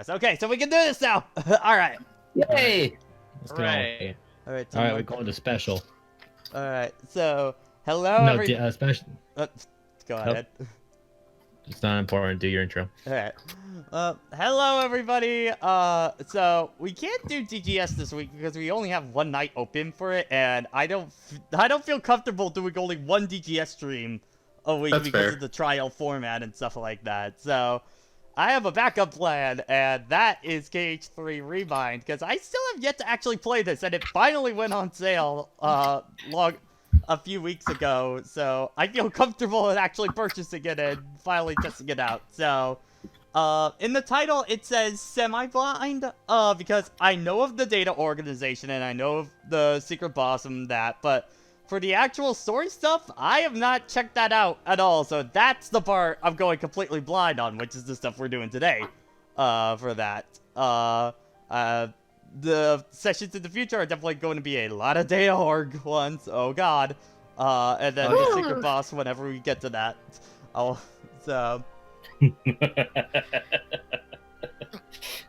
Okay, so we can do this now. All right. Yay! Let's go. Hooray. All right. All right, we're going to special. All right. So, hello, No, everybody. special. Go ahead. It's not important. Do your intro. All right. Hello, everybody. So we can't do DGS this week because we only have one night open for it, and I don't feel comfortable doing only one DGS stream a week That's because fair. of the trial format and stuff like that. So I have a backup plan, and that is KH3 Rebind, because I still have yet to actually play this, and it finally went on sale a few weeks ago, so I feel comfortable in actually purchasing it and finally testing it out. So, in the title, it says semi-blind, because I know of the data organization and I know of the secret boss and that, but for the actual story stuff, I have not checked that out at all, so that's the part I'm going completely blind on, which is the stuff we're doing today, for that. The sessions in the future are definitely going to be a lot of data org ones, oh god. And then the secret boss whenever we get to that. Oh, so...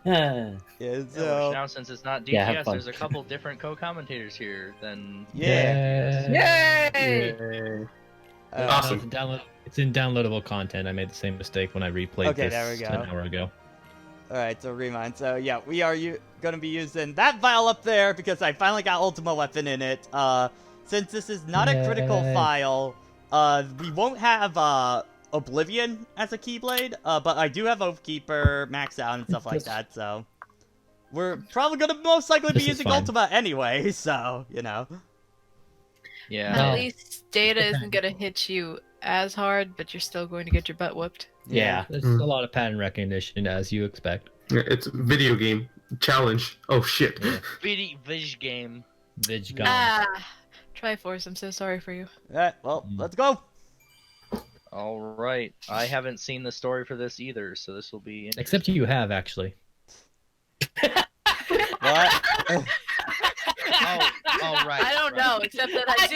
Yeah, so... Now, since it's not Yeah, have DGS, fun. there's a couple different co-commentators here. Then Yeah. Yay! Awesome. It's in downloadable content. I made the same mistake when I replayed Okay, this there we go. an hour ago. Alright, so Remind. So yeah, we are gonna be using that file up there because I finally got Ultima Weapon in it. Since this is not a critical Yay. file, we won't have Oblivion as a Keyblade, but I do have Oathkeeper maxed out and stuff like that, so... We're probably gonna most likely be This is using fine. Ultima anyway, so, you know. yeah, No. At least data isn't gonna hit you as hard, but you're still going to get your butt whooped. Yeah, there's Mm. a lot of pattern recognition, as you expect. It's a video game challenge. Oh shit. Yeah. Vish game. Vidge gone. Ah, Triforce, I'm so sorry for you. Alright, well, Mm. let's go! All right, I haven't seen the story for this either, so this will be. Except you have, actually. What? Oh, right. I don't right. know, except that I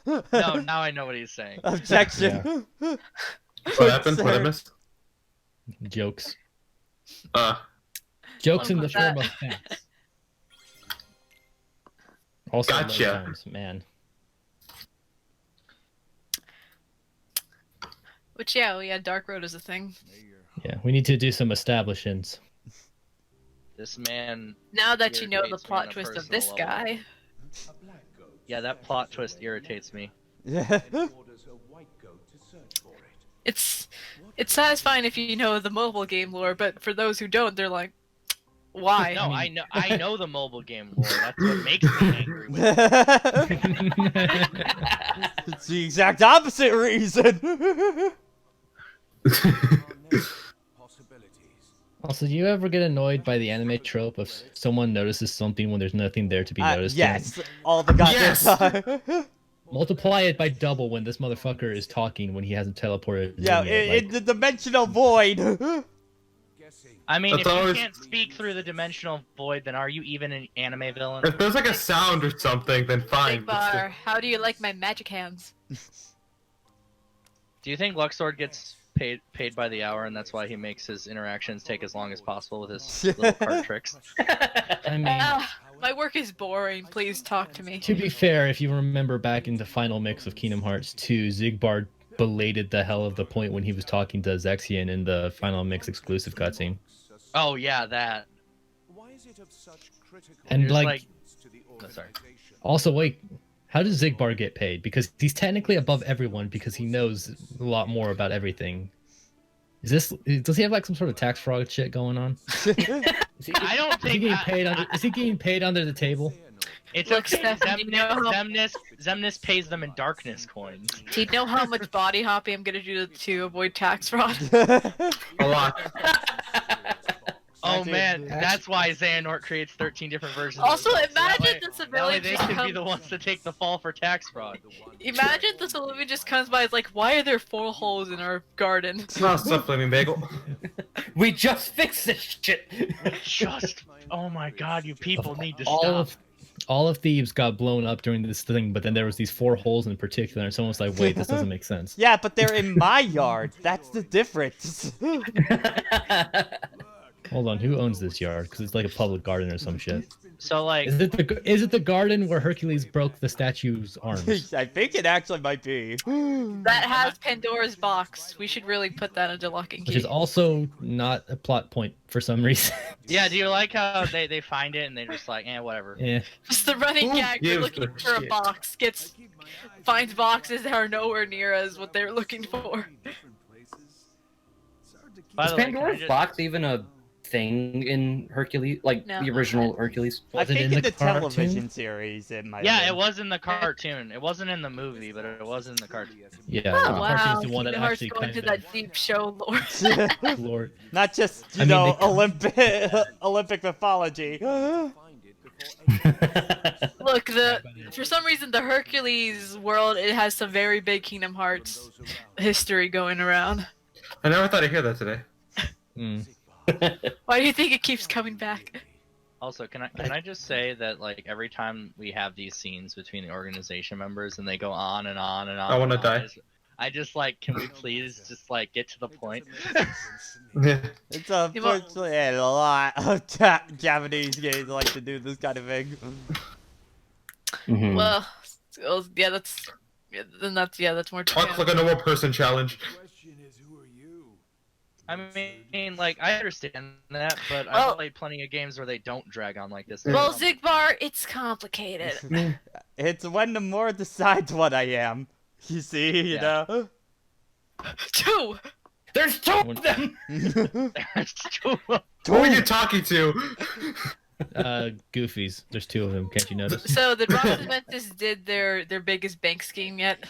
do. No, now I know what he's saying. Objection! What happened? What I missed? Jokes. Uh, Jokes in the What was form of facts. Also, low Gotcha. times, man. Which, yeah, Dark Road is a thing. Yeah, we need to do some establishings. This man. Now that you know the Irritates me plot on a twist of personal this level. guy. Yeah, that plot twist irritates me. Yeah. It's satisfying if you know the mobile game lore, but for those who don't, they're like, why? No, I know the mobile game lore. That's what makes me angry with it. It's the exact opposite reason. Also, do you ever get annoyed by the anime trope of someone notices something when there's nothing there to be noticed? Yes, all the goddamn Yes! time. Multiply it by double when this motherfucker is talking when he hasn't teleported. Yeah, in yet, in the dimensional void. I mean, That's if you always- can't speak through the dimensional void, then are you even an anime villain? if there's like a sound or something, then fine. Big Bar, how do you like my magic hands? Do you think Luxord gets paid by the hour, and that's why he makes his interactions take as long as possible with his little card tricks? I mean, Ah, my work is boring. Please talk to me. to be fair, if you remember back in the final mix of Kingdom Hearts 2, Zigbar belated the hell of the point when he was talking to Zexion in the final mix exclusive cutscene. Oh yeah, that. And Just like, Oh, sorry. also wait, how does Zigbar get paid? Because he's technically above everyone because he knows a lot more about everything. Does he have like some sort of tax fraud shit going on? Is he, I don't is he think getting paid under, is he getting paid under the table? it's Look, okay. Steph, you know how- Zemnis pays them in darkness coins. Do you know how much body hopping I'm gonna do to avoid tax fraud? A lot. Oh Actually, man, that's why Xehanort creates 13 different versions. Also, of it. That imagine way- the that way civilian they just can be the comes. ones to take the fall for tax fraud. Imagine the civilian just comes by. It's like, why are there 4 holes in our garden? It's not stuff, Flaming Bagel. We just fixed this shit! Just, oh my god, you people need to all stop. all of Thebes got blown up during this thing, but then there was these 4 holes in particular, and someone was like, "Wait, this doesn't make sense." Yeah, but they're in my yard. That's the difference. Hold on, who owns this yard? Because it's like a public garden or some shit. So like, Is it the garden where Hercules broke the statue's arms? I think it actually might be. That has Pandora's box. We should really put that into Lock and Which is Key. also not a plot point for some reason. yeah, do you like how they find it and they're just like, whatever. Yeah. Just the running Who gag. We're gives looking a for a shit? box. Finds boxes that are nowhere near as what they're looking for. By Is the way, can I Pandora's just- box even a thing in Hercules? Like No. the original Hercules? I Was it think in in the the television cartoon? series it might. Yeah, have it was in the cartoon. It wasn't in the movie, but it was in the cartoon. Yeah. Oh, the wow. cartoon's the one that Kingdom Hearts actually going kind to of that deep show lore. been. Lord. Not just I mean, they- Olympic mythology. Look, for some reason the Hercules world, it has some very big Kingdom Hearts history going around. I never thought I'd hear that today. Mm. Why do you think it keeps coming back? Also, can I just say that like every time we have these scenes between the organization members and they go on and on and on. I wanna and on, die. I just like, can we please just like get to the point? Yeah. It's unfortunately a lot of Japanese games like to do this kind of thing. Mhm. Well, yeah, that's more Talk Japan. like a normal person challenge. I mean, like I understand that, but Well- I've played plenty of games where they don't drag on like this. Well, Zigbar, it's complicated. It's when the more decides what I am. You see, you Yeah. know? Two. There's two of them! There's two of them. Who are you talking to? Goofies. There's two of them. Can't you notice? So the Ross Ventus did their biggest bank scheme yet?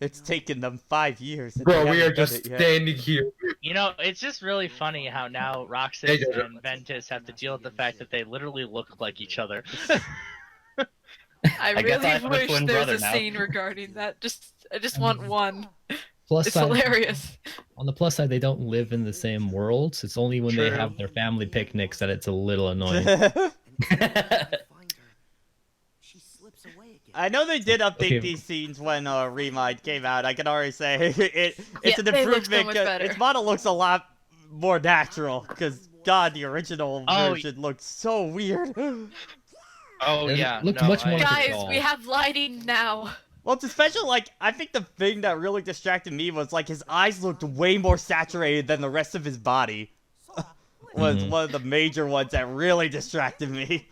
It's taken them 5 years. and Bro, they we are haven't done just it yet. standing here. You know, it's just really funny how now Hey, Roxas Jojo. and Ventus have to deal with the fact that they literally look like each other. I guess I really have a wish twin there's brother a now. scene regarding that. I just want one. Plus It's side, hilarious. on the plus side, they don't live in the same worlds. It's only when they True. have their family picnics that it's a little annoying. I know they did update Okay. these scenes when Remind came out. I can already say it's Yeah, an they look so improvement. much 'cause better. its model looks a lot more natural. Because God, the original Oh, version looked so weird. Oh It yeah, looked no, much more- Guys, doll. we have lighting now. Well, it's especially like I think the thing that really distracted me was like his eyes looked way more saturated than the rest of his body. Was Mhm. one of the major ones that really distracted me.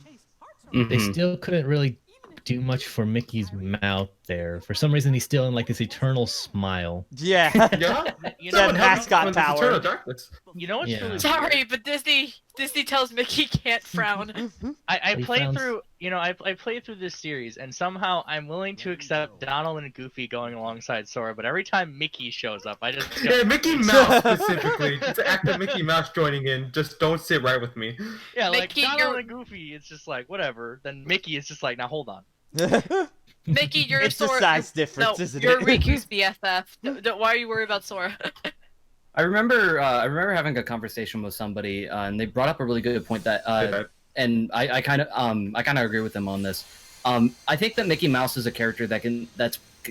They Mhm. still couldn't really do much for Mickey's mouth there. For some reason, he's still in like this eternal smile. Yeah. Yeah? You That know, mascot When there's power. Eternal darkness. you know what's Yeah. really weird? Sorry, but Disney tells Mickey can't frown. I He played frowns. through, I played through this series, and somehow I'm willing to accept Donald and Goofy going alongside Sora, but every time Mickey shows up, I just Yeah, Mickey Mouse specifically. It's active Mickey Mouse joining in. Just don't sit right with me. yeah, like Mickey, Donald you're- and Goofy, it's just like whatever. Then Mickey is just like, now hold on. Mickey, you're It's the Sora. size difference, No, isn't you're it? Riku's BFF. Why are you worried about Sora? I remember having a conversation with somebody, and they brought up a really good point that, and I kind of agree with them on this. I think that Mickey Mouse is a character that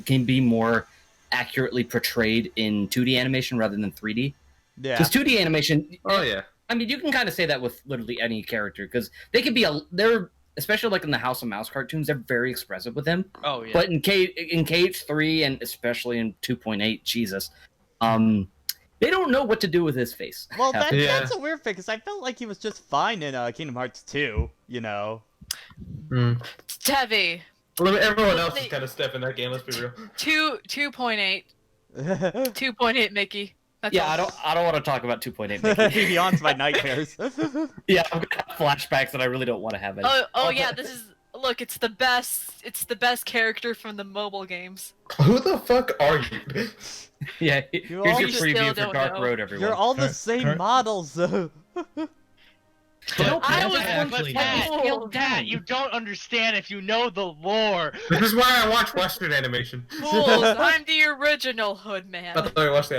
can be more accurately portrayed in 2D animation rather than 3D. Yeah. Because 2D animation, Oh, yeah. I mean, you can kind of say that with literally any character because they could be they're especially like in the House of Mouse cartoons, they're very expressive with him. Oh yeah. But in KH3 and especially in 2.8, Jesus, they don't know what to do with his face. Well, Yeah. that's a weird thing, because I felt like he was just fine in Kingdom Hearts 2, you know? Mm. Tevi, Well, everyone else is kind of stiff in that game, let's be real. 2.8. 2.8 Mickey. That's Yeah, all. I don't want to talk about 2.8. Mickey. He haunts my nightmares. Yeah, I've got flashbacks that I really don't want to have. Oh yeah, this is look, it's the best character from the mobile games. Who the fuck are you? Yeah, You here's all your just still preview for don't Dark know. Road, everyone. You're all the Kurt- same Kurt- models, though. But I was actually, Pat, Dad, you don't understand if you know the lore. This is why I watch Western animation. Fools, I'm the original Hood I Man. thought I watched the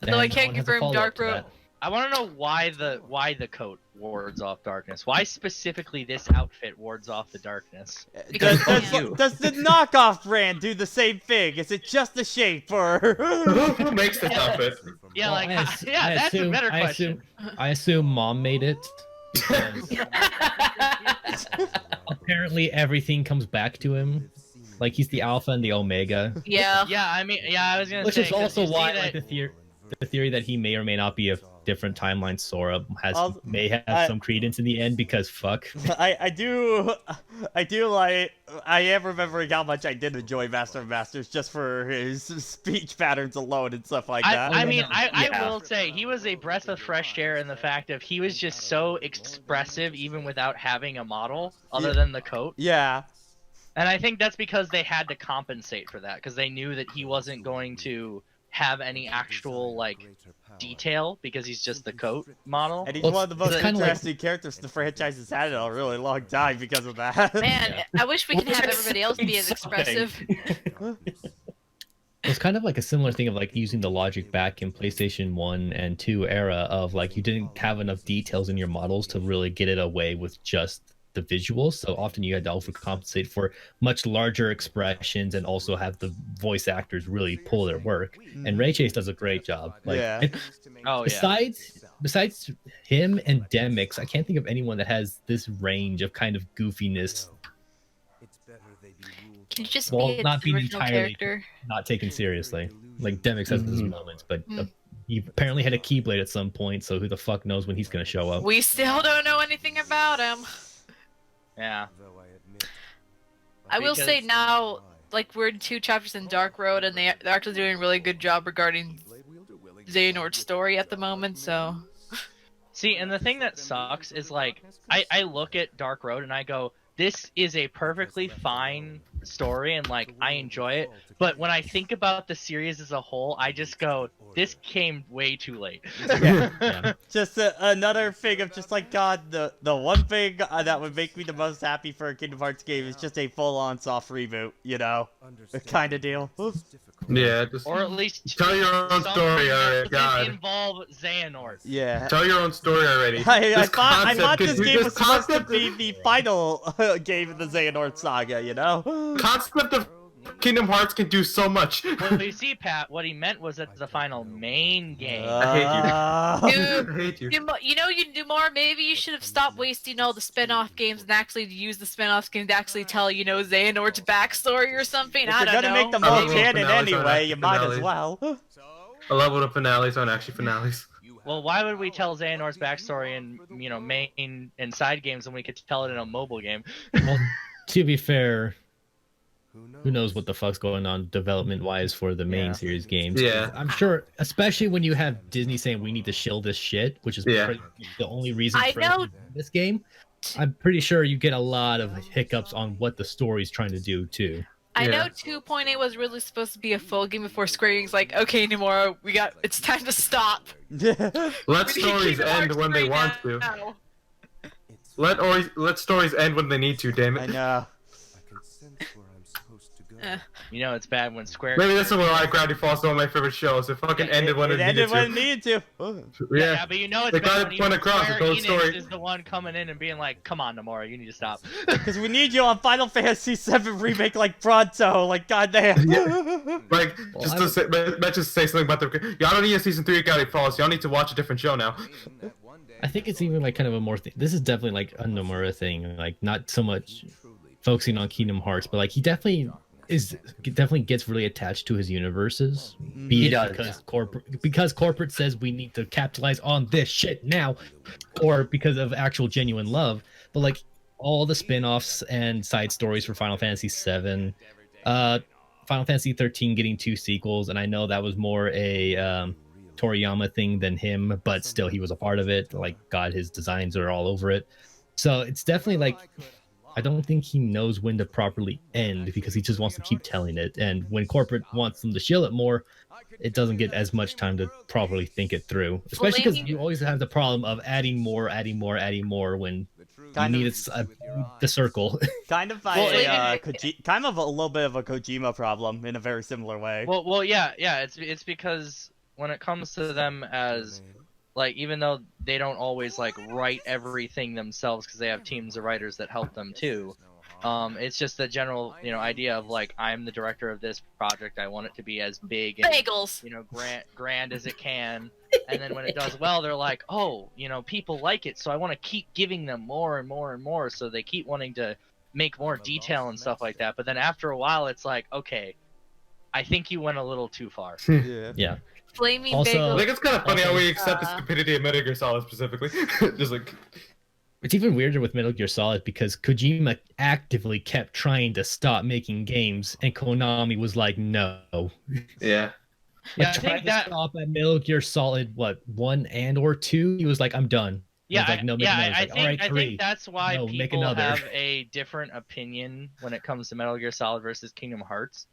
Though I Dan, can't no one has a confirm follow-up Dark to Road. that. I want to know why the coat wards off darkness. Why specifically this outfit wards off the darkness? Because Does the knockoff brand do the same thing? Is it just the shape, or Who makes this outfit? Yeah, Well, like I that's a better question. I assume mom made it because apparently everything comes back to him. Like he's the alpha and the omega. Yeah. Yeah, I mean, yeah, I was gonna Which say. is 'cause also you see why that- like, the theory that he may or may not be a different timeline Sora may have some credence in the end because fuck. I am remembering how much I did enjoy Master of Masters just for his speech patterns alone and stuff like that. I mean, I Yeah. will say he was a breath of fresh air in the fact of he was just so expressive even without having a model other than the coat. Yeah. And I think that's because they had to compensate for that because they knew that he wasn't going to have any actual like detail because he's just the coat model. And he's Well, one of the most it's kinda like- interesting characters the franchise has had in a really long time because of that. Man, I wish we could have everybody else be as Something. expressive. It's kind of like a similar thing of like using the logic back in PlayStation 1 and 2 era of like you didn't have enough details in your models to really get it away with just the visuals, so often you had to overcompensate for much larger expressions and also have the voice actors really pull their work. And Ray Chase does a great job. Like, Yeah. Oh yeah. besides him and Demix, I can't think of anyone that has this range of kind of goofiness, Can you just Well, be a not being original entirely- character? not taken seriously. Like Demix has his moments, but he apparently had a Keyblade at some point, so who the fuck knows when he's gonna show up? We still don't know anything about him. Yeah. I will say Because- now, like we're in 2 chapters in Dark Road, and they're actually doing a really good job regarding Xehanort's story at the moment. So See, and the thing that sucks is like I look at Dark Road and I go, this is a perfectly fine story and like I enjoy it, but when I think about the series as a whole, I just go, this came way too late. Yeah. Just another thing of just like, God, the one thing that would make me the most happy for a Kingdom Hearts game is just a full-on soft reboot, you know? Kind of deal. Yeah, just Or at least tell your own something story that already. doesn't God, involve Xehanort. Yeah. tell your own story already. I This thought concept this could- game this was supposed to concept- be the final game in the Xehanort saga, you know? Concept of Kingdom Hearts can do so much. Well, you see, Pat, what he meant was that the final main game. I Dude, I hate you. you know you can do more. Maybe you should have stopped wasting all the spin-off games and actually use the spin-off games to actually tell, you know, Xehanort's backstory or something. If I you're don't gonna know. make them I all love those canon finales on anyway, you might as finales. well. I love when the finales aren't actually finales. Well, why would we tell Xehanort's backstory in, you know, main and side games when we could tell it in a mobile game? Well, to be fair, who knows what the fuck's going on development-wise for the main Yeah. series games. Yeah. I'm sure, especially when you have Disney saying we need to shill this shit, which is Yeah. pretty, the only reason I for know- this game. I'm pretty sure you get a lot of hiccups on what the story's trying to do too. I know Yeah. 2.8 was really supposed to be a full game before Square Enix like, okay, Nomura, it's time to stop. Let We need stories Kingdom end Hearts when they 3 want to. now. Let stories end when they need to. Damn I it. know. You know, it's bad when Square. Maybe this is why Gravity Falls is one of my favorite shows. It fucking ended when it ended needed when it to. needed to. Oh. Yeah, Yeah. but you know it's They bad got when it even point across, Square the whole Enix story. is the one coming in and being like, "Come on, Nomura, you need to stop." Because we need you on Final Fantasy VII Remake like pronto. Like, goddamn. Like, Well, just I to would- say, let's just say something about the. Y'all don't need a season 3 of Gravity Falls. Y'all need to watch a different show now. I think it's even like kind of a more this is definitely like a Nomura thing, like not so much focusing on Kingdom Hearts, but like he definitely gets really attached to his universes. Be He it does. because corporate says we need to capitalize on this shit now, or because of actual genuine love. But like all the spin-offs and side stories for Final Fantasy VII, Final Fantasy 13 getting 2 sequels, and I know that was more a Toriyama thing than him, but still he was a part of it. Like, God, his designs are all over it. So it's definitely like, I don't think he knows when to properly end because he just wants to keep telling it. And when corporate wants them to shill it more, it doesn't get as much time to properly think it through. Especially because they- you always have the problem of adding more when Kind you of- need the circle. Kind of by Well, kind of a little bit of a Kojima problem in a very similar way. Well, yeah. It's because when it comes to them as like even though they don't always like write everything themselves because they have teams of writers that help them too. It's just the general, idea of like I'm the director of this project. I want it to be as big and Bagels. grand as it can. And then when it does well, they're like, oh, people like it, so I want to keep giving them more and more and more. So they keep wanting to make more detail and stuff like that. But then after a while, it's like, okay, I think you went a little too far. Yeah. Flaming Also- I bagels. think it's kind of funny how we Also- accept the stupidity of Metal Gear Solid specifically. Just like, It's even weirder with Metal Gear Solid because Kojima actively kept trying to stop making games, and Konami was like, no. yeah. Yeah, I Like, think trying to that- stop at Metal Gear Solid, 1 and/or 2? He was like, I'm done. He Yeah, was like, no, make another. It's like, all right, I 3. think that's why No, make people another. have a different opinion when it comes to Metal Gear Solid versus Kingdom Hearts,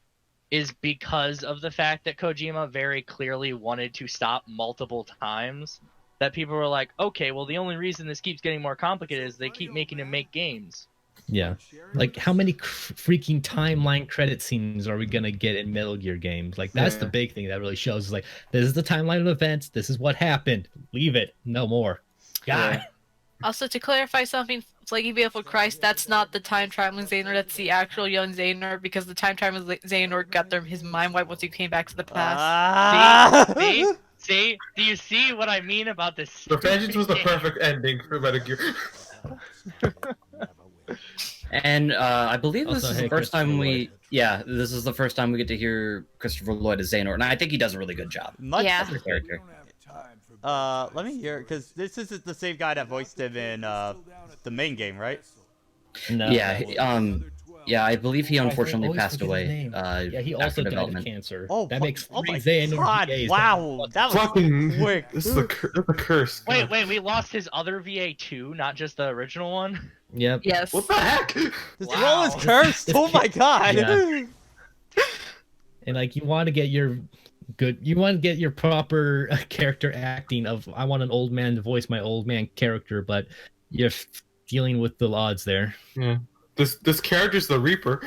is because of the fact that Kojima very clearly wanted to stop multiple times. That people were like, okay, well, the only reason this keeps getting more complicated is they keep making him make games. Yeah. Like, how many freaking timeline credit scenes are we gonna get in Metal Gear games? Like, that's the Yeah. big thing that really shows. Is like, this is the timeline of events. This is what happened. Leave it. No more. God. Also, to clarify something, Flaky Beautiful Christ, that's not the time traveling Xehanort, that's the actual young Xehanort, because the time traveling Xehanort got his mind wiped once he came back to the past. See? Do you see what I mean about this? The Vengeance was the game? perfect ending for Metal Gear. And I believe this Also, is hey, the first time Christopher we, Lloyd. yeah, this is the first time we get to hear Christopher Lloyd as Xehanort, and I think he does a really good job. Much Yeah. as a character. Let me hear, because this isn't the same guy that voiced him in the main game, right? No. Yeah, I believe he I unfortunately always passed forget his away. name. Yeah, he after also died of development. cancer. Oh, that makes oh 3 my Xehanort God! VAs. Wow, that was Fucking quick. This is that's a curse. Wait, we lost his other VA too, not just the original one. Yep. Yes. What the heck? This Wow. role is cursed. Oh my God! Yeah. And like, you want to get your proper character acting of, I want an old man to voice my old man character, but you're dealing with the odds there. Yeah. This character's the Reaper.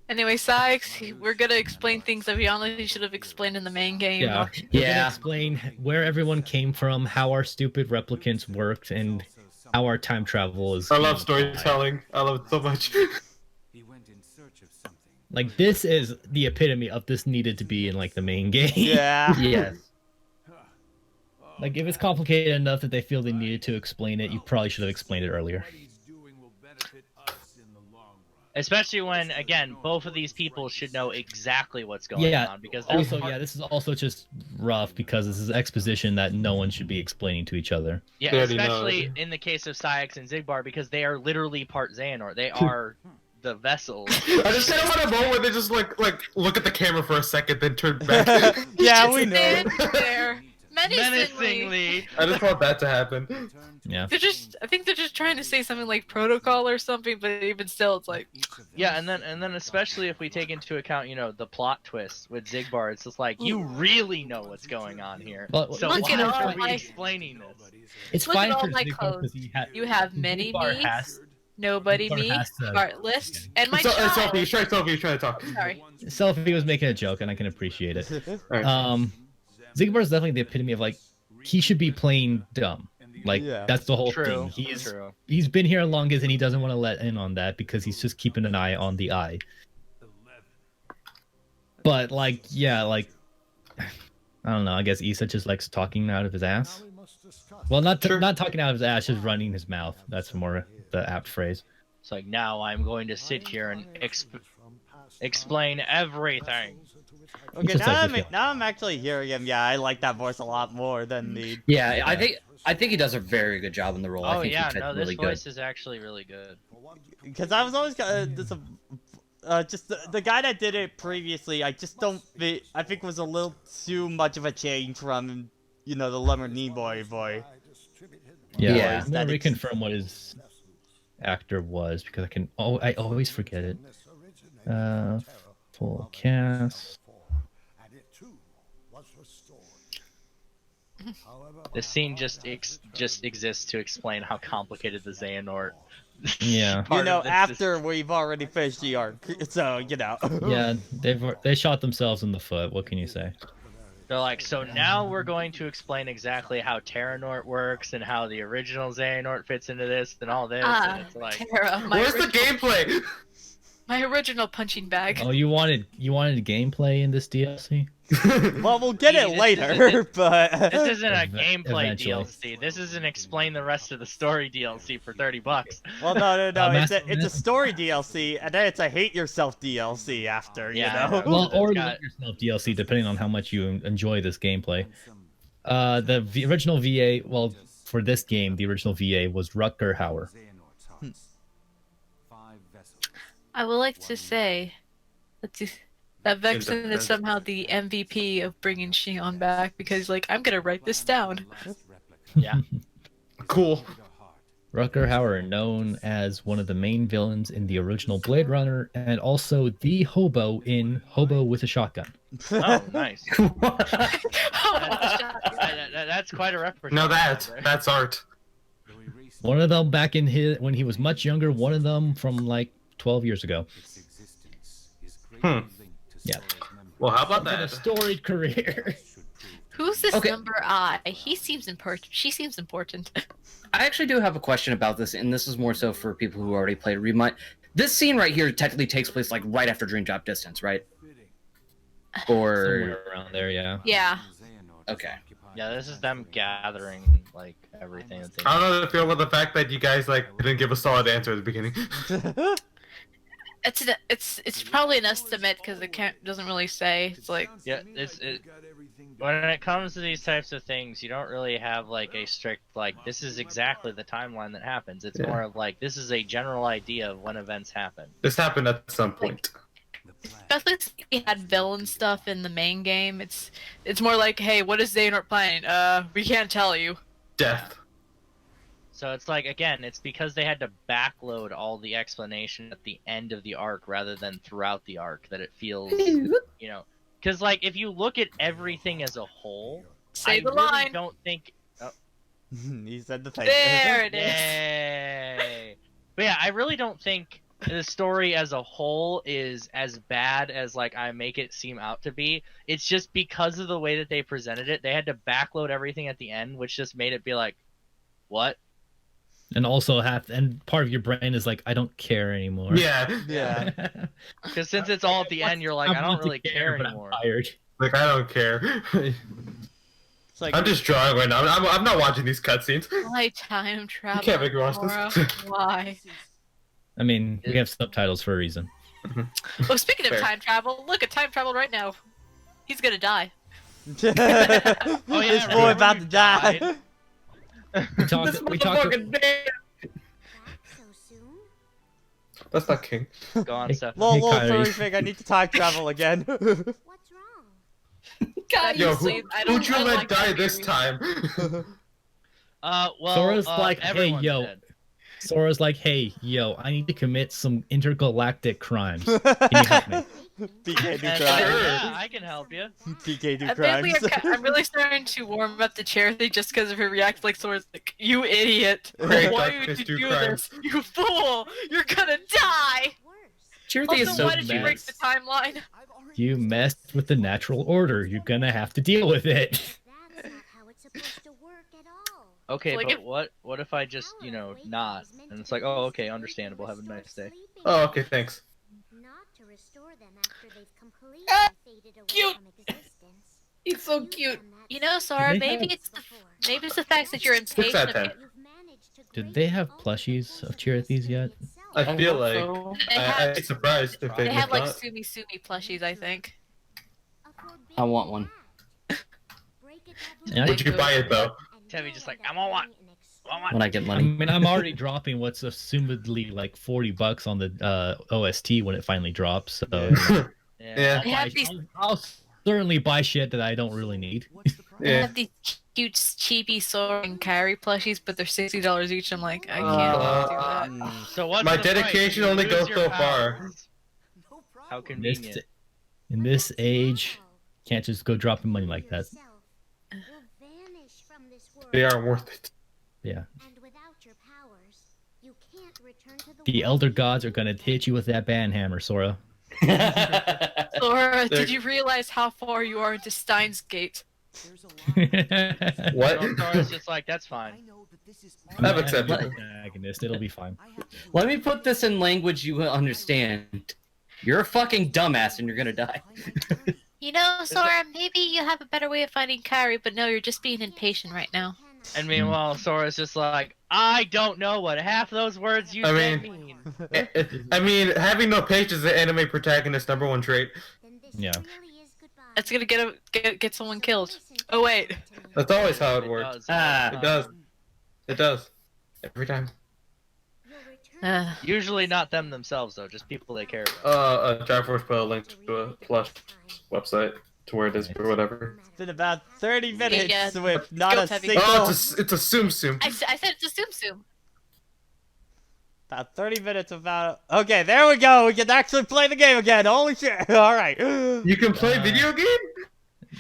Anyway, Sykes, we're gonna explain things that we honestly should have explained in the main game. Yeah. We're gonna Yeah. explain where everyone came from, how our stupid replicants worked, and how our time travel is. I love storytelling. I love it so much. Like, this is the epitome of this needed to be in like the main game. Yeah. Yes. Like, if it's complicated enough that they feel they needed to explain it, you probably should have explained it earlier. Especially when, again, both of these people should know exactly what's going Yeah. on, because that's Also, yeah, this is also just rough because this is exposition that no one should be explaining to each other. yeah, They already know. especially in the case of Syx and Zigbar, because they are literally part Xehanort. They are the vessels. I just kind of want a moment where they just like look at the camera for a second, then turn back. Yeah, Just we know. stand there menacingly. Menacingly. I just want that to happen. Yeah. I think they're just trying to say something like protocol or something, but even still, it's like, Yeah, and then especially if we take into account, the plot twist with Zigbar, it's just like, you really know what's going on here. But So Look why at all are we my- explaining this? it's Look at fine all for my Zigbar codes. because you have many Zigbar me, has nobody Zigbar me, has to- heartless, and my Sophie, child. Sophie, you're trying to talk. Sorry. Selfie was making a joke, and I can appreciate it. Alright. Zigbar is definitely the epitome of like, he should be playing dumb. Like, Yeah. that's the whole True. thing. True. He's been here longest, and he doesn't want to let in on that because he's just keeping an eye on the eye. But like, yeah, like, I don't know. I guess Issa just likes talking out of his ass. Well, not Sure. not talking out of his ass, just running his mouth. That's more the apt phrase. It's like, now I'm going to sit here and explain everything. Okay, Just now as if I'm actually hearing him. Yeah, I like that voice a lot more than the. Yeah, I think he does a very good job in the role. I Oh think yeah, he fits no, this really voice good. is actually really good. Because I was always just the guy that did it previously. I just don't. I think was a little too much of a change from the Lemony boy. Yeah, Yeah. I'm gonna reconfirm what his actor was because I always forget it. Full cast. This scene just exists to explain how complicated the Xehanort. Yeah. part of this is. After we've already finished the arc, so Yeah, they shot themselves in the foot. What can you say? They're like, so now we're going to explain exactly how Terranort works and how the original Xehanort fits into this and all this. And it's like, Terra, Where's the gameplay? my original punching bag. Oh, you wanted gameplay in this DLC? Well, we'll get it This later, isn't- but this isn't a Ev- gameplay eventually. DLC. This is an explain the rest of the story DLC for $30. well, no, it's Master- a story DLC, and then it's a hate yourself DLC after, Yeah, you know. I know. Well, It's or got- Love Yourself DLC, depending on how much you enjoy this gameplay. The original VA, well, for this game, the original VA was Rutger Hauer. I would like to say that Vexen is somehow the MVP of bringing Shion back because, like, I'm gonna write this down. Yeah. Cool. Rutger Hauer, known as one of the main villains in the original Blade Runner, and also the hobo in Hobo with a Shotgun. Oh, nice. Oh, my God. That's quite a reference. Now that's art. One of them back in when he was much younger. One of them from like 12 years ago. Hmm. Yeah. Well, how about Been a that? storied career. Who's this Okay. number I? He seems important. She seems important. I actually do have a question about this, and this is more so for people who already played Remind. This scene right here technically takes place like right after Dream Drop Distance, right? Or Somewhere around there, yeah. Yeah. okay. Yeah, this is them gathering like everything that they. I don't know how to feel about the fact that you guys like didn't give a solid answer at the beginning. It's probably an estimate because it doesn't really say. It's like Yeah, when it comes to these types of things, you don't really have like a strict like this is exactly the timeline that happens. It's Yeah. more of like this is a general idea of when events happen. This happened at some point. especially since we had villain stuff in the main game. It's more like, hey, what is Xehanort planning? We can't tell you. Death. So it's like again, it's because they had to backload all the explanation at the end of the arc rather than throughout the arc that it feels, you know, because like if you look at everything as a whole, Say I the really line. don't think. He said the thing. There it is. Yay! But yeah, I really don't think the story as a whole is as bad as like I make it seem out to be. It's just because of the way that they presented it, they had to backload everything at the end, which just made it be like, what? And also part of your brain is like, I don't care anymore. Yeah. Yeah. Because since it's all at the end, you're like, I don't want to really care but anymore. I'm tired. Like I don't care. It's like I'm just drawing right now. I'm not watching these cutscenes. Why time travel? can't make me watch Laura? this. Why? I mean, we have subtitles for a reason. Well, speaking of Fair. time travel, look at time travel right now. He's gonna die. oh yeah, this boy remember about you to die. died? We talked. we talked. That's not King. Go on, Steph. Lol, Hey, lol, Kyrie. terrific. I need to time travel again. What's wrong? God, Yo, you who'd you let die that this theory. time? Well, Sora's like, hey, everyone's yo. dead. Sora's like, hey, yo, I need to commit some intergalactic crimes. Can you help me? PK do And, crimes. Sure. yeah, I can help you. PK do I think crimes. I'm really starting to warm up the charity just because of her react like Sora's like, you idiot. Great Why darkness would you do do crimes. this? You fool! You're gonna die! Worse. Chirthy is Also, so why did you break mad. the timeline? You messed with the natural order. You're gonna have to deal with it. That's not how it's supposed to work at all. Okay, Like but if- what if I just, not? And it's like, oh, okay, understandable. Have a nice day. Oh, okay, thanks. Not to restore them after they've completely Ah, faded away cute. from existence. He's so Give cute. them that You know, Sora, They maybe have- it's the fact that you're in Six out of station. 10. You've managed to Did they have plushies of Chirithy's yet? I feel like They I'd be have, surprised if they they did have like not. Sumi Sumi plushies, I think. I want one. Yeah, Would you buy it though? Tevy just like, I want one. I want one. When I get I money. mean, I'm already dropping what's assumedly like $40 on the OST when it finally drops. So Yeah. They have these, I'll certainly buy shit that I don't really need. they Yeah. have these cute, cheapy Sora and Carrie plushies, but they're $60 each. I'm like, I can't do that. So what's My the price? dedication You only lose goes your so far. powers. How In this, convenient. in this age, can't just go dropping money like that. They are worth it. Yeah. And without your powers, you can't return to the The world elder you gods are gonna hit you with that ban hammer, Sora. Sora, did you realize how far you are into Steins Gate? What? So Sora's just like, that's fine. I've accepted it. Antagonist, it'll be fine. Let me put this in language you understand. You're a fucking dumbass and you're gonna die. You know, Sora, maybe you have a better way of finding Kairi, but no, you're just being impatient right now. And meanwhile, Sora's just like, I don't know what half those words you I said mean- mean. I mean, having no patience is the anime protagonist's #1 trait. Yeah. It's gonna get someone killed. Oh wait. That's always how it It works. does. Ah. It does. It does. Every time. Usually not them themselves though, just people they care about. Triforce put a link to a plush website to where it is or whatever. It's been about 30 minutes Yeah, with not a skills heavy. single. Oh, it's a Tsum Tsum. I said it's a Tsum Tsum. About 30 minutes without. Okay, there we go. We can actually play the game again. Holy shit! All right. You can play video game?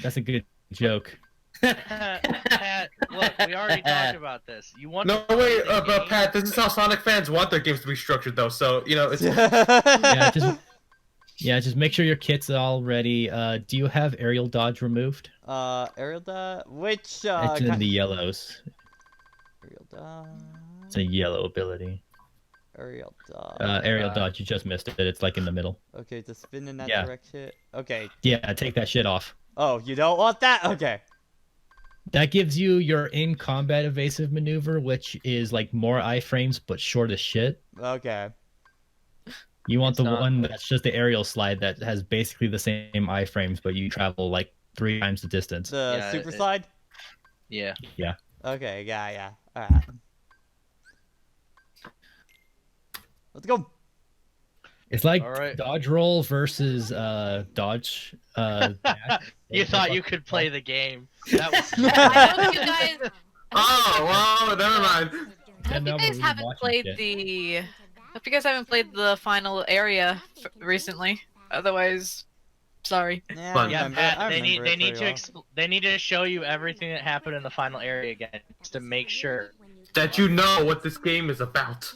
That's a good joke. Pat, look, we already talked about this. You want No, to play wait, the but game? Pat, this is how Sonic fans want their games to be structured, though. So it's Yeah, just make sure your kit's all ready. Do you have aerial dodge removed? Aerial dodge. Which It's in the yellows. aerial dodge. It's a yellow ability. Aerial dodge. Aerial dodge, you just missed it. It's like in the middle. Okay, to spin in that Yeah. direction. Okay. Yeah, take that shit off. Oh, you don't want that? Okay. That gives you your in-combat evasive maneuver, which is like more iframes but short as shit. Okay. You want It's the not- one that's just the aerial slide that has basically the same iframes, but you travel like 3 times the distance. The Yeah, super it- slide. Yeah. Okay. Yeah. All right. Let's go. It's like All right. dodge roll versus dodge. Dash. You thought you could play the game. That was I hope you guys. Oh, well, never mind. I hope no, you but guys we haven't watching played shit. the. Hope you guys haven't played the final area recently. Otherwise, sorry. Yeah, Fun. I yeah, remember, Pat. I They remember it need to pretty they need to show you everything that happened in the final area again, just to make sure. That you know what this game is about.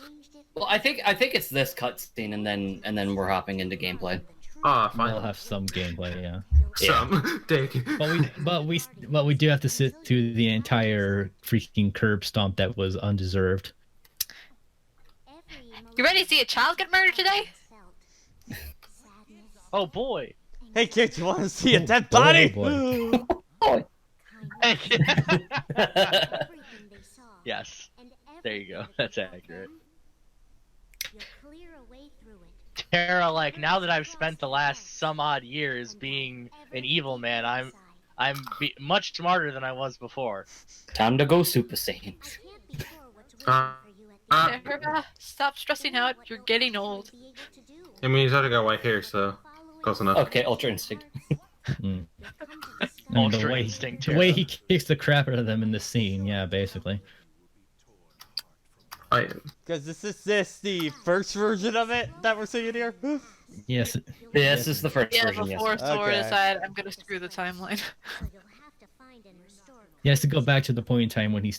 Well, I think it's this cutscene, and then we're hopping into gameplay. Ah, We'll fine. have some gameplay, yeah. Some. Take it. But we do have to sit through the entire freaking curb stomp that was undeserved. You ready to see a child get murdered today? Oh boy. Hey kids, you want to see a Oh, dead boy, body? boy. Yes. There you go. That's accurate. Tara, like, now that I've spent the last some odd years being an evil man, I'm much smarter than I was before. Time to go Super Saiyan. Sarah, stop stressing out. You're getting old. I mean, he's already got white hair, so close enough. Okay, Ultra Instinct. Mm. And Ultra the way, Instinct the way he kicks the crap out of them in the scene, yeah, basically. Because is this the first version of it that we're seeing here? Yes. Yeah, this is the first Yeah, version. before Yes. Sora Okay. decided I'm gonna screw the timeline. He has to go back to the point in time when he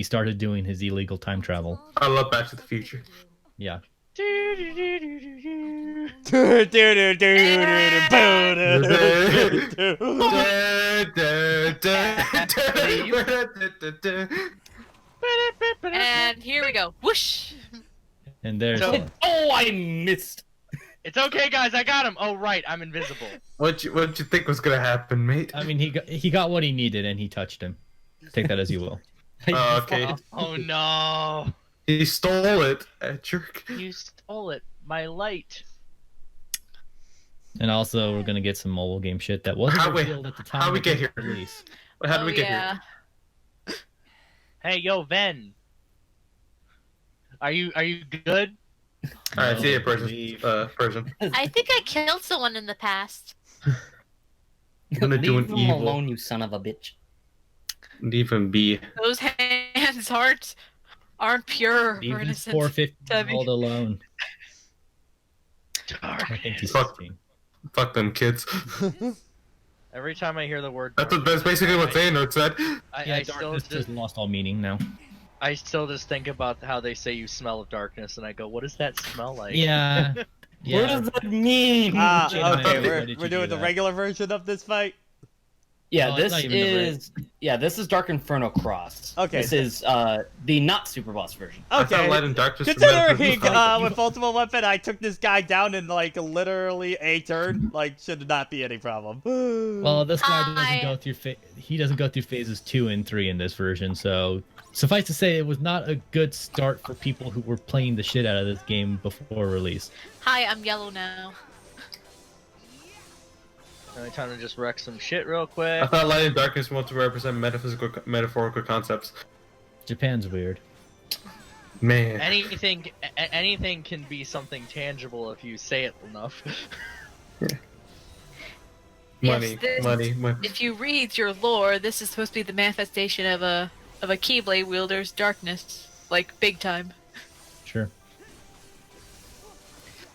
started doing his illegal time travel. I love Back to the Future. Yeah. And here we go. Whoosh! And there's So- Oh, I missed. It's okay, guys. I got him. Oh, right. I'm invisible. What you think was gonna happen, mate? I mean, he got what he needed and he touched him. Take that as you will. Oh, okay. Oh no! He stole it, jerk. You stole it. My light. And also, we're gonna get some mobile game shit that wasn't How we- revealed at the time how we of get its here? release. How did we get yeah. here? Hey, yo, Ven. Are you good? Alright, see ya, No, person. leave. Person. I think I killed someone in the past. I'm gonna do Leave an him evil. alone, you son of a bitch. Leave him be. Those hands aren't pure Leave or this innocent. poor 15 Debbie. year old alone. I Dark. think he's Fuck. 16. Fuck them kids. Every time I hear the word, That's basically what Xehanort said. Yeah, I still darkness has just lost all meaning now. I still just think about how they say you smell of darkness, and I go, what does that smell like? Yeah. What does that mean? Jedi Okay, Knight, why we're did you doing do the that? regular version of this fight. Yeah, Oh, it's this not even the is this is Dark Inferno Cross. Okay. This is the not super boss version. I thought Okay. Light and Dark just Considering remembered with Ultimate Weapon, I took this guy down in like literally a turn. Like, should not be any problem. Well, this guy doesn't Hi. go through he doesn't go through phases 2 and 3 in this version, so suffice to say, it was not a good start for people who were playing the shit out of this game before release. Hi, I'm yellow now. Time to just wreck some shit real I quick. thought Light and Darkness want to represent metaphorical concepts. Japan's weird. Man. Anything can be something tangible if you say it enough. Money, this- money. If you read your lore, this is supposed to be the manifestation of a Keyblade wielder's darkness, like big time. Sure.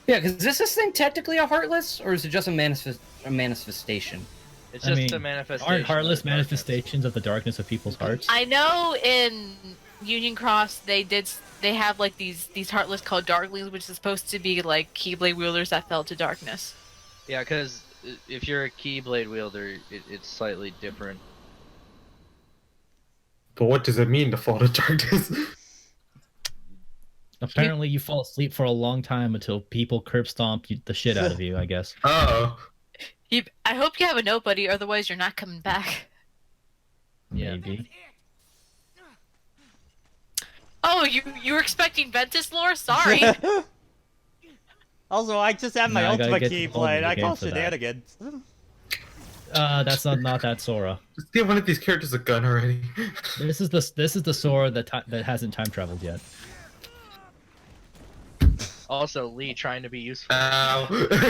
Yeah, because is this thing technically a Heartless, or is it just a manifestation? It's I just mean, a manifestation. aren't heartless of darkness. manifestations of the darkness of people's hearts? I know in Union Cross they have like these heartless called Darklings, which is supposed to be like Keyblade wielders that fell to darkness. Yeah, because if you're a Keyblade wielder, it's slightly different. But what does it mean to fall to darkness? Apparently, you fall asleep for a long time until people curb stomp the shit out of you, I guess. Oh. I hope you have a note, buddy. Otherwise, you're not coming back. Maybe. Oh, you were expecting Ventus lore? Sorry. Also, I just have my No, I gotta ultimate get to the keyblade. I game call for that. shenanigans. That's not that Sora. Just give one of these characters a gun already. This is the Sora that hasn't time traveled yet. Also, Lee trying to be useful. Ow.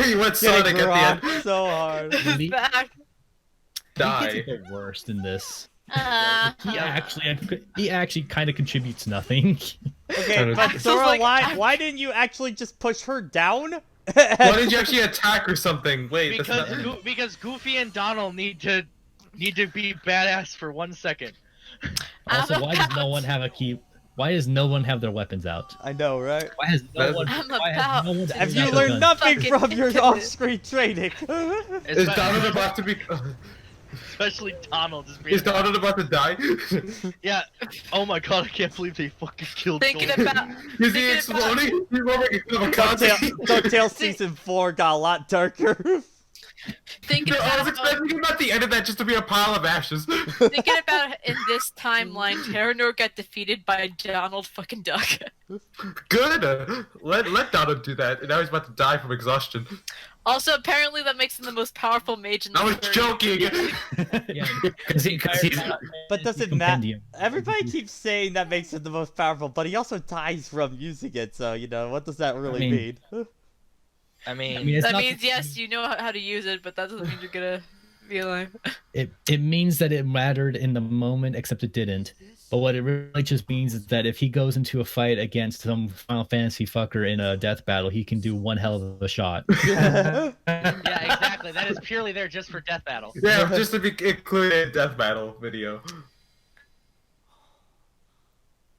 He went Sonic Getting at the rocked end. so hard. Lee- Back. Die. He's the worst in this. Uh, He actually kind of contributes nothing. Okay, Kinda- but Feels Sora, like why didn't you actually just push her down? Why did you actually attack or something? Wait, that's Because not... because Goofy and Donald need to be badass for 1 second. Also, why does no one have a key? Why does no one have their weapons out? I know, right? Why has no That's- one? I'm Why has no one about Have to you got a learned gun? nothing Fucking from your intimate. off-screen training? Is Donald about to be... Especially Donald just being Is Donald about to die? Yeah. Oh my god, I can't believe they fucking killed thinking Donald. about Is he Thinking about- exploding? He's rolling a DuckTales Season 4 got a lot darker. thinking I was about expecting him at the end of that just to be a pile of ashes. thinking about in this timeline, Terranor got defeated by Donald fucking Duck. Good. Let Donald do that. Now he's about to die from exhaustion. Also, apparently that makes him the most powerful mage in the I was story. joking. Yeah, Because he's But does it matter? compendium. Everybody keeps saying that makes him the most powerful, but he also dies from using it, so, what does that really mean- mean? I mean, I mean, it's That not means yes, you know how to use it, but that doesn't mean you're gonna be alive. it means that it mattered in the moment, except it didn't. But what it really just means is that if he goes into a fight against some Final Fantasy fucker in a death battle, he can do one hell of a shot. yeah, exactly. That is purely there just for death battle. Yeah, just to be included in death battle video.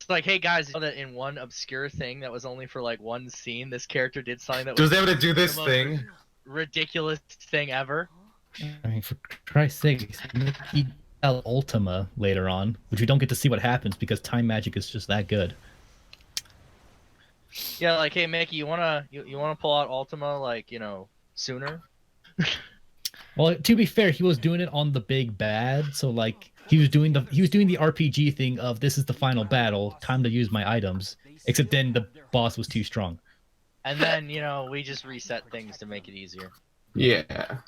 It's like, hey guys, you know that in one obscure thing that was only for like one scene, this character did something that Was was able to do this the most thing. ridiculous thing ever. I mean, for Christ's sake, he tell Ultima later on, which we don't get to see what happens because time magic is just that good. Yeah, like, hey Mickey, you wanna pull out Ultima like, sooner? Well, to be fair, he was doing it on the big bad, so like he was doing the RPG thing of this is the final battle, time to use my items. Except then the boss was too strong. And then, we just reset things to make it easier. Yeah.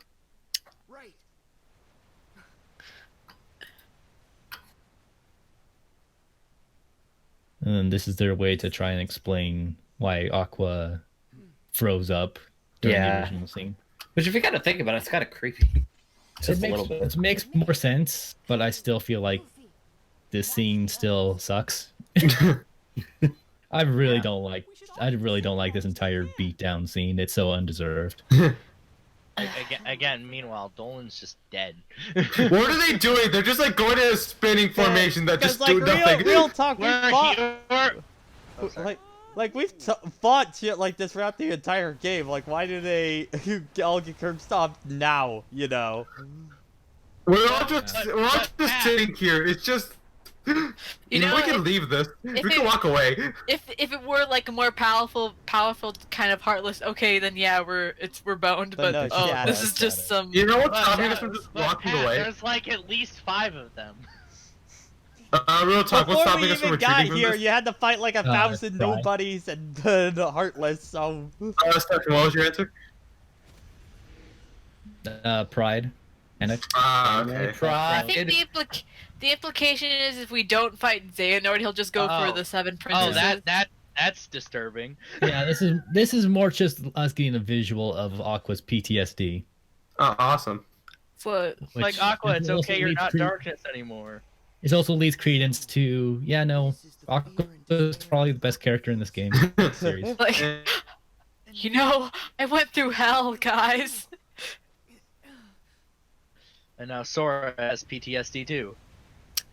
And then this is their way to try and explain why Aqua froze up during Yeah. the original scene. Which, if you gotta think about it, it's kind of creepy. Just It a makes, little bit. it makes more sense, but I still feel like this scene still sucks. I really don't like this entire beatdown scene. It's so undeserved. Again, meanwhile, Dolan's just dead. What are they doing? They're just like going in a spinning formation that Because, just do nothing. real talk, we We're fought. here. Oh, sorry. Like, Like, we've fought shit like this throughout the entire game. Like, why do they all get curb stomped now, you know? We're all just sitting here. It's just. You know, we can leave this. We if can it- walk away. If it were like a more powerful kind of heartless, okay, then yeah, we're boned. But But no, oh, Shadow, this is just some. You know what's But, stopping Pat, us from just but, walking Pat, away? there's like at least 5 of them. Real talk. What's Before stopping we us from even got retreating from here, this? you had to fight like 1,000 pride. nobodies and the heartless, so... Stefan, what was your answer? Pride. And Okay. I Pride. think the implication is if we don't fight Xehanort, he'll just go for Oh. the 7 Oh, princesses. that's disturbing. yeah, this is more just us getting a visual of Aqua's PTSD. Oh, awesome. So, which Like Aqua, it's also okay, you're leads not cre- darkness anymore. It also leads credence to Aqua is probably the best character in this game series. like, you know, I went through hell, guys. And now Sora has PTSD too.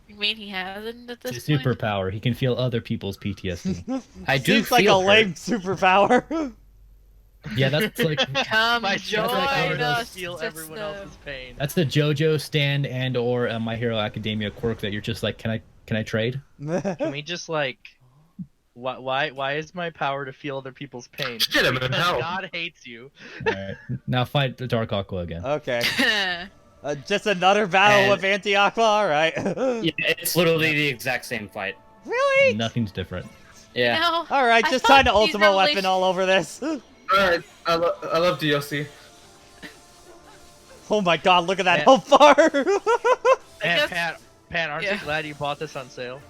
You mean he hasn't at this It's a point? superpower. He can feel other people's PTSD. I do Seems like a feel lame superpower. Yeah, that's like Come My join superpower is us. feel That's everyone the- else's pain. that's the JoJo stand and or My Hero Academia quirk that you're just like, can I trade? Can we just like, why is my power to feel other people's pain? Shit, I'm in Because hell. God hates you. All right, now fight the Dark Aqua again. Okay. Just another battle And- with Anti-Aqua? Alright. Yeah, it's literally the exact same fight. Really? Nothing's different. Yeah. No, Alright, I just thought kind of these Ultimate Weapon revelations- all over this. Alright, I love DLC. Oh my god, look at that Yeah. how far! And guess- Pat, aren't yeah. you glad you bought this on sale?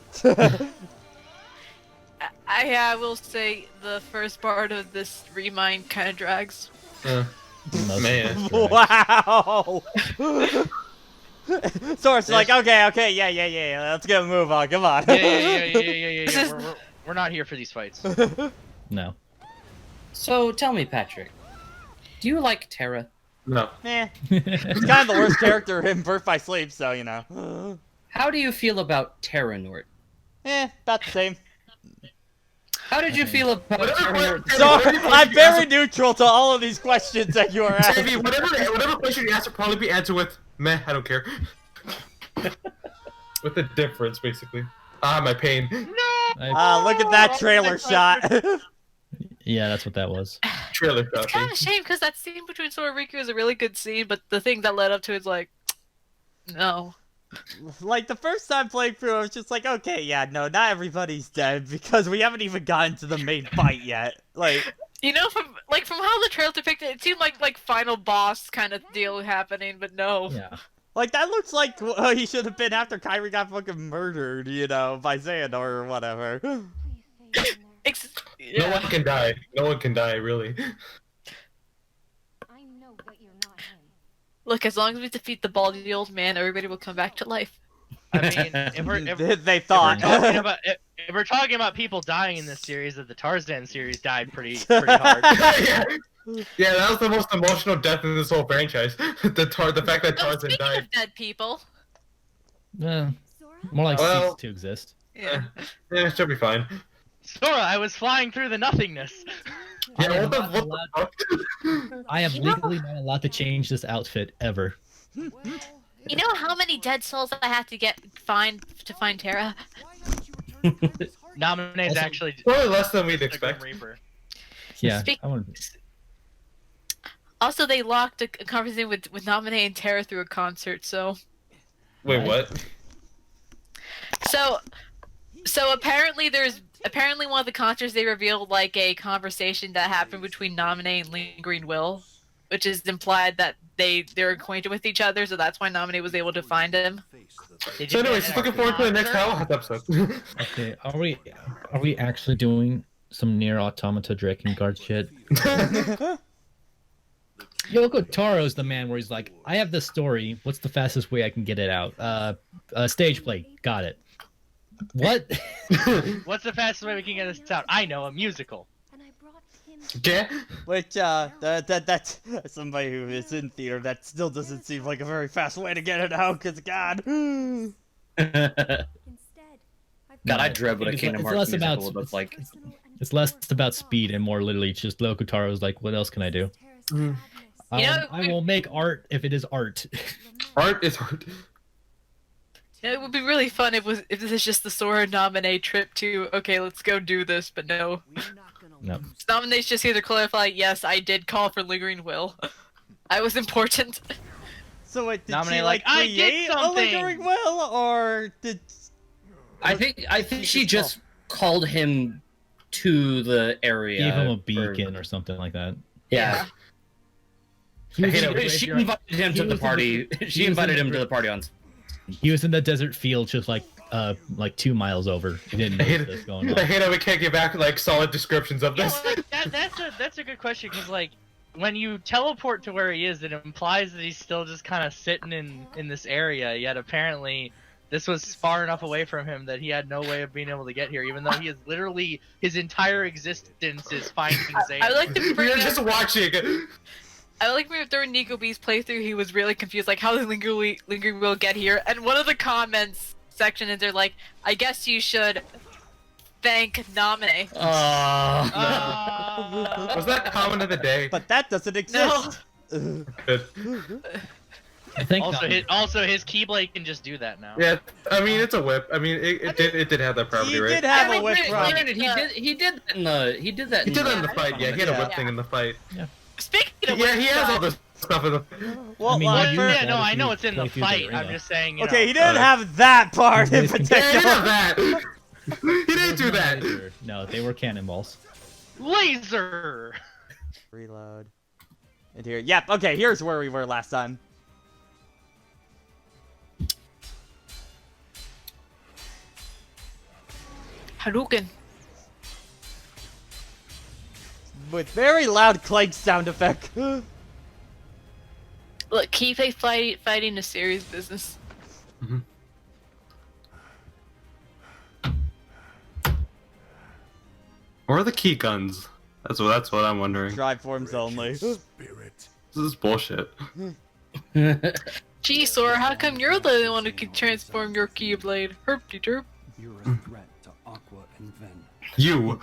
I will say the first part of this remind kind of drags. Most Man. of it's Wow! Source like, okay, yeah, let's get a move on, come on. Yeah. This is- We're not here for these fights. No. So tell me, Patrick, do you like Terra? No. Eh, he's kind of the worst character in Birth by Sleep, so, you know. How do you feel about Terranort? About the same. How did you feel about Whatever Terranort? So, whatever question I'm you very ask- neutral to all of these questions that you are asking. Davey, whatever question you ask will probably be answered with meh, I don't care. With a difference, basically. Ah, my pain. Look at that trailer shot. Yeah, that's what that was. Trailer It's kind shopping. of a shame because that scene between Sora and Riku is a really good scene, but the thing that led up to it is like, no. Like, the first time playing through, I was just like, okay, yeah, no, not everybody's dead, because we haven't even gotten to the main fight yet. Like, You know, from how the trailer depicted it, seemed like final boss kind of deal happening, but no. Yeah. like that looks like he should have been after Kyrie got fucking murdered, you know, by Xehanort or whatever. Yeah. No one can die. No one can die, really. I know what you're not in. Look, as long as we defeat the baldy old man, everybody will come back to life. I mean, if They thought. we're talking about people dying in this series, that the Tarzan series died pretty hard. Yeah, that was the most emotional death in this whole franchise. The fact that Oh, Tarzan speaking died. of dead people. More like Well- cease to exist. Yeah. Yeah, it should be fine. Sora, I was flying through the nothingness. Yeah, what the fuck? I am legally not allowed to change this outfit ever. You know how many dead souls I have to find Terra? Namine's Also- actually Probably less than we'd the Grim expect. Reaper. Yeah, Speak- I want. Also, they locked a conversation with Namine and Terra through a concert, so... Wait, what? So apparently one of the concerts they revealed like a conversation that happened between Naminé and Lingering Will, which is implied that they're acquainted with each other, so that's why Naminé was able to find him. Did So you anyways, get just looking forward to the next concert? Howell House episode. Okay, are we actually doing some near Automata Drakengard shit? Yoko Taro's the man where he's like, I have this story. What's the fastest way I can get it out? Stage play. Got it. What? What's the fastest way we can get this out? I know, a musical. And I brought him. Yeah? Which, that's somebody who is in theater, that still doesn't seem like a very fast way to get it out, because, God. Instead, I've God, I No, dread what a it's Kingdom less Hearts about- musical would look like. It's less about speed and more literally just Lokutaro's like, what else can I do? You know, I will make art if it is art. Art is hard. It would be really fun if this is just the Sora nominee trip to, okay, let's go do this, but no. No. Nominates just here to clarify, yes, I did call for Lingering Will. I was important. So wait, did Nominate she like, like "I did create a something!" lingering will, or did? I think she just called him to the area. Gave him a for- beacon or something like that. Yeah. He was, hate in it. the She graveyard- invited him to he the was in party. She he was invited in him the to the party on. He was in the desert field, just like 2 miles over. He didn't know I hate what was going I on. hate how we can't get back like solid descriptions of Yeah, this. like, that's a good question because like when you teleport to where he is, it implies that he's still just kind of sitting in this area. Yet apparently, this was far enough away from him that he had no way of being able to get here. Even though he is literally his entire existence is finding Zane. I would like to We bring are up, just watching. I would like to bring up during Nico B's playthrough, he was really confused, like, how did Lingering Will get here? And one of the comments section is they're like, I guess you should thank Name. Was that comment of the day? But that doesn't exist. Good. I think Also his Keyblade can just do that now. Yeah, I mean it's a whip. I mean it did have that property, He right? did have Yeah, a whip wait, from. wait. He did that in the He did that in the fight. Yeah, he had a whip Yeah. thing in the fight. Speaking of Yeah, he which, has all this stuff in the. Well, I mean, well, you for- use Yeah, that no, if I you know it's in the play through the fight. I'm arena. just saying. You okay, know, he didn't have that part in He's con- Yeah, he did particular. have that. He didn't do that. No, they were cannonballs. laser. Reload. And here, yep. Okay, here's where we were last time. Hadouken. With very loud clank sound effect. Look, Keyface fighting a serious business. Where are the key guns? That's what I'm wondering. Drive forms only. This is bullshit. Gee, Sora, how come you're the only one who can transform your Keyblade? Herp-de-derp. You're a threat to Aqua and Ven. You,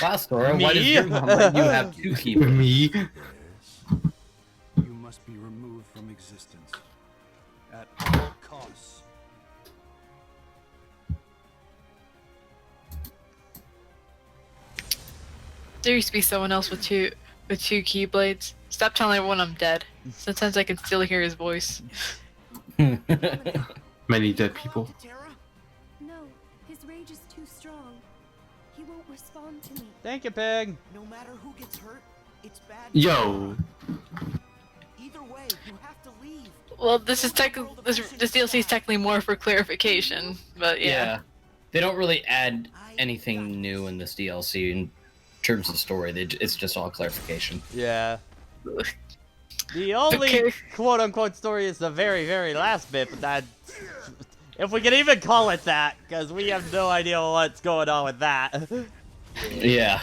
Wow, Sora, why does Me? your mom let you have two keyboards? me. Yes. You must be removed from existence. At all costs. There used to be someone else with two Keyblades. Stop telling everyone I'm dead. Sometimes I can still hear his voice. Many dead people. No, his rage is too strong. He won't respond to me. Thank you, Pig. No matter who gets hurt, it's bad. Yo, Either way, you have to leave. Well, this DLC is technically more for clarification, but yeah. They don't really add anything new in this DLC in terms of story. It's just all clarification. Yeah. The only Okay. quote-unquote story is the very, very last bit, but that... If we can even call it that, because we have no idea what's going on with that. Yeah.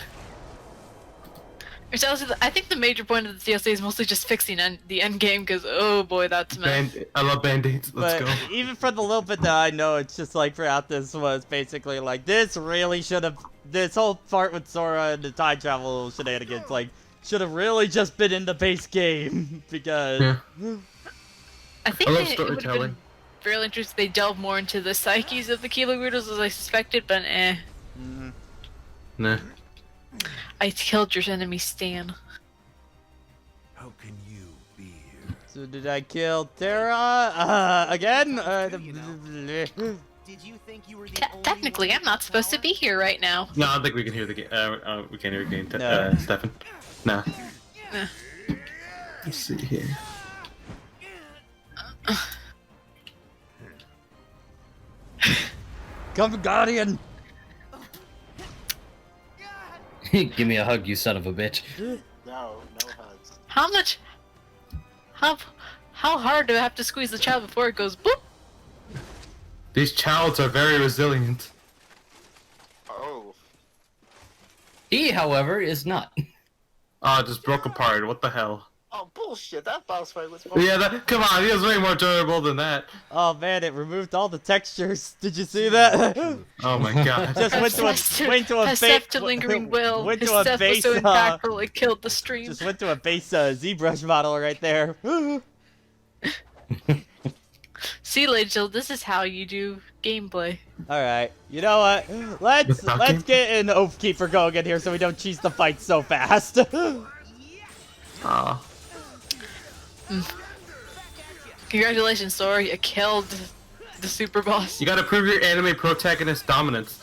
Which also, I think the major point of the DLC is mostly just fixing the end game, because oh boy, that's mess. I love band-aids. Let's But go. even for the little bit that I know, it's just like throughout this was basically like, this really should have... This whole part with Sora and the time travel shenanigans, like, should have really just been in the base game, because... Yeah. I think I love it would have storytelling. been really interesting if they delve more into the psyches of the Kilo Weirdos as I suspected, but Mhm. Nah. I killed your enemy Stan. How can you be here? So did I kill Terra? Again? Did you think you were the only Technically, one I'm not supposed to be here right now. No, I don't think we can hear the game. We can't hear the game. No. Stefan. Nah. Eh. Let's see here. Come, Guardian! Give me a hug, you son of a bitch. How much? How hard do I have to squeeze the child before it goes boop? These childs are very resilient. He, however, is not. Just broke apart. What the hell? Oh bullshit! That boss fight was. Yeah, come on, he was way more enjoyable than that. Oh man, it removed all the textures. Did you see that? Oh my god. Just went to a Except to Lingering Will. Went His to a death was base. so impactful it killed the stream. Just went to a base ZBrush model right there. See, Rachel, this is how you do gameplay. All right, you know what? Let's get an Oathkeeper going in here so we don't cheese the fight so fast. Aw. Congratulations, Sora, you killed the super boss. You gotta prove your anime protagonist dominance.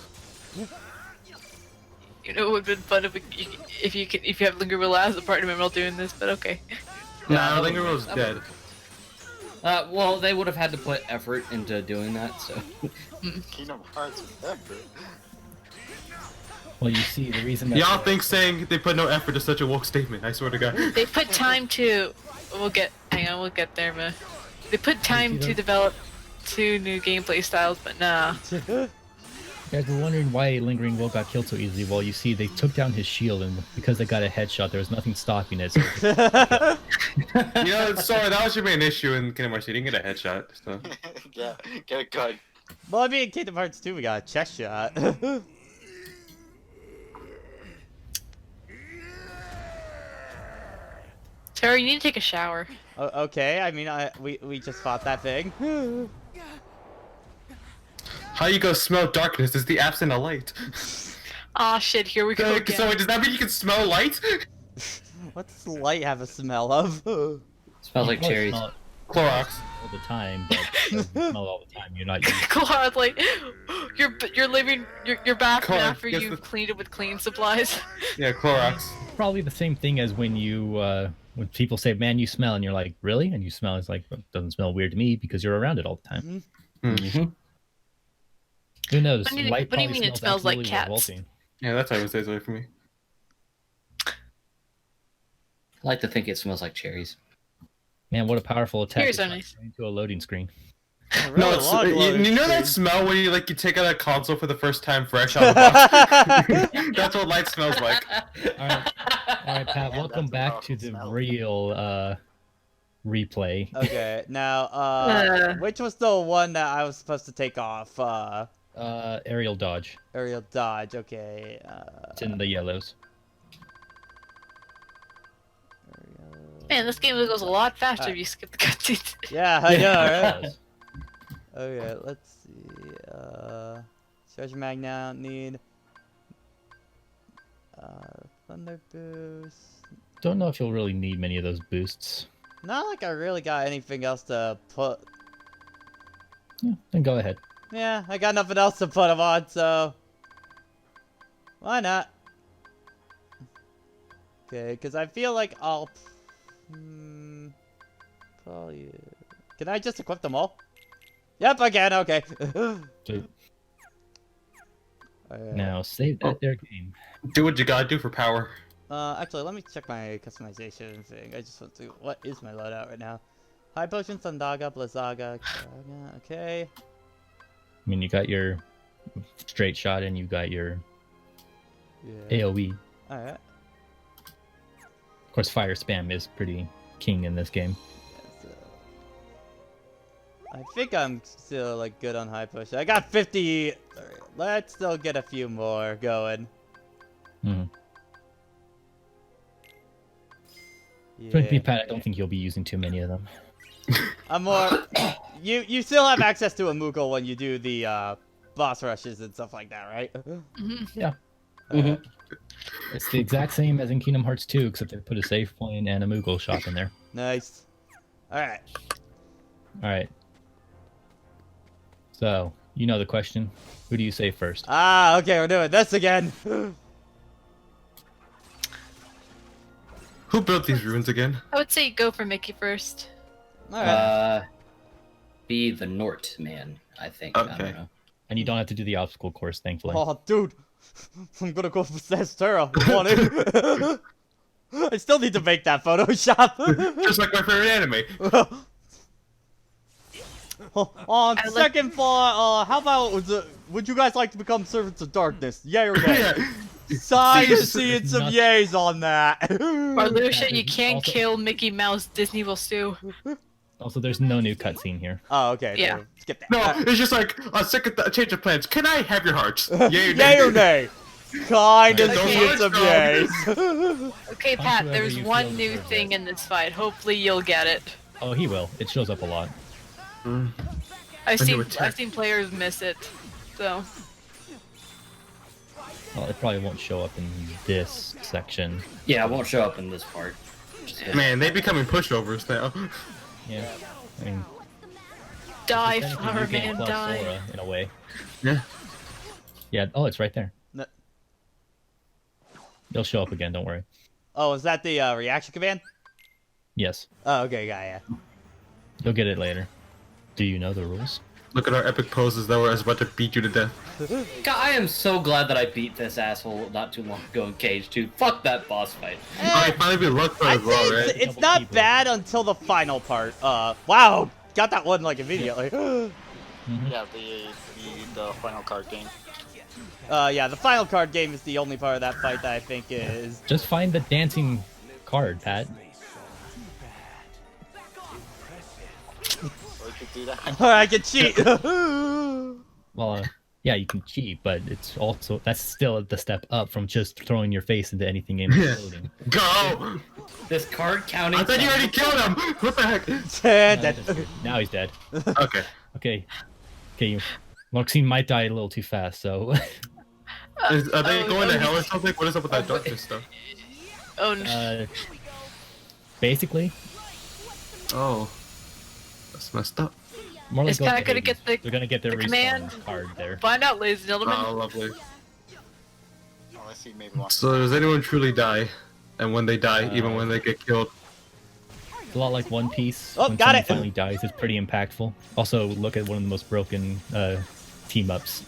You know, it would have been fun if you have Lingerville as a partner member while doing this, but okay. Nah, Lingerville's dead. Well, they would have had to put effort into doing that, so. Kingdom Hearts ever. Well, you see, the reason that Y'all think saying they put no effort is such a woke statement, I swear to god. They put time to. We'll get there, but they put time to develop 2 new gameplay styles, but nah. you guys were wondering why Lingering Will got killed so easily. Well, you see, they took down his shield, and because they got a headshot, there was nothing stopping it. So You know, sorry, that was your main issue in Kingdom Hearts. You didn't get a headshot, so. Yeah, get a gun. Well, I mean, in Kingdom Hearts 2, we got a chest shot. Tara, you need to take a shower. Okay, I mean, we just fought that thing. How you go smell darkness is the absence of light. Aw, shit, here we go again. So does that mean you can smell light? What does light have a smell of? Smells like probably cherries. smell it Clorox. all the time, but it doesn't smell all the time. You're not used to Claude, like, you're living your bathroom Claude, after guess you've the- cleaned it with clean supplies. Yeah, Clorox. probably the same thing as when when people say, "Man, you smell," and you're like, "Really?" And you smell. It's like, it doesn't smell weird to me because you're around it all the time. Mm-hmm. Who knows? What do you- Light what do you probably mean it smells like absolutely cats? revolting. Yeah, that's how it stays away from me. I like to think it smells like cherries. Man, what a powerful attack! Here's It's so not nice. going into a loading screen. No, it's, you know that smell when you take out a console for the first time fresh out of the box? That's what light smells like. All right, Pat. Yeah, Welcome that's a back powerful to the smell. real replay. Okay, now, which was the one that I was supposed to take off? Aerial dodge. Aerial dodge. Okay. It's in the yellows. Man, this game goes a lot faster if you skip the cutscenes. Yeah, I know, right? Yes. Okay, let's see. Treasure Magnet need. Thunder boost. Don't know if you'll really need many of those boosts. Not like I really got anything else to put. Yeah, then go ahead. Yeah, I got nothing else to put them on, so why not? Okay, because I feel like I'll. Probably. Can I just equip them all? Yep, I can. Okay. So Alright. now save that there game. Do what you gotta do for power. Actually, let me check my customization thing. I just want to. What is my loadout right now? High Potion, Sandaga, Blizzaga, Karaga. Okay. I mean, you got your straight shot and you got your Yeah. AoE. Alright. Of course, fire spam is pretty king in this game. So, I think I'm still like good on high push. I got 50. Alright, let's still get a few more going. Mm-hmm. Yeah. To be Pat, I don't think you'll be using too many of them. I'm more. You still have access to a Moogle when you do the boss rushes and stuff like that, right? Yeah. Mm-hmm. It's the exact same as in Kingdom Hearts 2, except they put a save point and a Moogle shop in there. Nice. All right. All right. So, you know the question. Who do you save first? Ah, okay, we're doing this again. Who built these ruins again? I would say go for Mickey first. All right. Be the Nort man, I think. I Okay. don't know. And you don't have to do the obstacle course, thankfully. Oh, dude. I'm gonna go for Sestera. Want it? I still need to make that Photoshop. Just like my favorite anime. On I like- second thought, how about would you guys like to become servants of darkness? Yeah or nay? Yeah. Sign seeing some Nuts. yays on that. Marluxia, you can't Also- kill Mickey Mouse. Disney will sue. Also, there's no new cutscene here. Oh, okay. Yeah. so skip that. No, it's just like a second change of plans. Can I have your hearts? Yay or Yay or nay? Kinda Okay. seeing some Okay. yays. Okay, Punch Pat, whoever there's you one feel new deserves thing it. in this fight. Hopefully you'll get it. Oh, he will. It shows up a lot. I've A new seen attack. players miss it. So Well, it probably won't show up in this section. Yeah, it won't show up in this part. Man, they becoming pushovers now. Yeah. I mean, die, technically Flower New Game Man, plus die. Sora, in a way. Yeah. Yeah. Oh, it's right there. No- They'll show up again. Don't worry. Oh, is that the reaction command? Yes. Oh, okay, yeah. You'll get it later. Do you know the rules? Look at our epic poses that were about to beat you to death. God, I am so glad that I beat this asshole not too long ago in Cage 2. Fuck that boss fight. I finally beat luck for I'd as well, say right? it's not bad until the final part. Wow, got that one like immediately. Yeah, the final card game. Yeah, the final card game is the only part of that fight that I think is. Just find the dancing card, Pat. Or you could do that. I can cheat. Well, yeah, you can cheat, but it's also that's still the step up from just throwing your face into anything and exploding. Go! This card counting. I thought you already killed him! What the heck? Now he's dead. Okay. Okay. Okay. Marxine might die a little too fast, so. Are they going to hell or something? What is up with that darkness stuff? Oh, no. Basically, Oh. That's messed up. more like It's kinda Ghost gonna of get Hades. the- They're gonna get their the respawn command. card there. Find out, ladies and gentlemen. Oh, lovely. Oh, let's see, maybe one. So does anyone truly die? And when they die, even when they get killed? It's a lot like One Piece. Oh, when got someone it. finally dies, it's pretty impactful. Also, look at one of the most broken team ups.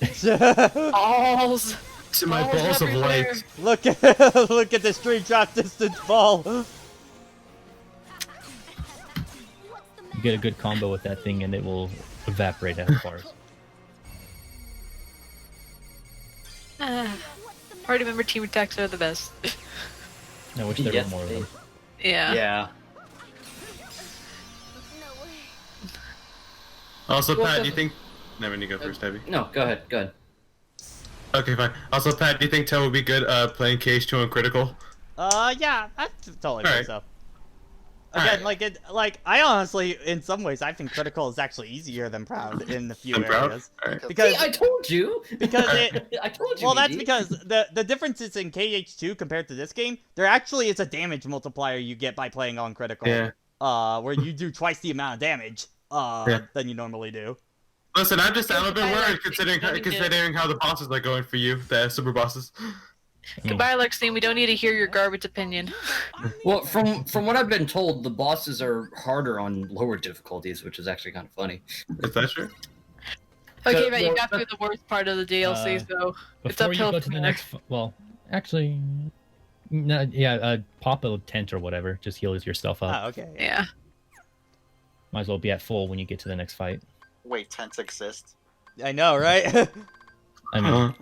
Balls. To my balls of everywhere. light. look at look at the street drop distance fall. You get a good combo with that thing, and it will evaporate out of bars. Party member team attacks are the best. I wish there Yes, were more of them. Yeah. Yeah. Also, What Pat, the- do you think... Never need to go first, Debbie. No, go ahead. Go ahead. Okay, fine. Also, Pat, do you think Ted would be good playing Cage 2 on Critical? Yeah, I totally think Alright. so. Again, like I honestly, in some ways, I think Critical is actually easier than Proud in a few I'm proud. areas. Alright. Because See, I told you. because it I told you. well, that's BD. because the differences in KH2 compared to this game, there actually is a damage multiplier you get by playing on Critical. Yeah. Where you do twice the amount of damage than you normally do. Listen, I'm just I'm a bit I worried like considering how the bosses are going for you, the super bosses. Goodbye, Luxine. We don't need to hear your garbage opinion. Well, from what I've been told, the bosses are harder on lower difficulties, which is actually kind of funny. Is that true? Okay, So, but you well, got through the worst part of the DLC, so it's Before you uphill go to from the there. next, well, actually, no, yeah, pop a tent or whatever, just heals yourself up. Oh, okay. Yeah. Might as well be at full when you get to the next fight. Wait, tents exist? I know, right? I mean,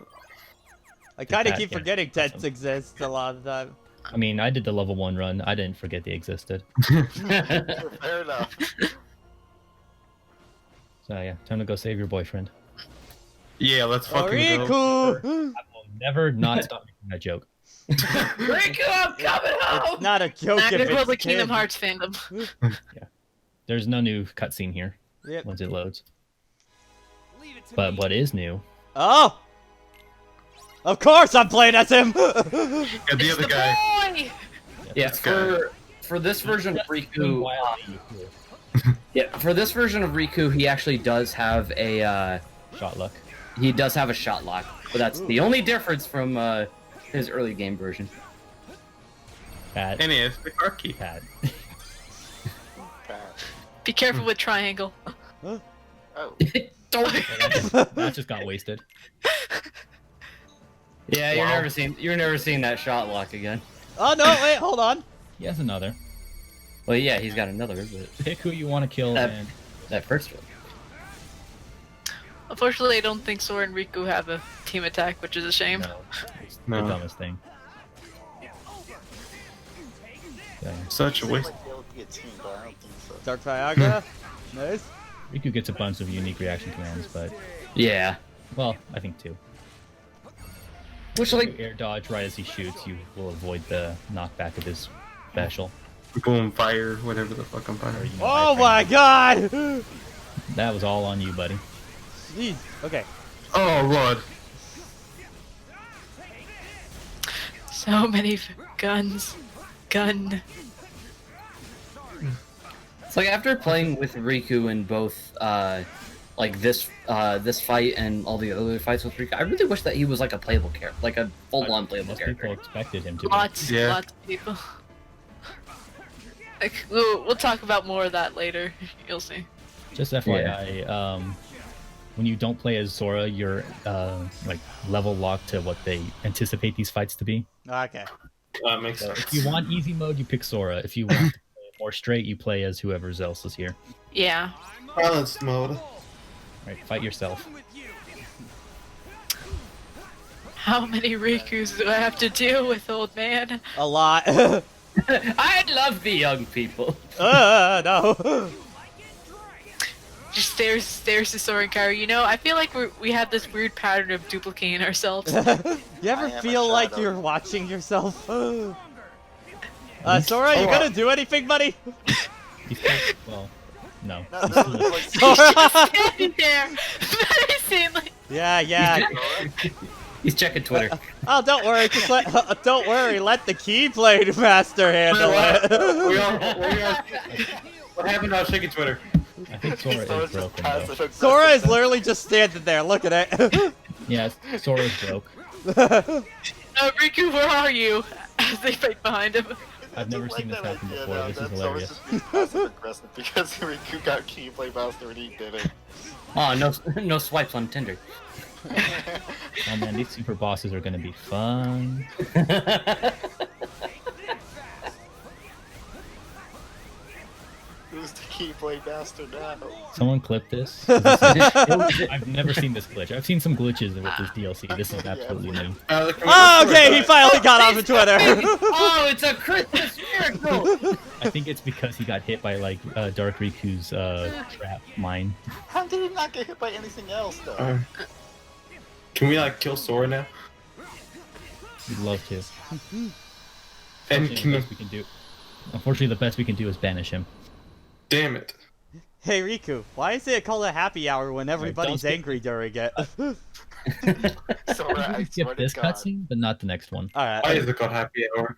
I kind of that, keep yeah. forgetting tents exist a lot of the time. I mean, I did the level 1 run. I didn't forget they existed. Fair enough. So yeah, time to go save your boyfriend. Yeah, let's fucking go. Riku! I will never not stop making that joke. Riku, I'm coming home. It's not a joke Not if good it's for the Kingdom Tim. Hearts fandom. There's no new cutscene here Yep. once it loads. But what is new? Oh! Of course I'm playing as him! Yeah, the other guy. Boy! Yeah, This guy. for this version of Riku, for this version of Riku, he actually does have a Shot luck. he does have a shot lock, but that's the only difference from his early game version. Pat. And he is the car key. Pat. Be careful with triangle. Oh. That just got wasted. Yeah, Wow. you're never seeing that shot lock again. Oh no, wait, hold on. He has another. Well, yeah, he's got another, but Pick who you want to kill, That- and that first one. Unfortunately, I don't think Sora and Riku have a team attack, which is a shame. no. No. the dumbest thing. Okay. Such a waste. Like, they would be a team, but I don't think so. Dark Viagra. Nice. Riku gets a bunch of unique reaction commands, but Yeah. well, I think 2. Which If like you air dodge right as he shoots, you will avoid the knockback of his special. Boom, fire, whatever the fuck I'm Or, firing. you know, Oh iframe. my god! That was all on you, buddy. Jeez. Okay. Oh lord. So many guns. Gun. it's like after playing with Riku in both like this fight and all the other fights with Riku, I really wish that he was like a playable character, like a full-on playable Most character. people expected him to be. Lots Yeah. of people. Like, we'll talk about more of that later. You'll see. Just FYI, when you don't play as Sora, you're like level locked to what they anticipate these fights to be. Okay. That makes So sense. if you want easy mode, you pick Sora. If you want to play it more straight, you play as whoever else is here. Yeah. Balance mode. Right, fight yourself. How many Rikus do I have to deal with, old man? A lot. I love the young people. No. Just stares to Sora and Kairi. You know, I feel like we have this weird pattern of duplicating ourselves. You I ever am a feel like shadow. you're watching yourself? Sora, you gonna do anything, buddy? He's still, well, no. No, He's no, still- like, Sora! Standing there, menacingly. Yeah. He's checking Twitter. Oh, don't worry. Just don't worry. Let the Keyblade Master handle We it. all, what happened to our shaky Twitter? I think Sora is Sora's just broken passive though. aggressive. Sora is literally just standing there. Look at it. Yeah, Sora's broke. Riku, where are you? As they fight behind him. I've never seen this happen before. This is hilarious. Just being passive aggressive because Riku got Keyblade Master and he did it. Oh, no swipes on Tinder. Oh man, these super bosses are gonna be fun. Who's the Keyblade Master now? Someone clip this. I've never seen this glitch. I've seen some glitches with this DLC. This is absolutely new. Oh, okay. He finally got off of Twitter. Oh, it's a Christmas miracle! I think it's because he got hit by like Dark Riku's trap mine. How did he not get hit by anything else though? Can we like kill Sora now? We'd love to. And Unfortunately, can the best we can do. Unfortunately, the best we can do is banish him. damn it. Hey, Riku. Why is it called a happy hour when everybody's skip- angry during it? Sora, We I can skip swear to this God. cutscene, but not the next one. All Why right. is it called happy hour?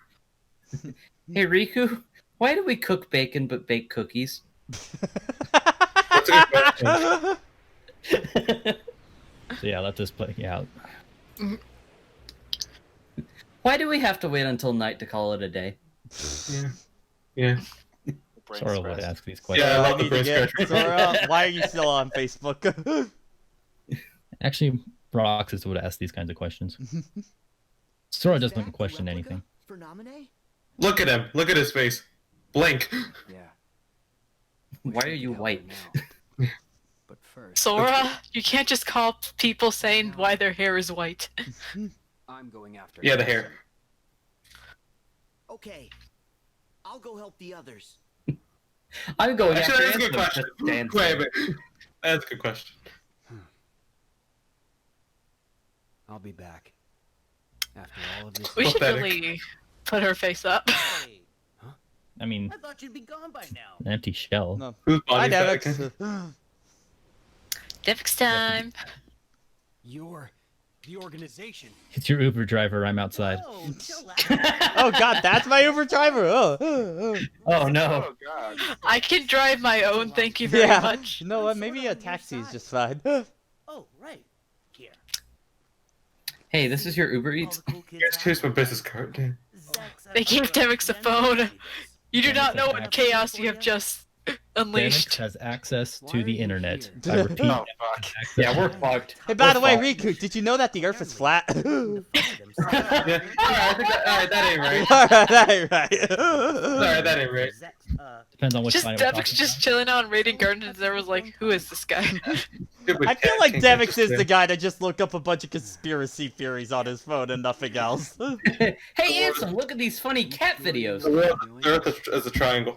Hey Riku, why do we cook bacon but bake cookies? That's a good question. So yeah, let this play out. Why do we have to wait until night to call it a day? Yeah. Brain Sora would stress. ask these questions. Yeah, I I love the need to brain get scratcher. Sora. Why are you still on Facebook? Actually, Roxas would ask these kinds of questions. Sora doesn't question anything. For Naminé? Look at him. Look at his face. Blink. Yeah. Why are you white? But first, Sora, you can't just call people saying why their hair is white. I'm going after Yeah, the hair. Okay. I'll go help the others. I'm going Actually, after that's a good Ansem, question. just dance Wait a there. minute. That's a good question. I'll be back. After all of this. We should Pathetic. really put her face up. Hey, I mean, I thought you'd be gone by now. an empty shell. No. Who's Hi, body back? Devix. Devix time. You're the organization. It's your Uber driver. I'm outside. Oh, chill out. Oh God, that's my Uber driver. Oh. Oh no. Oh God. I can drive my own, thank you very Yeah. much. You know what? Maybe a taxi is just fine. Oh, right. Here. Hey, this is your Uber All Eats. the cool kids Here's my have business card. Zach's They gave Devix a phone. You do Devix not know has what access. chaos you have just Dennis unleashed. has access to Why are the you internet. here? I repeat, Oh fuck. access Yeah, to we're the- fucked. Hey, by the way, We're Riku, did you know that the Earth is flat? Yeah. Alright, that ain't right. Alright, that ain't right. Alright, that ain't right. Depends on which Just fight we're Devix talking just chilling out and raiding gardens, and there was like, who is this guy? I feel like Devix is the guy that just looked up a bunch of conspiracy theories on his phone and nothing else. Hey, Ansem, look at these funny cat videos. The Earth as a triangle.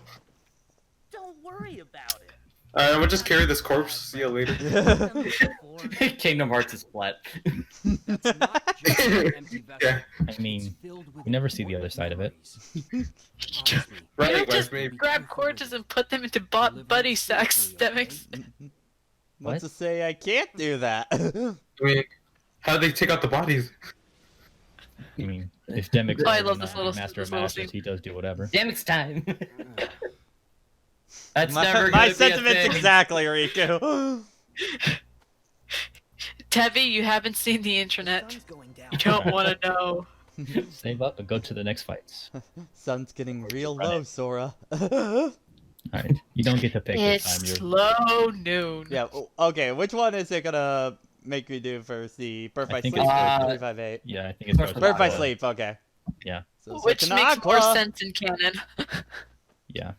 Don't worry about it. I'm gonna just carry this corpse. See you later. Kingdom Hearts is flat. Yeah. I mean, we never see the other side of it. Right, You don't just maybe. grab corpses and put them into buddy sacks, Devix. What's to say I can't do that? I mean, how do they take out the bodies? I mean, if Demix Oh, I is love this little- Master this of little Masters, scene. he does do whatever. Demix time. That's my never my gonna be a sentiments thing. exactly, Riku. Tebby, you haven't seen the internet. You don't want to know. Save up and go to the next fights. Sun's getting real low, Sora. Alright, you don't get to pick this It's time. You're... slow noon. Yeah, okay, which one is it gonna make me do first? The Birth by I think Sleep it's- or 358? Yeah, I think it's Birth by Sleep, okay. Yeah. So Which Second makes more Aqua. sense in canon. Yeah.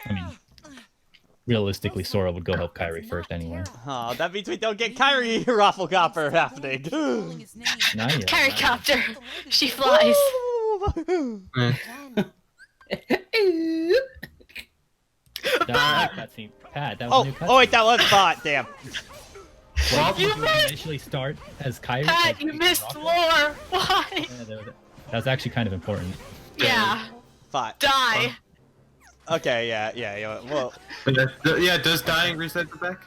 I mean, realistically, Sora would go help Kairi first anyway. Oh, that means we don't get Kyrie Rafflecopper happening. Not yet. Carry copter. She flies. That was a new cutscene. Pat, that was Oh, a new cutscene. oh wait, that was bot. Damn. Well, You did you missed! initially start as Kairi? Pat, as you Pink missed Rocket? lore. Why? Yeah, that was actually kind of important. Yeah. Bot. Die. Okay, yeah. Well, Yeah, does dying reset the deck?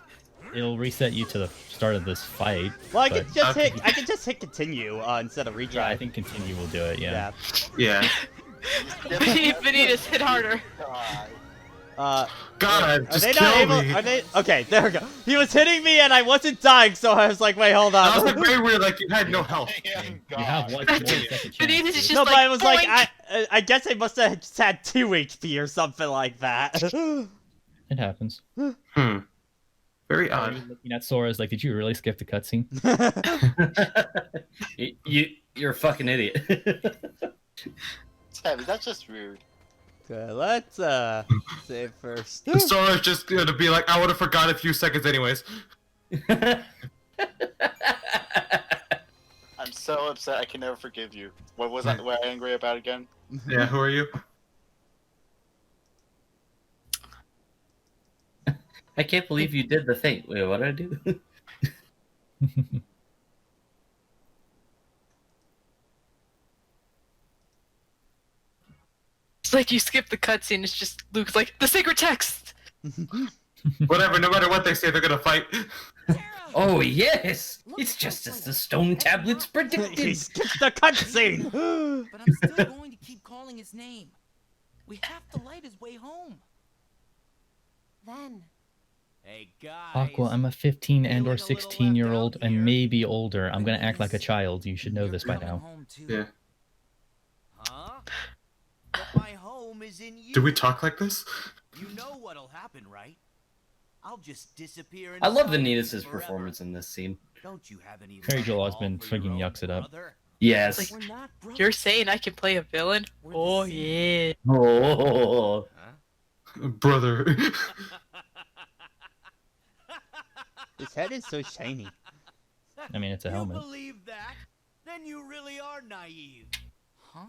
It'll reset you to the start of this fight. I but- can just hit. I can just hit continue instead of retry. Yeah, I think continue will do it. Yeah. Yeah. Vanitas, hit harder. God, God, are just they kill not able? me. Are they? Okay, there we go. He was hitting me and I wasn't dying, so I was like, wait, hold on. That was like very weird. Like you had no health. You have one more second Vanitas chance. is just No, like, but I was like, boink. I guess I must have just had 2 HP or something like that. It happens. Very Are odd. you looking at Sora's like, did you really skip the cutscene? You're a fucking idiot. Tabby, that's just weird. Okay, let's save first. Sora's just gonna be like, I would have forgot a few seconds anyways. I'm so upset. I can never forgive you. What was I angry about again? Yeah, who are you? I can't believe you did the thing. Wait, what did I do? It's like you skip the cutscene. It's just Luke's like the sacred text. Whatever, no matter what they say, they're gonna fight. Oh yes, it's just as the stone tablets He predicted. skipped the cutscene. But I'm still going to keep calling his name. We have to light his way home. Then, Hey guys. Aqua, I'm a 15 and or 16-year-old and maybe older. I'm gonna act like a child. You should know this by now. Yeah. Huh? But my home is in you. Do we talk like this? You know what'll happen, right? I'll just disappear. I love inside you Vanitas' forever. performance in this scene. Don't you have any Harry Joel has love been for your friggin' own yucks it up. brother? Yes. We're not brothers. You're saying I can play a villain? Oh yeah. Oh. Brother. His head is so shiny. I mean, it's a You helmet. believe that? Then you really are naive. Huh?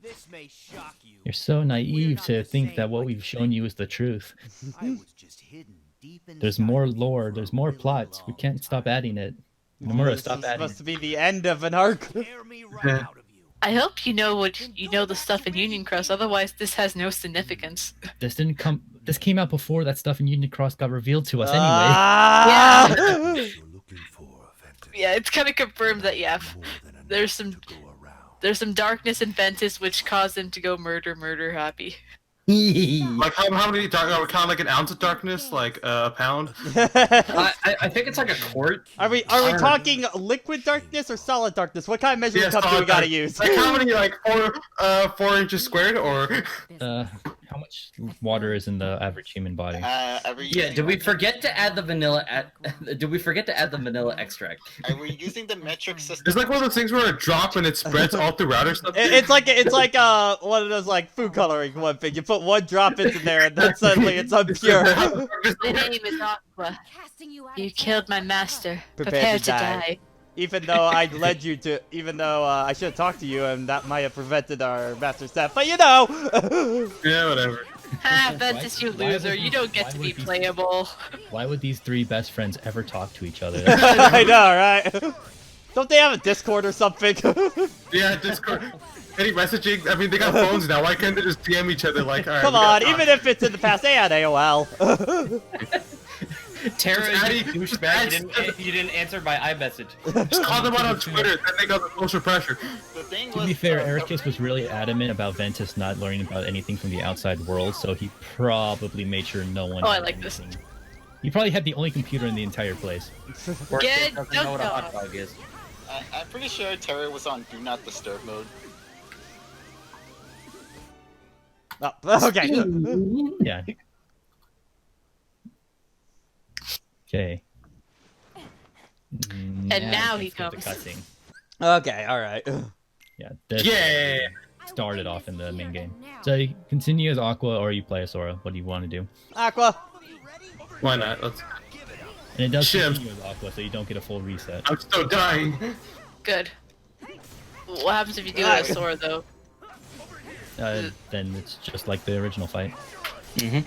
This may shock you. You're so We're naive not to the think same that what like we've you shown think. you is the truth. I was just hidden deep There's inside more of you lore, for there's a more really plots. We long can't stop time. adding it. Nomura, This stop is adding supposed it. to be the end of an arc. Tear me right Yeah. out of you. I hope you know the stuff in Union Cross. Otherwise, this has no significance. This came out before that stuff in Union Cross got revealed to us anyway. Ah! You're looking for, Ventus. Yeah, it's kind of confirmed that More than enough there's some to go around. there's some darkness in Ventus which caused him to go murder happy. Like how many dark? Are we counting like an ounce of darkness, like a pound? I think it's like a quart. Are we talking liquid darkness or solid darkness? What kind of measuring cup do we solid gotta dark- use? Like how many? Like 4 inches squared, or How much water is in the average human body. Yeah, did we forget to add the vanilla? Did we forget to add the vanilla extract? Are we using the metric system? It's like one of those things where a drop and it spreads all throughout or something. It's like one of those like food coloring one thing. You put one drop into there and then suddenly it's impure. The name is Aqua. You killed my master. Prepare to die. Even though I led you to, even though I should have talked to you and that might have prevented our master step, but you know. Yeah, whatever. Ventus, you loser. You don't get to be playable. Why would these three best friends ever talk to each other? I know, right? Don't they have a Discord or something? Yeah, Discord. Any messaging? I mean, they got phones now. Why can't they just DM each other like, all right? Come on, even if it's in the past, they had AOL. Terra, you douchebag, you didn't answer my iMessage. Just call them out on Twitter, then they got the social pressure. To be fair, Ericus was really adamant about Ventus not learning about anything from the outside world, so he probably made sure no one. Oh, I like this. He probably had the only computer in the entire place. Get doesn't know what a hot dog is. I'm pretty sure Terry was on Do Not Disturb mode. Oh, okay. Yeah. Okay. And now he comes. Okay, alright. Yeah. This started off in the main game. So you continue as Aqua or you play as Sora. What do you want to do? Aqua. Why not? Let's... And it does continue as Aqua, so you don't get a full reset. I'm still dying. Good. What happens if you do it as Sora, though? Then it's just like the original fight. Mm-hmm.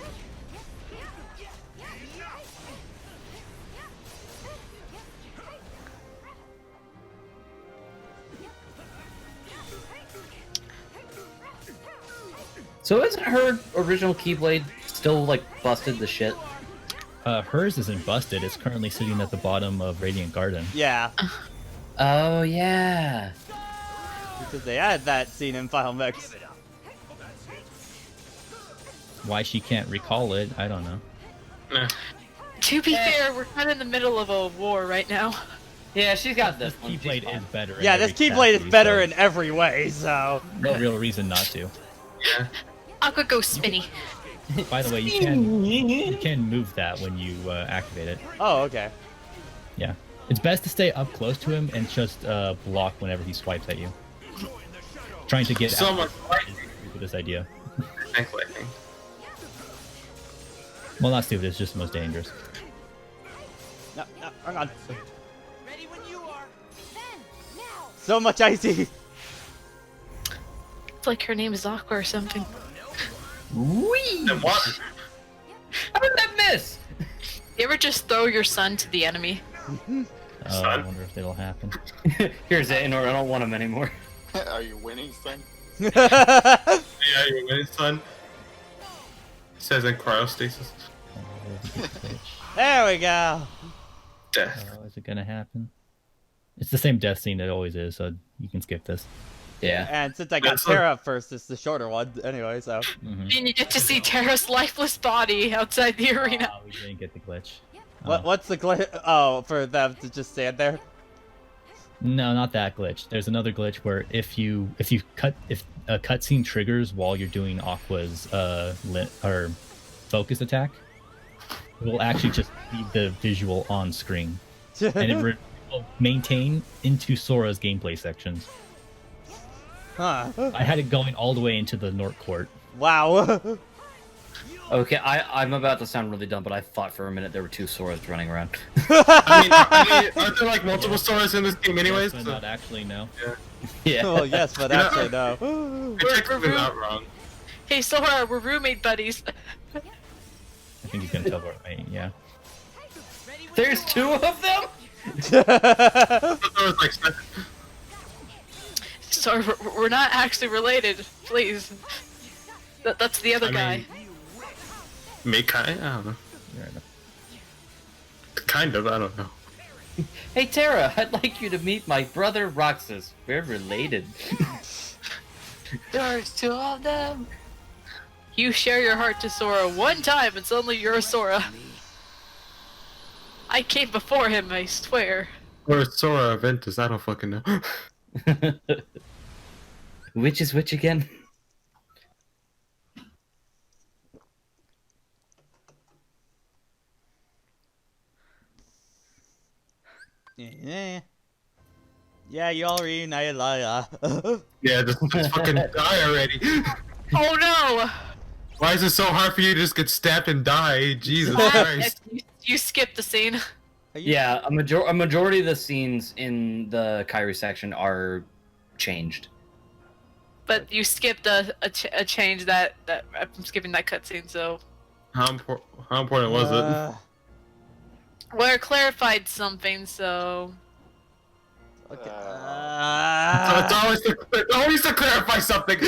So isn't her original Keyblade still like busted the shit? Hers isn't busted. It's currently sitting at the bottom of Radiant Garden. Yeah. Oh yeah. Because they added that scene in Final Mix. Why she can't recall it, I don't know. To be fair, we're kind of in the middle of a war right now. Yeah, she's got this one. Keyblade is better. Yeah, this Keyblade is better in every way, so. No real reason not to. Yeah. Aqua go spinny. By the way, you can move that when you activate it. Oh, okay. Yeah. It's best to stay up close to him and just block whenever he swipes at you. Trying to get out with this idea. Exactly, I think. Well, not stupid, it's just the most dangerous. No, hang on. Ready when you are. So much icy. It's like her name is Aqua or something. Whee! And water. How did that miss? You ever just throw your son to the enemy? Oh, I wonder if it'll happen. Here's it, I don't want him anymore. Are you winning, son? Yeah, you're winning, son. It says in cryostasis. There we go. Death. Oh, is it gonna happen? It's the same death scene it always is, so you can skip this. Yeah. And since I got Terra first, it's the shorter one anyway, so. And you get to see Terra's lifeless body outside the arena. We didn't get the glitch. What's the glitch? Oh, for them to just stand there? No, not that glitch. There's another glitch where if a cutscene triggers while you're doing Aqua's focus attack, it will actually just be the visual on screen, and it will maintain into Sora's gameplay sections. Huh. I had it going all the way into the Nort Court. Wow. Okay, I'm about to sound really dumb, but I thought for a minute there were two Soras running around. I mean, aren't there like multiple Soras in this game anyways? Yes, but not actually, no. Yeah. Well, yes, but actually, no. We're not wrong. Hey Sora, we're roommate buddies. I think you can tell what I mean, yeah. There's two of them? Sorry, we're not actually related. Please. That's the other guy. I don't know. Kind of, I don't know. Hey Terra, I'd like you to meet my brother Roxas. We're related. There's two of them. You share your heart to Sora one time, and suddenly you're a Sora. I came before him, I swear. Or Sora Ventus, I don't fucking know. Which is which again? Yeah. Yeah, you all reunited, la. Yeah, just fucking die already. Oh no! Why is it so hard for you to just get stabbed and die? Jesus Christ. You skipped the scene. Yeah, a majority of the scenes in the Kyrie section are changed. But you skipped a change that I'm skipping that cutscene. So How important was it? where it clarified something. So Okay. It's always to clarify something.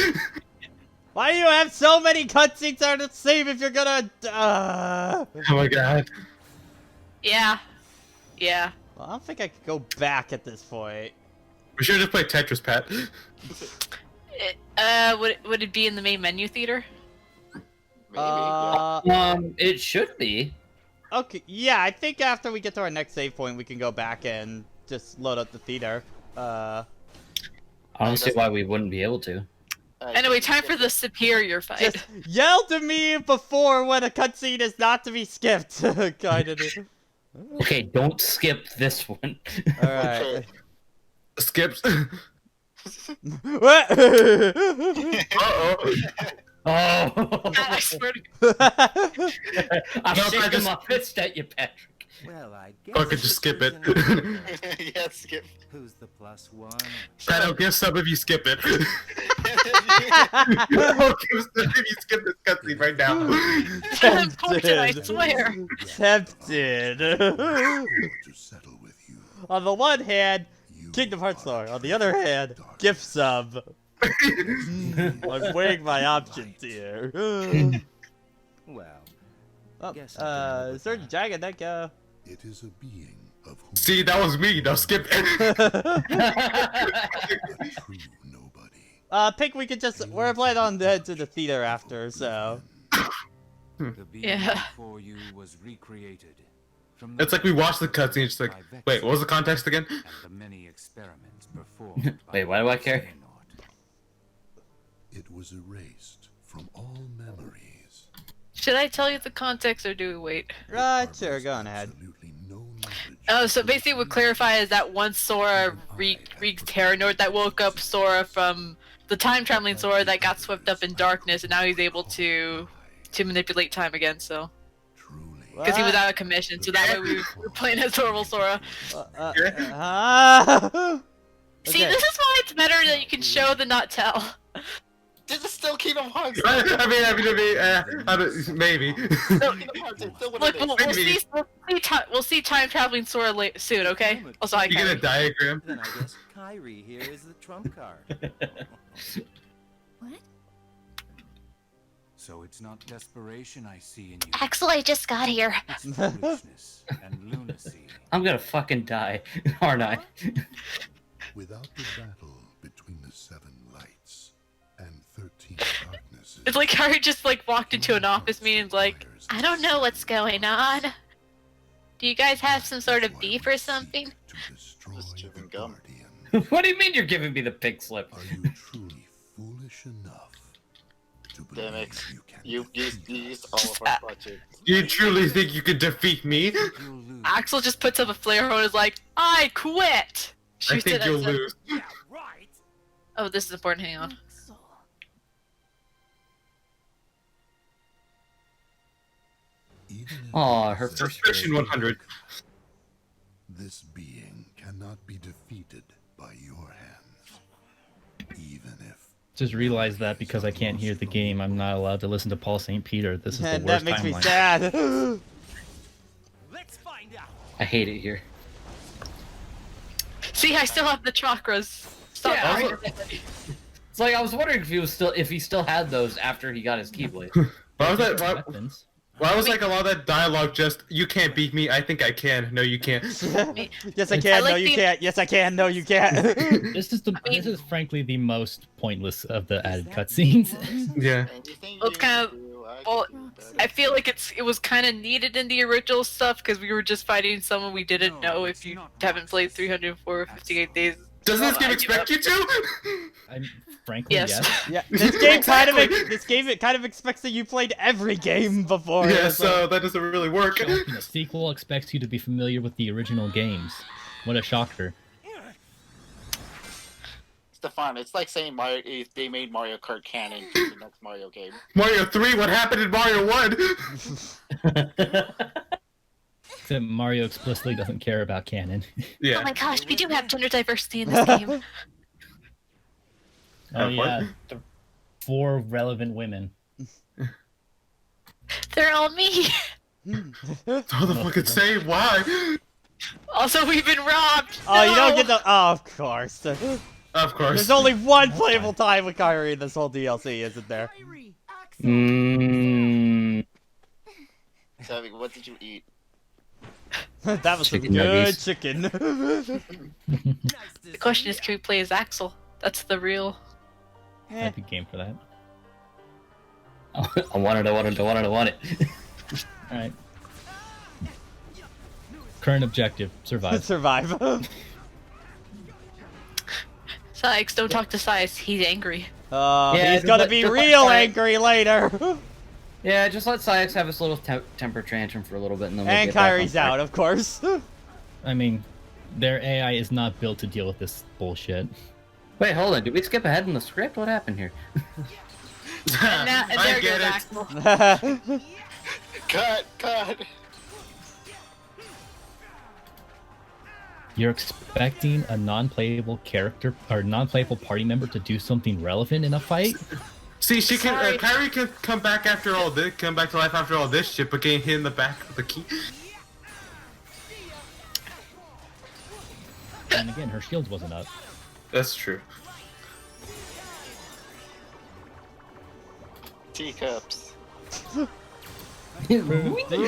Why do you have so many cutscenes that are the same if you're gonna? Oh my god. yeah. Well, I don't think I could go back at this point. We should have just played Tetris, Pat. Would it be in the main menu theater? Maybe, It should be. Okay, yeah, I think after we get to our next save point, we can go back and just load up the theater. I don't see why we wouldn't be able to. Anyway, time for the superior fight. Just yell to me before when a cutscene is not to be skipped. Kinda. Okay, don't skip this one. Alright. Skips. What? Uh-oh. Oh! I swear to I'm No, shaking just- my fist at you, Patrick. Well, I guess Fucking just skip it. Yeah, skip. Who's the +1? Pat, I'll give some if you skip it. I'll give some if you skip this cutscene right now. I'm important, I swear. Tempted. To settle with you. On the one hand, Kingdom Hearts lore. On the other hand, gift sub. I'm weighing my options here. Well, Oh, guess I don't know what Surgeon Dragon, that go. it is a being of whom See, that was me. Now skip it. a true nobody. Pink, we could just, we're planning on head to the theater after, so. The being Yeah. before you was recreated. From the It's like we watched the cutscene. It's like, wait, what was the context again? and the many experiments performed by Wait, why do I care? Xehanort. It was erased from all memories. Should I tell you the context or do we wait? Right, sure, go on ahead. Absolutely no knowledge. Oh, so basically what clarify is that once Sora wreaked Terranort that woke up Sora from the time traveling Sora that got swept up in darkness, and now he's able to manipulate time again, so. Truly. Because he was out of commission, so that way we were playing as normal Sora. See, See, this is why it's better that you can show than not tell. This is still Kingdom Hearts. Maybe. Still Kingdom Hearts. It's still what Look, it is. we'll see time traveling Sora soon, okay? Also, I You get a diagram. Then I guess Kyrie here is the trump card. What? So it's not desperation I see in you. Axel, I just got here. It's foolishness and lunacy. I'm gonna fucking die, aren't I? Without the battle between the 7 lights and 13 darknesses. It's like Harry just like walked into an office meeting and like, I don't know what's going on. Do you guys have some sort of beef or something? To destroy Just chewing the gum. Guardian. What do you mean you're giving me the pig slip? Are you truly foolish enough to Damn believe it. you can You used all of our budget. You truly think you could defeat me? You'll lose. Axel just puts up a flare horn and is like, I quit! I Shoots think it at you'll Zed. lose. Oh, this is important, hang on. Axel. Even if Aw, it her is first a Mission 100. This being cannot be defeated by your hands. Even if Just realized that because I can't hear the game, I'm not allowed to listen to Paul St. Peter. This is the And worst that makes me timeline. sad. let's find out. I hate it here. See, I still have the chakras. Stop Yeah, worrying I- about it. It's like I was wondering if he still had those after he got his Keyblade. Why was that? Weapons. Why was like a lot of that dialogue just, you can't beat me, I think I can, no you can't. Yes, I can. like No, you the- can't. Yes, I can. No, you can't. This is mean- this is frankly the most pointless of the added cutscenes. Yeah. Anything Well, it's you kind of- do, I well, can do better. I feel like it was kind of needed in the original stuff because we were just fighting someone we didn't know if you haven't played 304 58 days Doesn't this game expect you to? Frankly, yes. Yeah, this game kind of expects that you played every game before. Yeah, so that doesn't really work. The sequel expects you to be familiar with the original games. What a shocker. Stefan, it's like saying Mario. They made Mario Kart canon to the next Mario game. Mario 3, what happened in Mario 1? Except Mario explicitly doesn't care about canon. Yeah. Oh my gosh, we do have gender diversity in this game. Oh yeah, 4 relevant women. They're all me. All the fucking same. Why? Also, we've been robbed. Oh, you don't No! get the. Oh, of course. Of course. There's only one playable time with Kyrie in this whole DLC, isn't there? Savvy, what did you eat? That was some Chicken good nuggets. chicken. The question is, can we play as Axel? That's the real. I'd be game for that. I want it. Alright. Current objective, survive. Survive. Sykes, don't talk to Sykes. He's angry. Yeah, He's gonna be real angry later. Yeah, just let Syx have his little temper tantrum for a little bit, and then we'll And get back on Kyrie's track. out, of course. I mean, their AI is not built to deal with this bullshit. Wait, hold on. Did we skip ahead in the script? What happened here? And there I get goes it. Axel. Cut. You're expecting a non-playable character or non-playable party member to do something relevant in a fight? See, she can. Sorry. Kyrie can come back after all this. Come back to life after all this shit, but getting hit in the back with the key. And again, her shield wasn't up. That's true. Teacups. It looks so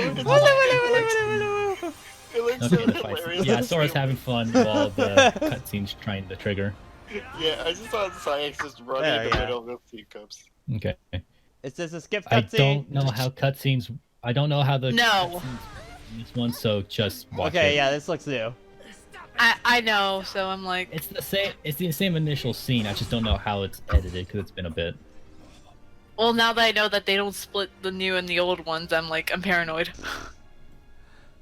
Okay, the fight. hilarious. Yeah, Sora's having fun while the cutscene's trying to trigger. Yeah, I just saw Syx just running Yeah, in the yeah. middle of the teacups. Okay. It says a skip I cutscene. don't know how cutscenes. I don't know how the No. cutscenes in this one, so just watch Okay, it. yeah, this looks new. I know, so I'm like, It's the same. It's the same initial scene. I just don't know how it's edited because it's been a bit. well, now that I know that they don't split the new and the old ones, I'm paranoid.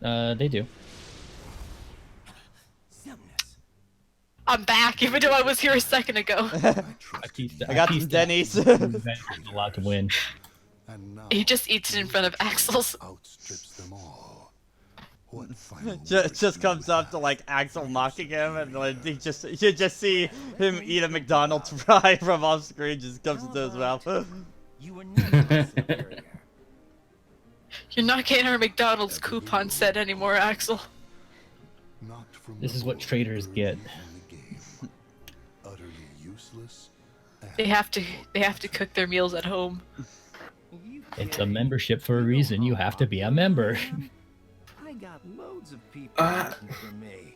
They do. I'm back, even though I was here a second ago. I got some Denny's. Allowed to win. And now He just eats it in front of Axel's. outstrips them all. What final just comes up to like Axel mocking him, and then you just see him eat a McDonald's fry from off screen. Just comes into his mouth. You were never superior. You're not getting our McDonald's coupon set anymore, Axel. not from This the is what world traders get. in the game. Utterly useless. They have to cook their meals at home. It's a membership for a reason. You have to be a member. I got loads of people working for me.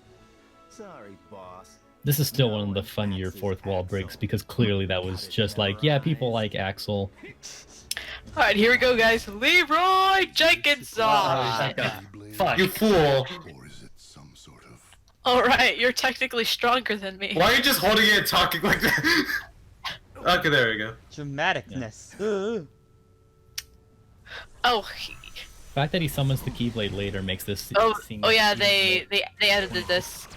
Sorry, boss. This is still one of the funnier fourth wall breaks because clearly that was just like, yeah, people like Axel. All right, here we go, guys. Leroy Jenkins. Oh, shit. Fuck. You fool! Or is it some sort of All right, you're technically stronger than me. Why are you just holding it and talking like that? Okay, there we go. Dramaticness. Oh, The fact that he summons the Keyblade later makes this scene oh yeah, even they edited this.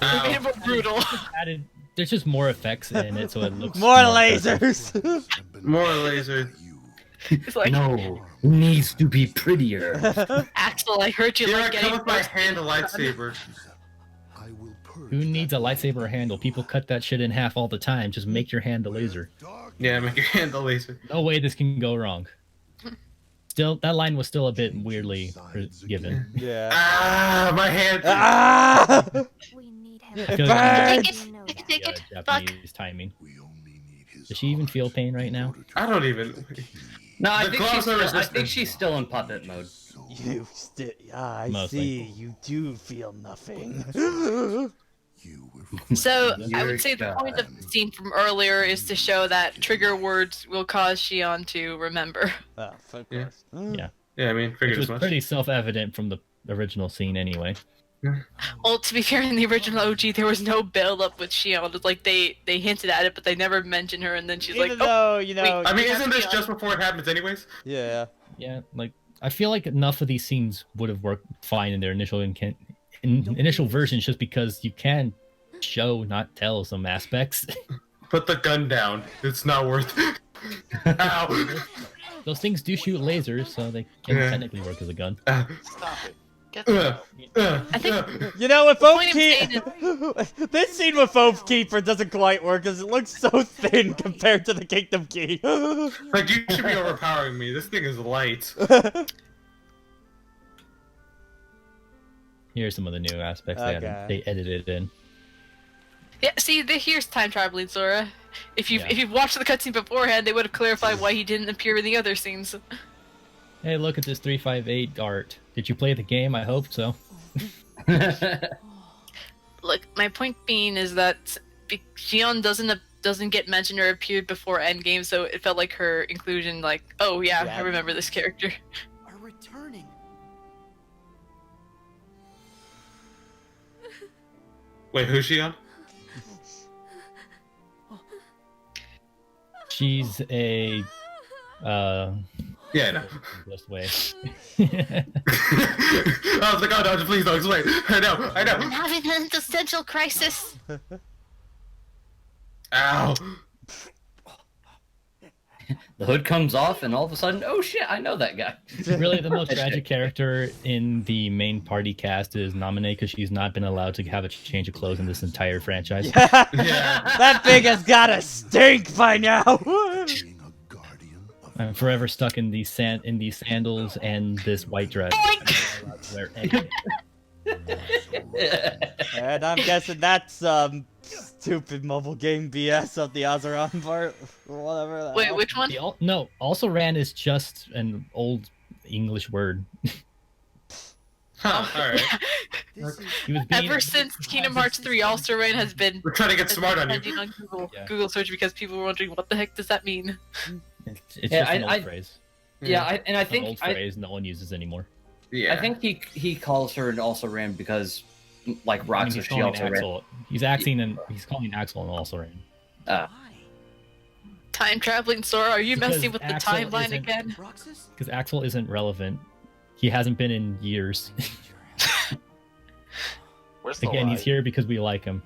Ow. They made it more brutal. more added. There's just more effects in it, so it looks More impressive. lasers. More laser. It's like, No, needs to be prettier. Axel, I heard you Here I like come getting with my roasted. hand lightsaber. I will purge Who needs a that lightsaber handle? People cut that shit in half all the time. Just make your hand a laser. dark Yeah, make your hand the laser. No way this can go wrong. Still, that line was still a bit weirdly given. Yeah. Ah, my hand. Ah! We need him. I It feel like burns. You know Take it, that. take it. yeah, Fuck. Japanese timing. we only need his Does she even heart feel pain right now? in order to I don't even. No, I The think, gloves are I resistant. think she's still in puppet mode. so You still. I Mostly. see. You do feel nothing. you were So I You're would say the God. point of the scene from earlier is to show that trigger words will cause Shion to remember. Oh, of Yeah. course. Yeah. Yeah, I mean, Which figured was as much. pretty self-evident from the original scene anyway. Well, to be fair, in the original OG, there was no build-up with Shion. It's like they hinted at it, but they never mentioned her, and then she's Even like, though, "Oh, you know, wait, I mean, we have isn't this Shion." just before it happens, anyways? yeah. Yeah, like I feel like enough of these scenes would have worked fine in their initial versions, just because you can show, not tell, some aspects. Put the gun down. It's not worth it. Ow. Those things do shoot lasers, so they can Yeah. technically work as a gun. Stop it. Get that out. I think You know, with point Oath I'm Keeper, this scene with Oath Keeper doesn't quite work because it looks so thin compared to the Kingdom Key. Like, you should be overpowering me. This thing is light. Here's some of the new aspects Okay. they edited in. Yeah, see, here's time traveling, Sora. If Yeah. you've watched the cutscene beforehand, they would have clarified why he didn't appear in the other scenes. Hey, look at this 358 art. Did you play the game? I hope so. Look, my point being is that Shion doesn't get mentioned or appeared before Endgame, so it felt like her inclusion, like, oh yeah, Yeah. I remember this character. Are returning. Wait, who's she on? She's a Yeah, I know. this way. I was like, oh no, please don't explain. I know. I'm having an existential crisis. Ow. The hood comes off, and all of a sudden, oh shit, I know that guy. Really, the most tragic character in the main party cast is Naminé, because she's not been allowed to have a change of clothes in this entire franchise. Yeah. That thing has gotta stink by now. Being a guardian of I'm forever stuck in these sandals and this white dress. I'm not allowed to wear anything. And I'm guessing that's stupid mobile game BS of the Azeron part, or whatever. the Wait, hell. which one? No, also ran is just an old English word. Huh, alright. This is He was being, Ever since Kingdom Hearts 3, Also Ran has been We're trying to get smart on you. trending on Google, Yeah. Google search because people were wondering what the heck does that mean. it's Yeah, just an old I- phrase. Yeah, I An old think phrase no one uses anymore. Yeah. I think he calls her and also ran because, like I mean, Roxas, he's she calling also ran. Axel. He's acting and he's calling Axel and also ran. why? Time traveling Sora, are you Because messing with the Axel timeline isn't- again? Roxas? Because Axel isn't relevant. He hasn't been in years. Where's the Again, lie? he's here because we like him.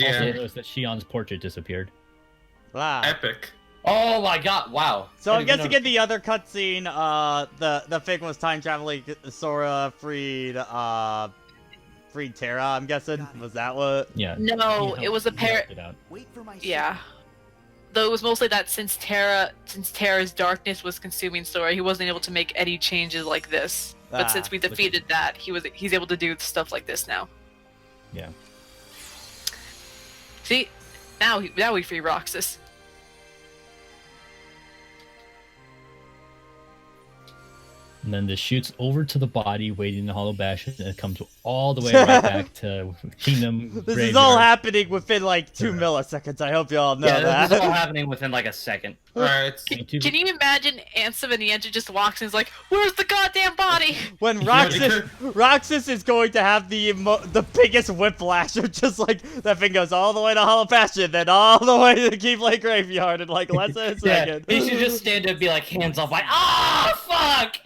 Also Yeah. noticed that Shion's portrait disappeared. Wow. Epic. Oh my god! Wow. So I I'm didn't even guessing know- in the other cutscene, the thing was time traveling. Sora freed Terra. I'm guessing was that what? Yeah. No, he it was a he pair. helped it out. Wait for my Yeah. Though it was mostly that since Terra's darkness was consuming Sora, he wasn't able to make any changes like this. But since we defeated that, he's able to do stuff like this now. Yeah. See, now we free Roxas. And then this shoots over to the body, waiting in the hollow bastion, and it comes all the way right back to Kingdom. This is Graveyard. all happening within like 2 Yeah. milliseconds. I hope you all know Yeah, that. this is all happening within like a second. Alright. Can you imagine Ansem and Niantic just walks and is like, "Where's the goddamn body?" When Yeah, Roxas is going to have the biggest whiplash of just like that thing goes all the way to Hollow Bastion, then all the way to Keyblade Graveyard in like less than a Yeah, second. he should just stand up and be like hands off, like fuck.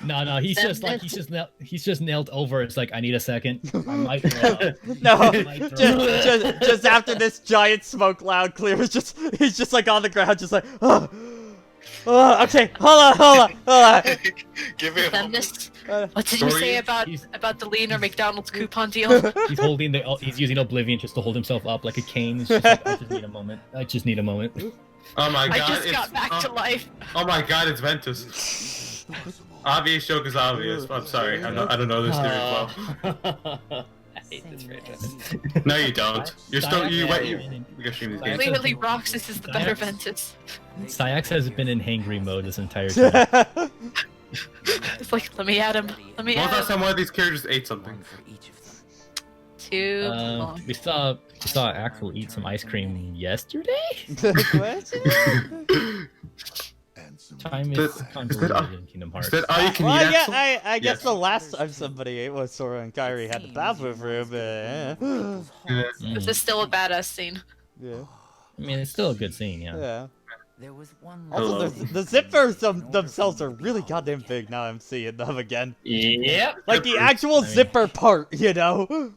No, he's just like he's just nailed over. It's like I need a second. I might throw up. No, I might throw up. just after this giant smoke cloud clears, he's just like on the ground, just like, oh, okay, hold on. Give me a moment. Feminist. What did you Sorry? say about He's- the Leaner McDonald's coupon deal? He's using Oblivion just to hold himself up like a cane. It's just like, I just need a moment. Oh my god. I just it's, got back to life. Oh my god, it's Ventus. Obvious joke is obvious. I'm sorry. I don't know this theory well. I hate this franchise. No, you don't. You're still you wait. You we gotta stream these games. Clearly, Roxas is the better Ventus. Syax has been in hangry mode this entire time. It's like, let me at him. Let me When was the at last him. time one of these characters ate something? One for each of them. Too long. We saw Axel eat some ice cream yesterday. Good question. answer. Time Is is that- convoluted in Kingdom Hearts. Is that all you can Well, eat, I guess, Axel? I guess Yes. the last time somebody ate was Sora and Kairi had the bathroom room, but Yeah. This is still a badass scene. yeah. I mean, it's still a good scene, yeah. Yeah. There was one Also, Hello. the zippers themselves are really goddamn big now I'm seeing them again. Yep. Like the Zippers. actual I mean- zipper part, you know?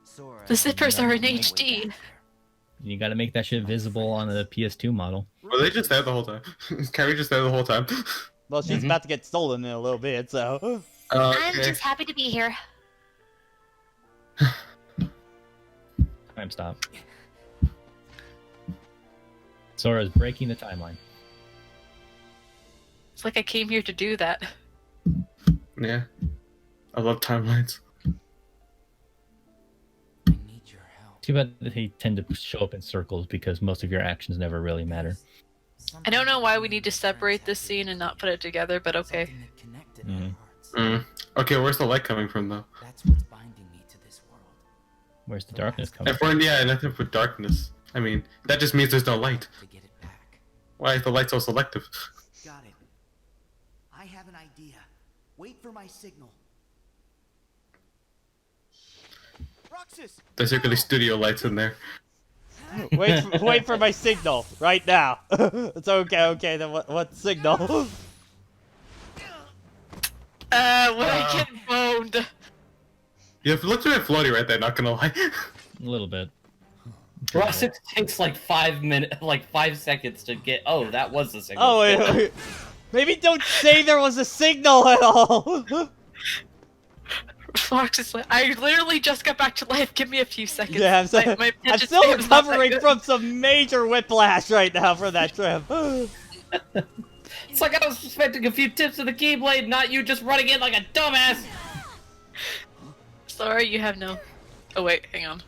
Sora The zippers are in way HD. back You got to make that shit visible on the PS2 model. Were they just there the whole time? Is Carrie just there the whole time? Well, she's Mhm. about to get stolen in a little bit, so. Okay. happy to be here. Time stop. Sora's breaking the timeline. It's like I came here to do that. Yeah. I love timelines. I need your help. Too bad that they tend to show up in circles because most of your actions never really matter. I don't know why we need to separate this scene and not put it together, but okay. Something that connected Mhm. our hearts. Okay, where's the light coming from though? That's what's binding me to this world. Where's the darkness coming If from? we're nothing but darkness. I mean, that just means there's no light. To get it back. Why is the light so selective? Got it. I have an idea. Wait for my signal. Roxas! There's secretly studio lights in there. Wait for my signal right now. It's okay. Then what signal? When I get boned. You have looked at floaty right there, not gonna lie. A little bit. Ross, it takes like 5 minutes, like 5 seconds to get. Oh, that was the signal. Oh, wait. Maybe don't say there was a signal at all. Fox is like, I literally just got back to life. Give me a few seconds. Yeah, I'm My I'm attention still span's not that recovering good. from some major whiplash right now from that trip. It's like I was expecting a few tips of the Keyblade, not you just running in like a dumbass. Sorry, you have no. Oh wait, hang on.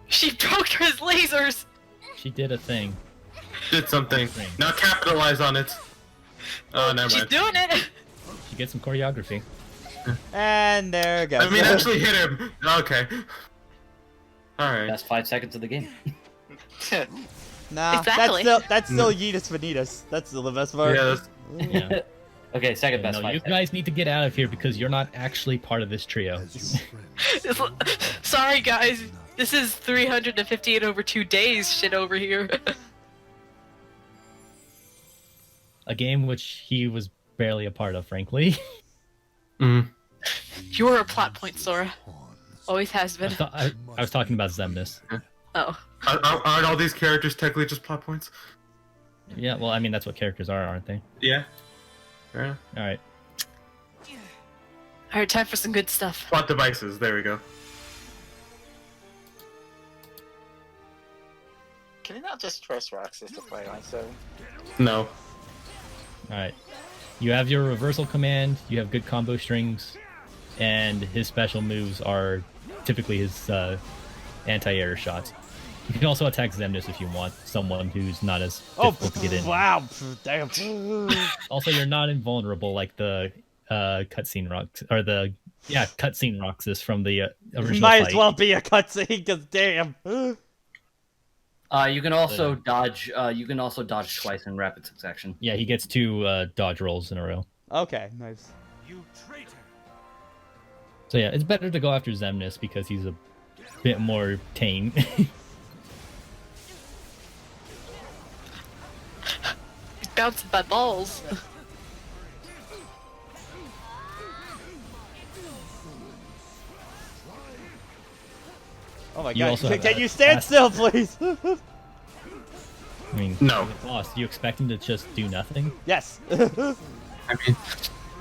She broke his lasers. She did a thing. Did something. Now capitalize on it. Oh, never She's mind. doing it. She gets some choreography. And there it goes. I mean, actually hit him. Okay. Alright. That's 5 seconds of the game. Nah, Exactly. that's still Yeetus Vanitas. That's still the best part. Yeah, that's... Yeah. Okay, second best No, 5 you seconds. guys need to get out of here because you're not actually part of this trio. Sorry guys, this is 358 over 2 days shit over here. A game which he was barely a part of, frankly. Mm. You're a plot point, Sora. Always has been. I was talking about Zemnis. Oh. Aren't all these characters technically just plot points? Yeah, well, I mean, that's what characters are, aren't they? Yeah. Yeah. Alright. Alright, time for some good stuff. Plot devices, there we go. Can you not just trust Roxas to play on 7? No. Alright. You have your reversal command, you have good combo strings, and his special moves are typically his anti-air shots. You can also attack Zemnis if you want, someone who's not as difficult to get in. Wow, damn. Also, you're not invulnerable like the cutscene rocks, or the cutscene Roxas from the original Might fight. as well be a cutscene, cause damn. You can also dodge. You can also dodge twice in rapid succession. Yeah, he gets 2 dodge rolls in a row. Okay, nice. You traitor! So yeah, it's better to go after Zemnis because he's a bit more tame. He's bouncing my balls. Oh my You god, also have can that you stand fast- still, please? I mean, No. boss, do you expect him to just do nothing? Yes. I mean,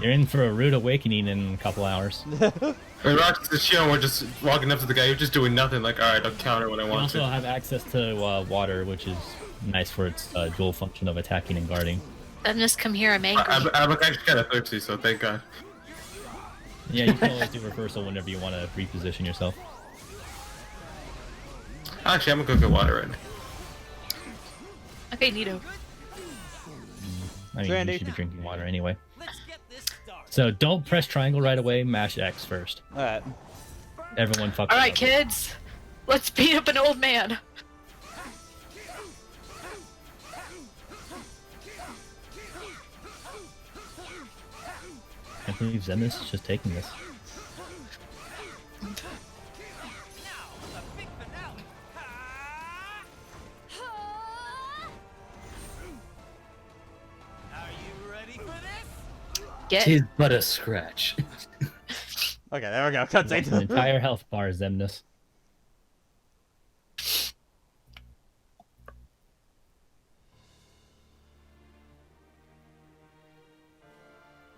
You're in for a rude awakening in a couple hours. when Roxas and Shion were just walking up to the guy, he was just doing nothing, like, alright, I'll counter when I You want also to. have access to water, which is nice for its dual function of attacking and guarding. Zemnis, come here, I'm angry. I'm actually kind of thirsty, so thank God. Yeah, you can always do reversal whenever you want to reposition yourself. Actually, I'm gonna go get water right now. Okay, Nito. I mean, Randy. you should be drinking water anyway. So don't press triangle right away, mash X first. Alright. Everyone fucks Alright, up. kids. Let's beat up an old man. can't believe Xemnas is just taking this. Tis but a scratch. Okay, there we go. Cutscene. An entire health bar, Xemnas.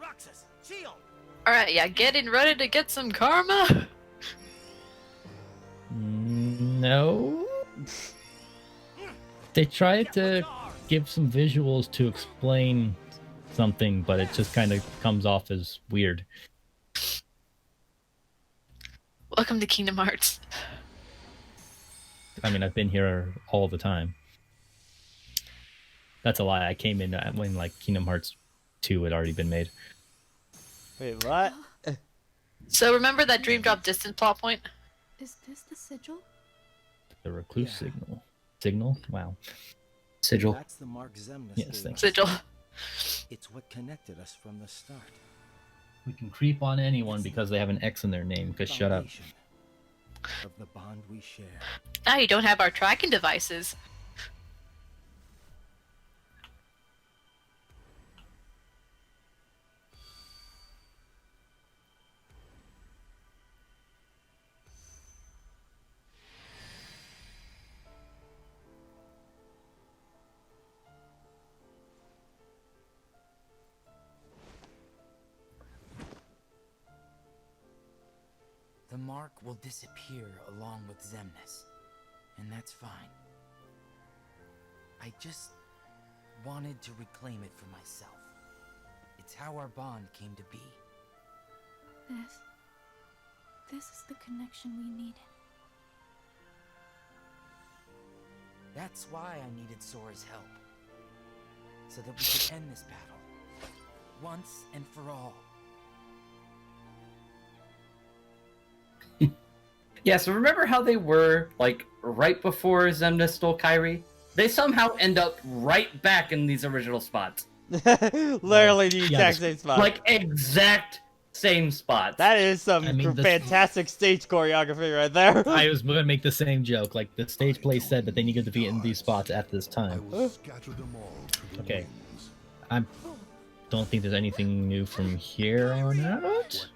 Roxas, shield. Alright, yeah, getting ready to get some karma. No. They tried to give some visuals to explain something, but it just kind of comes off as weird. Welcome to Kingdom Hearts. I mean, I've been here all the time. That's a lie. I came in when like Kingdom Hearts 2 had already been made. Wait, what? So remember that Dream Drop distance plot point? Is this the sigil? The recluse signal. Signal? Wow. Sigil. That's the mark Xemnas Yes, gave thanks. us. Sigil. It's what connected us from the start. We can creep on anyone because they have an X in their name, because shut up. Foundation of the bond we share. Now you don't have our tracking devices. The mark will disappear along with Xemnas, and that's fine. I just wanted to reclaim it for myself. It's how our bond came to be. This is the connection we needed. That's why I needed Sora's help. So that we could end this battle. Once and for all. Yeah, so remember how they were, like, right before Xemnas stole Kairi? They somehow end up right back in these original spots. Literally the exact same spot. Like, exact same spots. That is some fantastic stage choreography right there. I was going to make the same joke. Like, the stage play said that they needed to be in these spots at this time. Okay. I don't think there's anything new from here on out.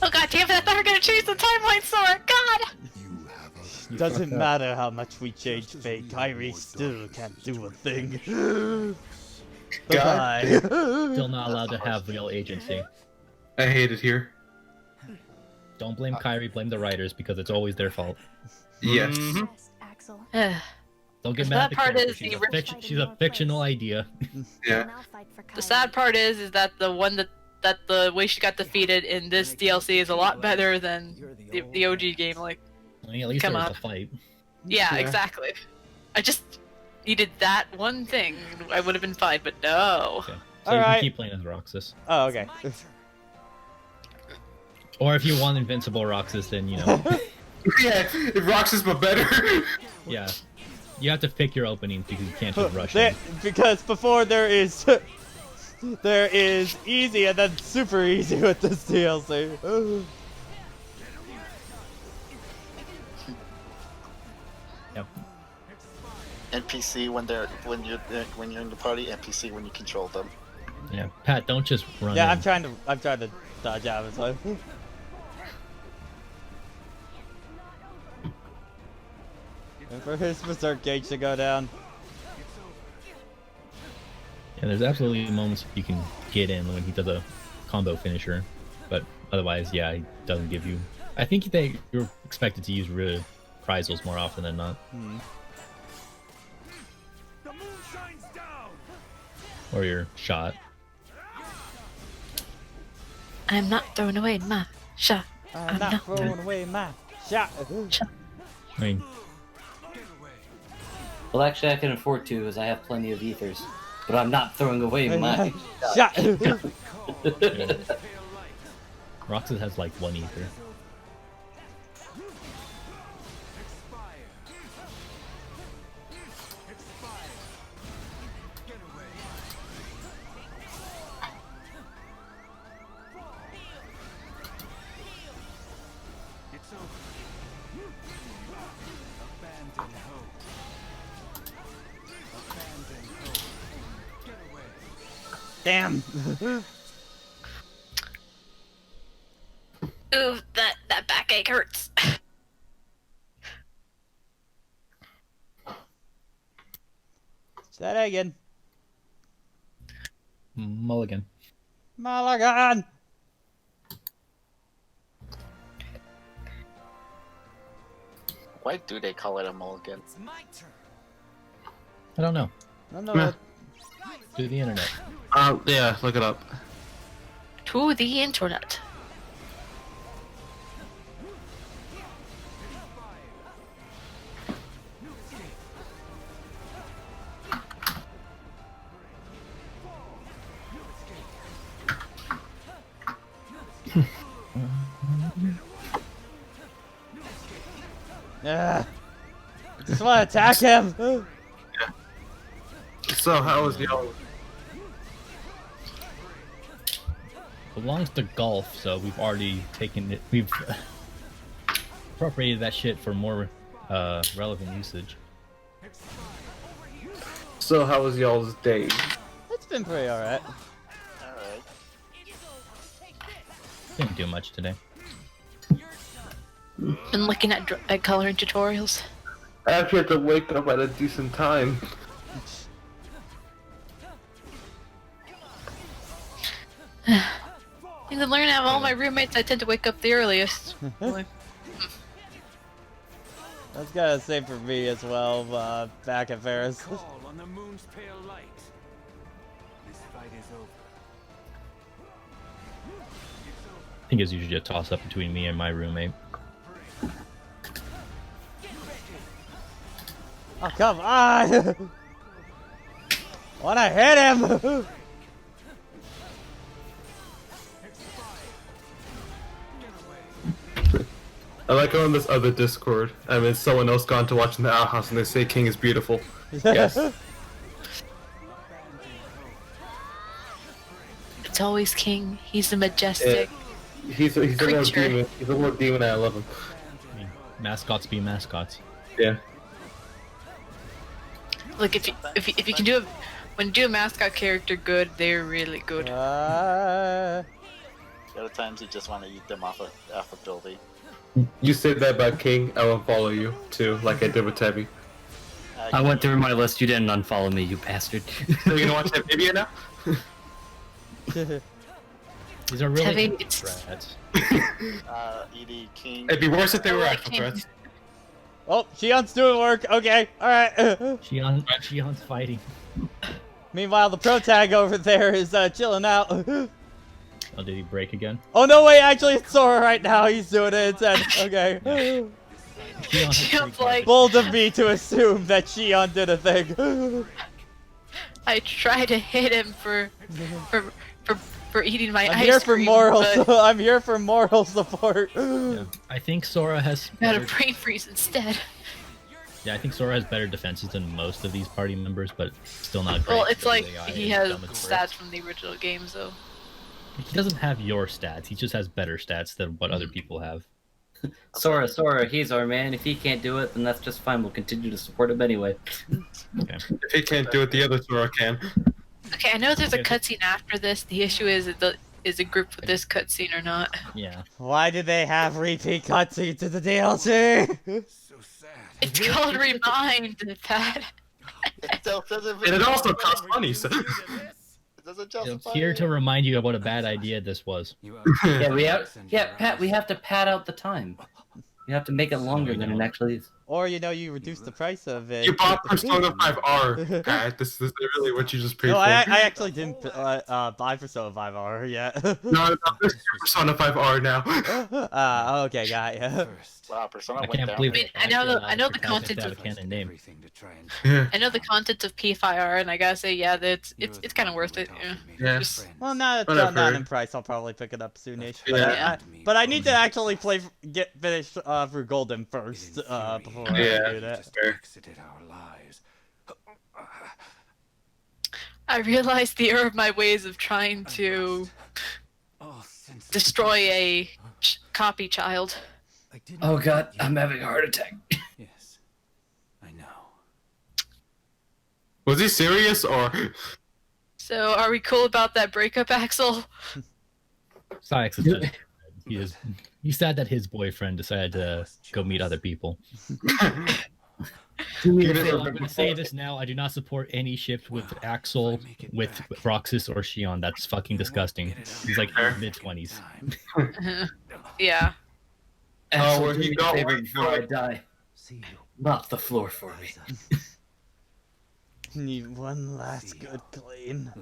Oh god damn it, I thought we were gonna change the timeline, Sora! God! Doesn't matter how much we change fate, Kairi still can't do a thing. Bye-bye. Still not allowed to have real agency. I hate it here. Don't blame Kairi, blame the writers, because it's always their fault. Yes. Axel. Don't get The mad sad at the part character. is She's a fictional idea. Yeah. The sad part is that the one that the way she got defeated in this DLC is a lot better than the OG game. Like, I mean, at least come there was on. a fight. Yeah, exactly. I just needed that one thing. I would have been fine, but no. Okay. So you Alright. can keep playing as Roxas. Oh, okay. Or if you want Invincible Roxas, then, you know. Yeah, if Roxas but better. Yeah. You have to pick your openings because you can't just rush in. Because before there is easy and then super easy with this DLC. Yep. NPC when you're in the party, NPC when you control them. Yeah. Pat, don't just run Yeah, in. I'm trying to dodge out of it. So. And for his berserk gauge to go down. Yeah, there's absolutely moments you can get in when he does a combo finisher, but otherwise, yeah, he doesn't give you. I think you're expected to use reprisals more often than not. Or your shot. I'm not throwing away my shot. I'm not throwing away my shot. I mean, Well, actually, I can afford to, as I have plenty of ethers. But I'm not throwing away my shot. Roxas has like one ether. Damn. Ooh, that backache hurts. Say that again. Mulligan. Mulligan. Why do they call it a mulligan? It's my turn. I don't know. No, no. Meh. Do the internet. Yeah, look it up. To the internet. Yeah. I just want to attack him. So how was y'all? Belongs to golf, so we've already taken it. We've appropriated that shit for more relevant usage. So how was y'all's day? It's been pretty alright. Alright. Didn't do much today. Been looking at coloring tutorials. I actually had to wake up at a decent time. I can learn out of all my roommates. I tend to wake up the earliest. That's kind of the same for me as well, back at Ferris. Call on the moon's pale light. This fight is over. I think it's usually a toss up between me and my roommate. Oh, come on! Wanna hit him! I like on this other Discord. I mean, someone else gone to watching the outhouse and they say King is beautiful. Yes. It's always King. He's a majestic. He's a little creature. demon. He's a little demon and I love him. I mean, mascots be mascots. Yeah. Like if you can do a when you do a mascot character good, they're really good. The other times you just want to eat them off a building. You said that about King, I will follow you too, like I did with Tabby. I went through my list. You didn't unfollow me, you bastard. So you gonna watch that video now? These are really Heavy, good it's- threats. Edie, King. It'd be worse if they were I like actual King. threats. Oh, Shion's doing work. Okay, alright. Shion's fighting. Meanwhile, the pro tag over there is chilling out. Oh, did he break again? Oh no, wait, actually it's Sora right now. He's doing it instead. Okay. Shion has Shion's three like, Bold of me to assume that Shion did a thing. I try to hit him for eating my I'm ice here for cream, moral. but I'm here for moral support. Yeah. I think Sora has I got a better, brain freeze instead. I think Sora has better defenses than most of these party members, but still not great. Well, it's because like AI he is has dumb as stats bricks. from the original games, though. He doesn't have your stats. He just has better stats than what other people have. Sora, he's our man. If he can't do it, then that's just fine. We'll continue to support him anyway. Okay. If he can't do it, the other Sora can. Okay, I know there's a cutscene after this. The issue is it grouped with this cutscene or not? Yeah. Why did they have repeat cutscenes to the DLC? So sad. It's called Remind, Pat. It doesn't And it also costs money, so. It doesn't justify Here it. to remind you of what a bad idea this was. Yeah, Pat, we have to pad out the time. You have to make it longer than it actually is. Or, you know, you reduce the price of it. You bought Persona 5R, Pat. This is really what you just paid No, for. I actually didn't buy Persona 5R yet. No, this is Persona 5R now. Okay, got ya. Wow, Persona I went can't down. believe I mean, it. I know the Advertising content to have of a canon name. Everything to try and Yeah. I know the content of P5R, and I gotta say, yeah, it's kind of worth it. Yeah. Yeah. Just- Well, now that it's Whatever. gone down in price, I'll probably pick it up soonish. But, Yeah. but I need to actually finish through Golden first before I Yeah. do that. just Fair. exited our lives. I realized the error of my ways of trying to Oh, since destroy a copy child. I didn't Oh god, want you. I'm having a heart attack. Yes, I know. Was he serious or? So, are we cool about that breakup, Axel? Sykes is just, he's sad that his boyfriend decided to go meet other people. I'm going to say this now. I do not support any shift with Axel, with Roxas, or Shion. That's fucking disgusting. He's like mid-20s. Yeah. Oh, where he got favorite before I die. Mop the floor for me. Need one last good clean.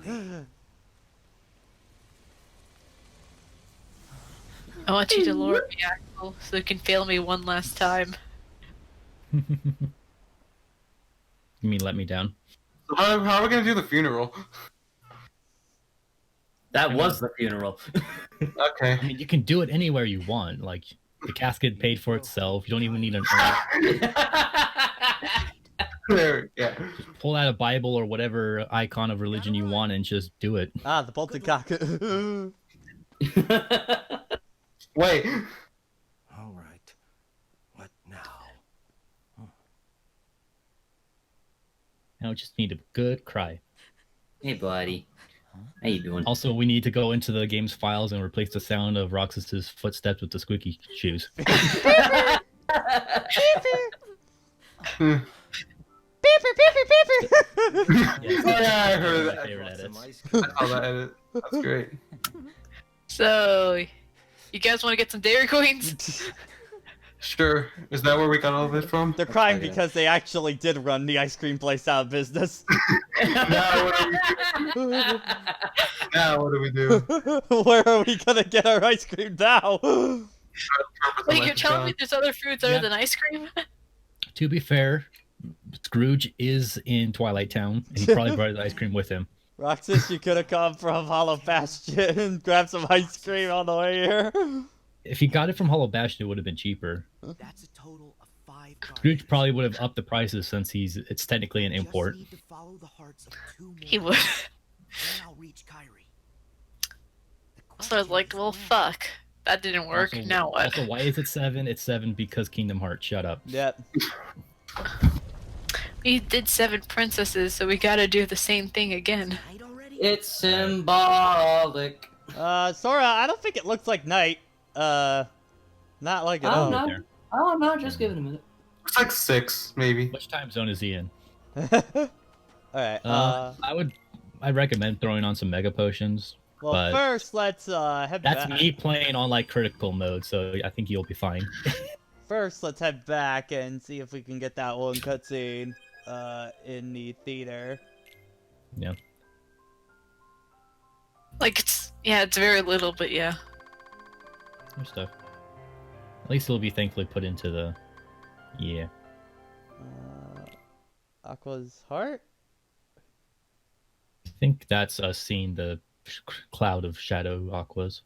I want you to lower me, Axel, so you can fail me one last time. You mean let me down? So how are we gonna do the funeral? That was the funeral. Okay. I mean, you can do it anywhere you want. Like, the casket paid for itself. You don't even need an Yeah. Just pull out a Bible or whatever icon of religion you want and just do it. Ah, the bolted cock. Wait. All right. What now? Now we just need a good cry. Hey, buddy. How you doing? Also, we need to go into the game's files and replace the sound of Roxas's footsteps with the squeaky shoes. Yeah, I heard My that. favorite edits. I saw that edit. That's great. So, you guys want to get some Dairy Queens? Sure. Is that where we got all of it from? They're crying because they actually did run the ice cream place out of business. Now what do we do? Where are we gonna get our ice cream now? Wait, you're telling me there's other foods other than ice cream? To be fair, Scrooge is in Twilight Town, and he probably brought his ice cream with him. Roxas, you could have come from Hollow Bastion and grabbed some ice cream on the way here. If he got it from Hollow Bastion, it would have been cheaper. That's a total of 5 Scrooge probably would have upped the prices since it's technically an import. Just need to follow the hearts of 2 more. He would. Then I'll reach Kyrie. So I was like, well, fuck. That didn't work. Also, Now what? Also, why is it 7? It's 7 because Kingdom Hearts. Shut up. Yep. We did 7 princesses, so we gotta do the same thing again. It's symbolic. Sora, I don't think it looks like night. Not like at all. There. Oh, no, just give it a minute. It's like 6, maybe. Which time zone is he in? Alright, I'd recommend throwing on some Mega Potions. well, but first, let's, head That's back. me playing on, like, critical mode, so I think you'll be fine. First, let's head back and see if we can get that one cutscene, in the theater. Yeah. Like, it's very little, but yeah. There's stuff. At least it'll be thankfully put into the... Yeah. Aqua's heart? I think that's us seeing the cloud of shadow aquas.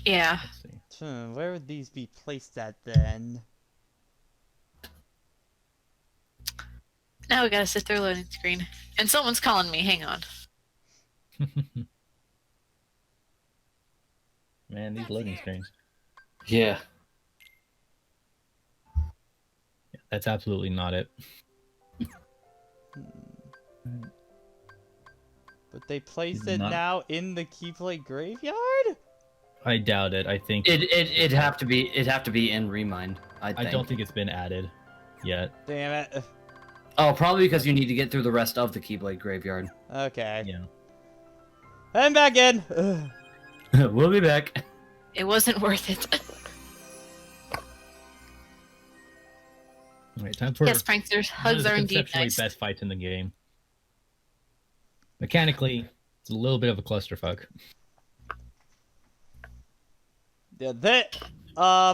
Yeah. Let's see. Where would these be placed at then? Now we gotta sit through a loading screen. And someone's calling me, hang on. Man, these loading screens. Yeah. That's absolutely not it. But they placed Is it not- now in the Keyblade graveyard? I doubt it. I think It'd have to be in Remind. I don't think it's been added yet. Damn it. Oh, probably because you need to get through the rest of the Keyblade graveyard. Okay. Yeah. I'm back in. Ugh. We'll be back. It wasn't worth it. Alright, time for Yes, pranksters. one of Hugs the are indeed conceptually nice. best fights in the game. Mechanically, it's a little bit of a clusterfuck. Yeah,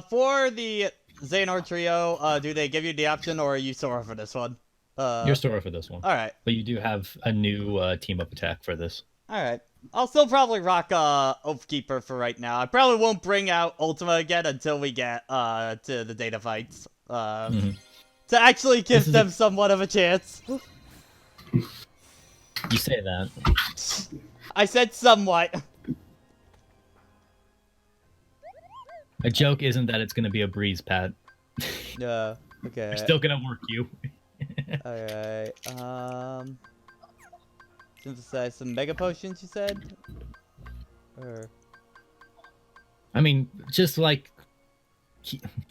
for the Xehanort trio, do they give you the option, or are you Sora for this one? You're Sora for this one. Alright. But you do have a new team-up attack for this. Alright. I'll still probably rock Oathkeeper for right now. I probably won't bring out Ultima again until we get to the data fights. To actually give them somewhat of a chance. You say that. I said somewhat. A joke isn't that it's going to be a breeze, Pat. Yeah. Okay. We're still going to work you. Alright. Synthesize some mega potions, you said? Or... I mean, just like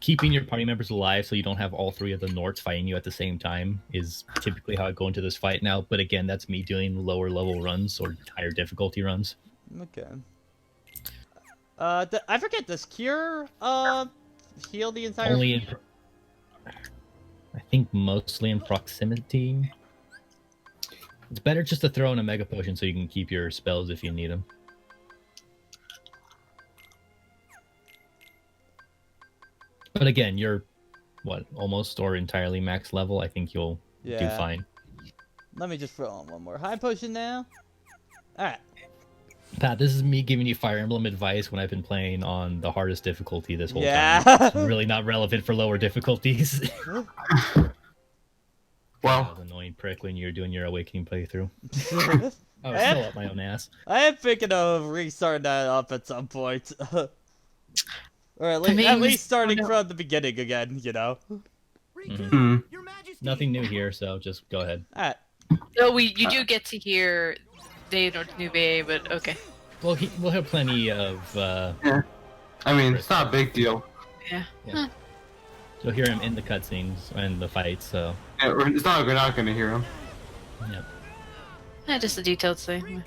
keeping your party members alive so you don't have all 3 of the Norts fighting you at the same time is typically how I go into this fight now. But again, that's me doing lower level runs or higher difficulty runs. Okay. I forget, does Cure, heal the entire... Only in... I think mostly in proximity. It's better just to throw in a mega potion so you can keep your spells if you need them. But again, you're, what, almost or entirely max level. I think you'll do fine. Let me just throw on one more high potion now. Alright. Pat, this is me giving you Fire Emblem advice when I've been playing on the hardest difficulty this whole time. It's really not relevant for lower difficulties. Well, annoying prick when you're doing your Awakening playthrough. I was still up my own ass. I am thinking of restarting that up at some point. Or at least starting from the beginning again, you know? Mm-hmm. Nothing new here, so just go ahead. Alright. So you do get to hear Xehanort's new BA, but okay. Well, we'll have plenty of... yeah. I mean, it's not a big deal. Yeah. Huh. You'll hear him in the cutscenes and the fights, so... Yeah, it's not like we're not gonna hear him. Yep. Just a detailed thing.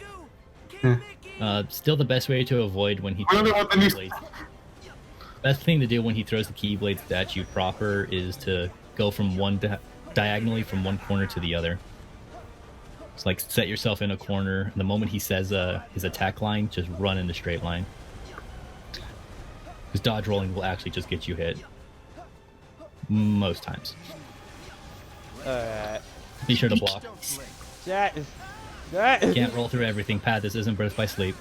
Yeah. Still the best way to avoid when he throws the Keyblades. Best thing to do when he throws the Keyblades at you proper is to go from one diagonally from one corner to the other. It's like set yourself in a corner. The moment he says his attack line, just run in the straight line. Because dodge rolling will actually just get you hit. Most times. Alright. Be sure to block. You can't roll through everything, Pat. This isn't Birth by Sleep.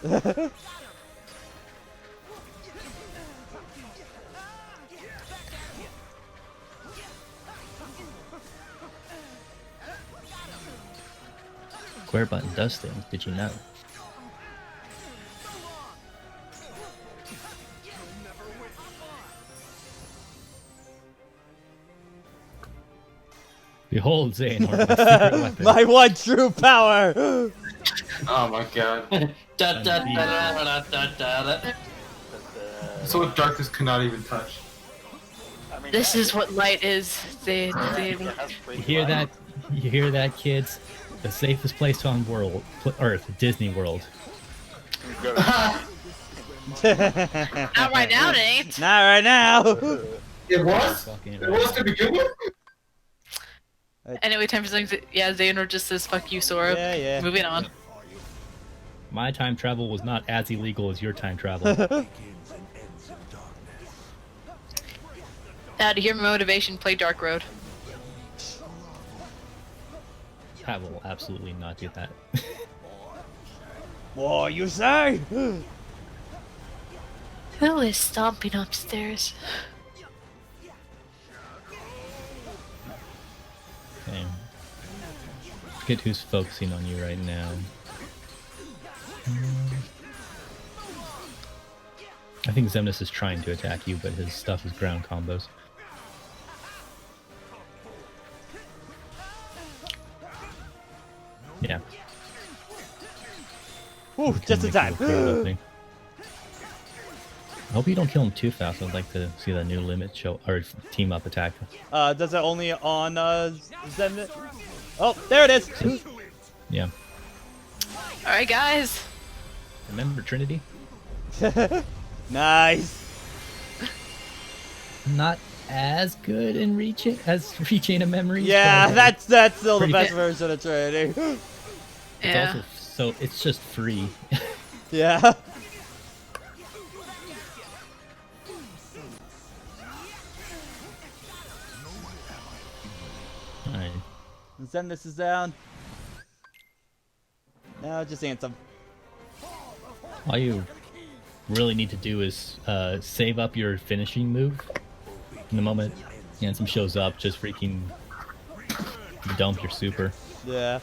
Square button does things, did you know? Behold, Xehanort, my secret weapon. My one true power! Oh my god. So what darkness cannot even touch. This is what light is. You hear that? You hear that, kids? The safest place on Earth, Disney World. Not right now, it ain't. Not right now. It was? It was to begin with? Anyway, time for things. Yeah, Xehanort just says "fuck you, Sora." Yeah. Moving on. My time travel was not as illegal as your time travel. To hear my motivation, play Dark Road. I will absolutely not do that. What you say? Who is stomping upstairs? Okay. Forget who's focusing on you right now. I think Xemnas is trying to attack you, but his stuff is ground combos. Yeah. Ooh, just in time. I hope you don't kill him too fast. I'd like to see the new limit show or team up attack. Does it only on Zen? Oh, there it is. Yeah. All right, guys. Remember Trinity? Nice. Not as good in reaching a memory. Yeah, that's still the best version of Trinity. It's also, so it's just free. Yeah. Alright. Send this is down. No, just Anthem. All you really need to do is save up your finishing move. In the moment Ansem shows up, just freaking dump your super. Yeah.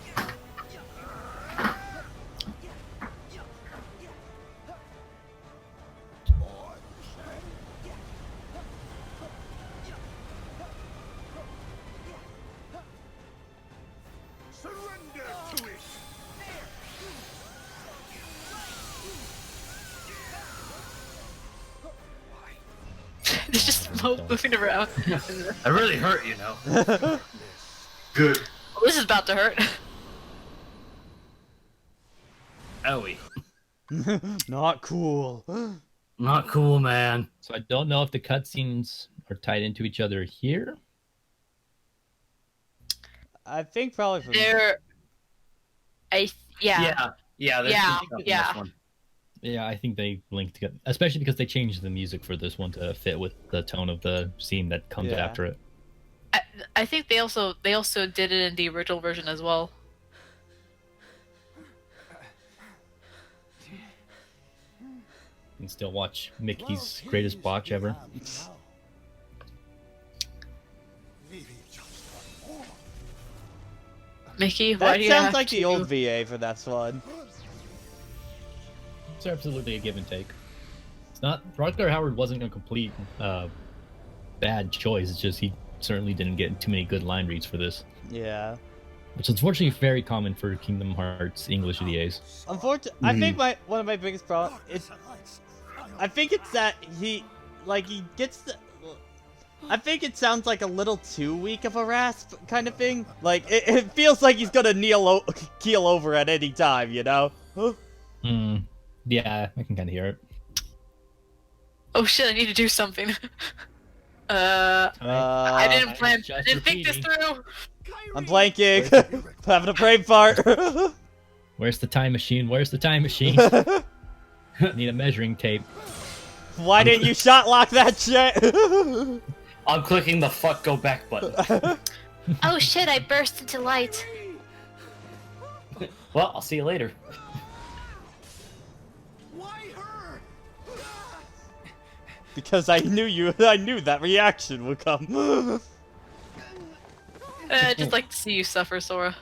There's just smoke moving around. I really hurt, you know. Good. Well, this is about to hurt. Owie. Not cool. Not cool, man. So I don't know if the cutscenes are tied into each other here. I think probably from... They're... Yeah. Yeah. Yeah. Yeah, I think they link together, especially because they changed the music for this one to fit with the tone of the scene that comes Yeah. after it. I think they also did it in the original version as well. You can still watch Mickey's greatest botch ever. Mickey, why That do you sounds have like to... the old VA for this one. It's absolutely a give and take. It's not Rutger Howard wasn't a complete bad choice. It's just he certainly didn't get too many good line reads for this, Yeah. which is unfortunately very common for Kingdom Hearts English VAs. Unfortunately, I think one of my biggest problems is, I think it's that he gets the. I think it sounds like a little too weak of a rasp kind of thing. Like it feels like he's gonna keel over at any time, you know? Yeah, I can kind of hear it. Oh shit! I need to do something. I didn't plan. I didn't think this through. I'm blanking. Having a brain fart. Where's the time machine? Where's the time machine? Need a measuring tape. Why didn't you shot lock that shit? I'm clicking the fuck go back button. Oh shit, I burst into light. Well, I'll see you later. Because I knew that reaction would come. I'd just like to see you suffer, Sora.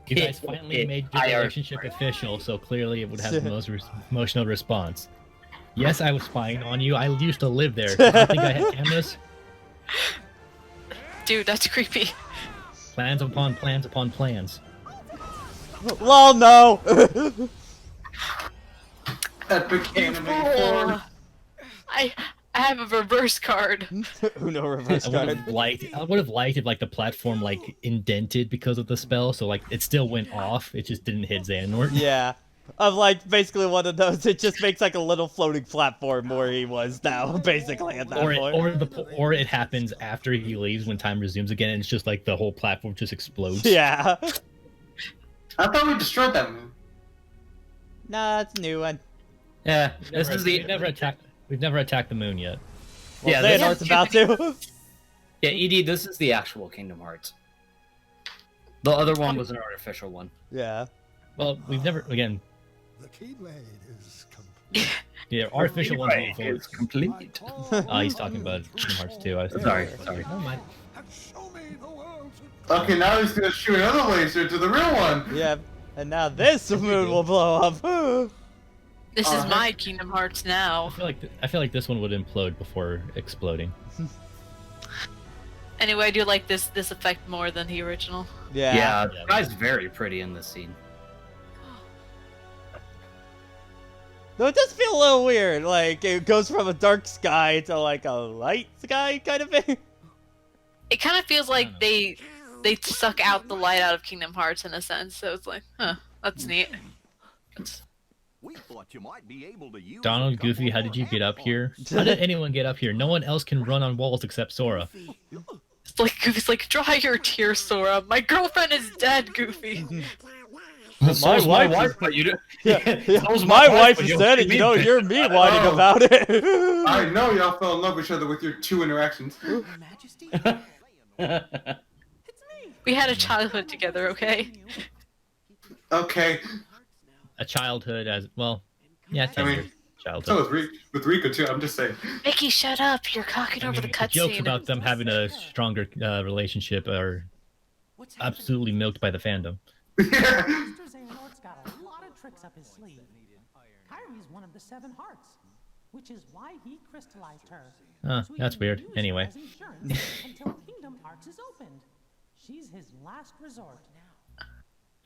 You guys finally made your relationship official, so clearly it would have the most emotional response. Yes, I was spying on you. I used to live there. Do you think I had cameras? Dude, that's creepy. Plans upon plans upon plans. Lol, no! Epic anime porn. I have a reverse card. Uno reverse I card. would have liked if like the platform like indented because of the spell, so like it still went off. It just didn't hit Xehanort. Yeah. Of like basically one of those, it just makes like a little floating platform where he was now, basically at that point. Or it happens after he leaves when time resumes again, and it's just like the whole platform just explodes. Yeah. I thought we destroyed that move. Nah, it's a new one. Yeah, We've never attacked the moon yet. Well, yeah, Xehanort's about to. Yeah, ED, this is the actual Kingdom Hearts. The other one was an artificial one. Yeah. Well, we've never again. The Keyblade is complete. Yeah, artificial ones Keyblade move is complete. He's talking about Kingdom Hearts 2. I was Sorry. Never mind. Okay, now he's gonna shoot another laser to the real one. Yeah, and now this moon will blow up. This is my Kingdom Hearts now. I feel like this one would implode before exploding. Anyway, I do like this effect more than the original. Yeah. Yeah, the guy's very pretty in this scene. Though it does feel a little weird, like it goes from a dark sky to like a light sky kind of thing. It kind of feels like they suck out the light out of Kingdom Hearts in a sense. So it's like, huh, that's neat. We thought you might be able to use Donald, Goofy, how did you get up here? How did anyone get up here? No one else can run on walls except Sora. It's like dry your tears, Sora. My girlfriend is dead, Goofy. My wife, but you my wife is dead, and you know you're me whining about it. I know y'all fell in love with each other with your two interactions. We had a childhood together, okay? Okay. A childhood as well. Yeah, 10 years. Childhood. So with Rico too. I'm just saying. Mickey, shut up! You're cocking over the cutscene. Jokes about them having a stronger relationship are absolutely milked by the fandom. Yeah. Mr. Xehanort's got a lot of tricks up his sleeve. Kyrie's one of the 7 hearts, which is why he crystallized her. So That's weird. Anyway. Until Kingdom Hearts is opened. She's his last resort.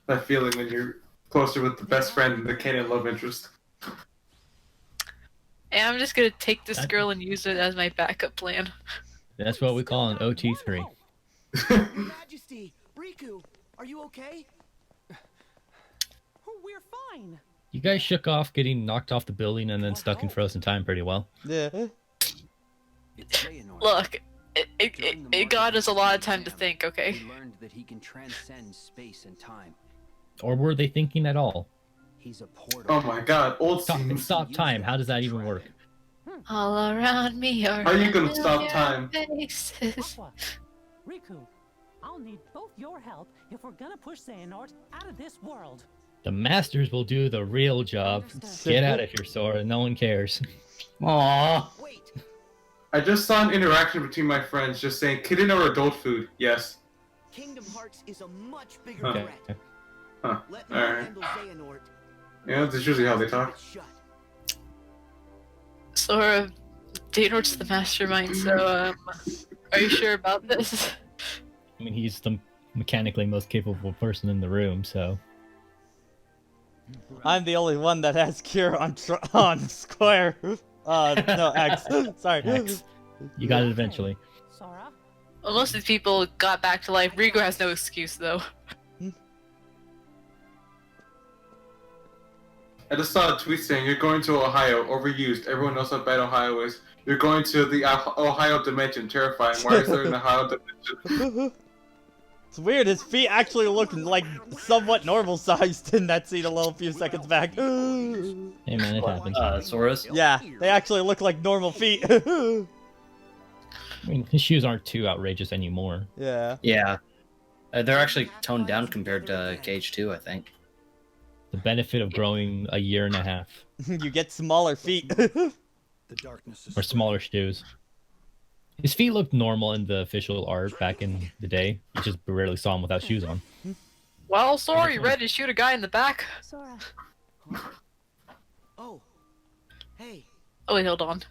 That feeling when you're closer with the best friend and the canon love interest. And I'm just gonna take this girl and use it as my backup plan. That's what we call an OT3. Your Majesty, Riku, are you okay? We're fine. You guys shook off getting knocked off the building and then stuck in frozen time pretty well. Yeah. Look, it got us a lot of time to think, okay? He learned that he can transcend space and time. Or were they thinking at all? He's a portal. Oh my god, old Stop time. How does that even work? All around me are How you gonna stop time? faces. Aqua, Riku, I'll need both your help if we're gonna push Xehanort out of this world. The masters will do the real job. Get out of here, Sora. No one cares. Aww. I just saw an interaction between my friends just saying kitten or adult food. Yes. Kingdom Hearts is a much bigger Okay. threat. Huh. Let me Alright. handle Xehanort. Yeah, that's usually how they talk. Sora, Xehanort's the mastermind, so, are you sure about this? I mean, he's the mechanically most capable person in the room, so... I'm the only one that has cure on on Square. No, X. Sorry. X. You got it eventually. Sora? Well, most of the people got back to life. Riku has no excuse, though. I just saw a tweet saying you're going to Ohio, overused. Everyone knows how bad Ohio is. You're going to the Ohio dimension, terrifying. Why is there an Ohio dimension? It's weird, his feet actually look like somewhat normal sized in that scene a little few seconds back. Hey man, it happens. Sora's? Yeah, they actually look like normal feet. I mean, his shoes aren't too outrageous anymore. Yeah. Yeah. They're actually toned down compared to KH2, I think. The benefit of growing a year and a half. You get smaller feet. Or smaller shoes. His feet looked normal in the official art back in the day. You just rarely saw him without shoes on. Well, Sora, you ready to shoot a guy in the back? Sora, Oh. Hey. Oh, wait, hold on.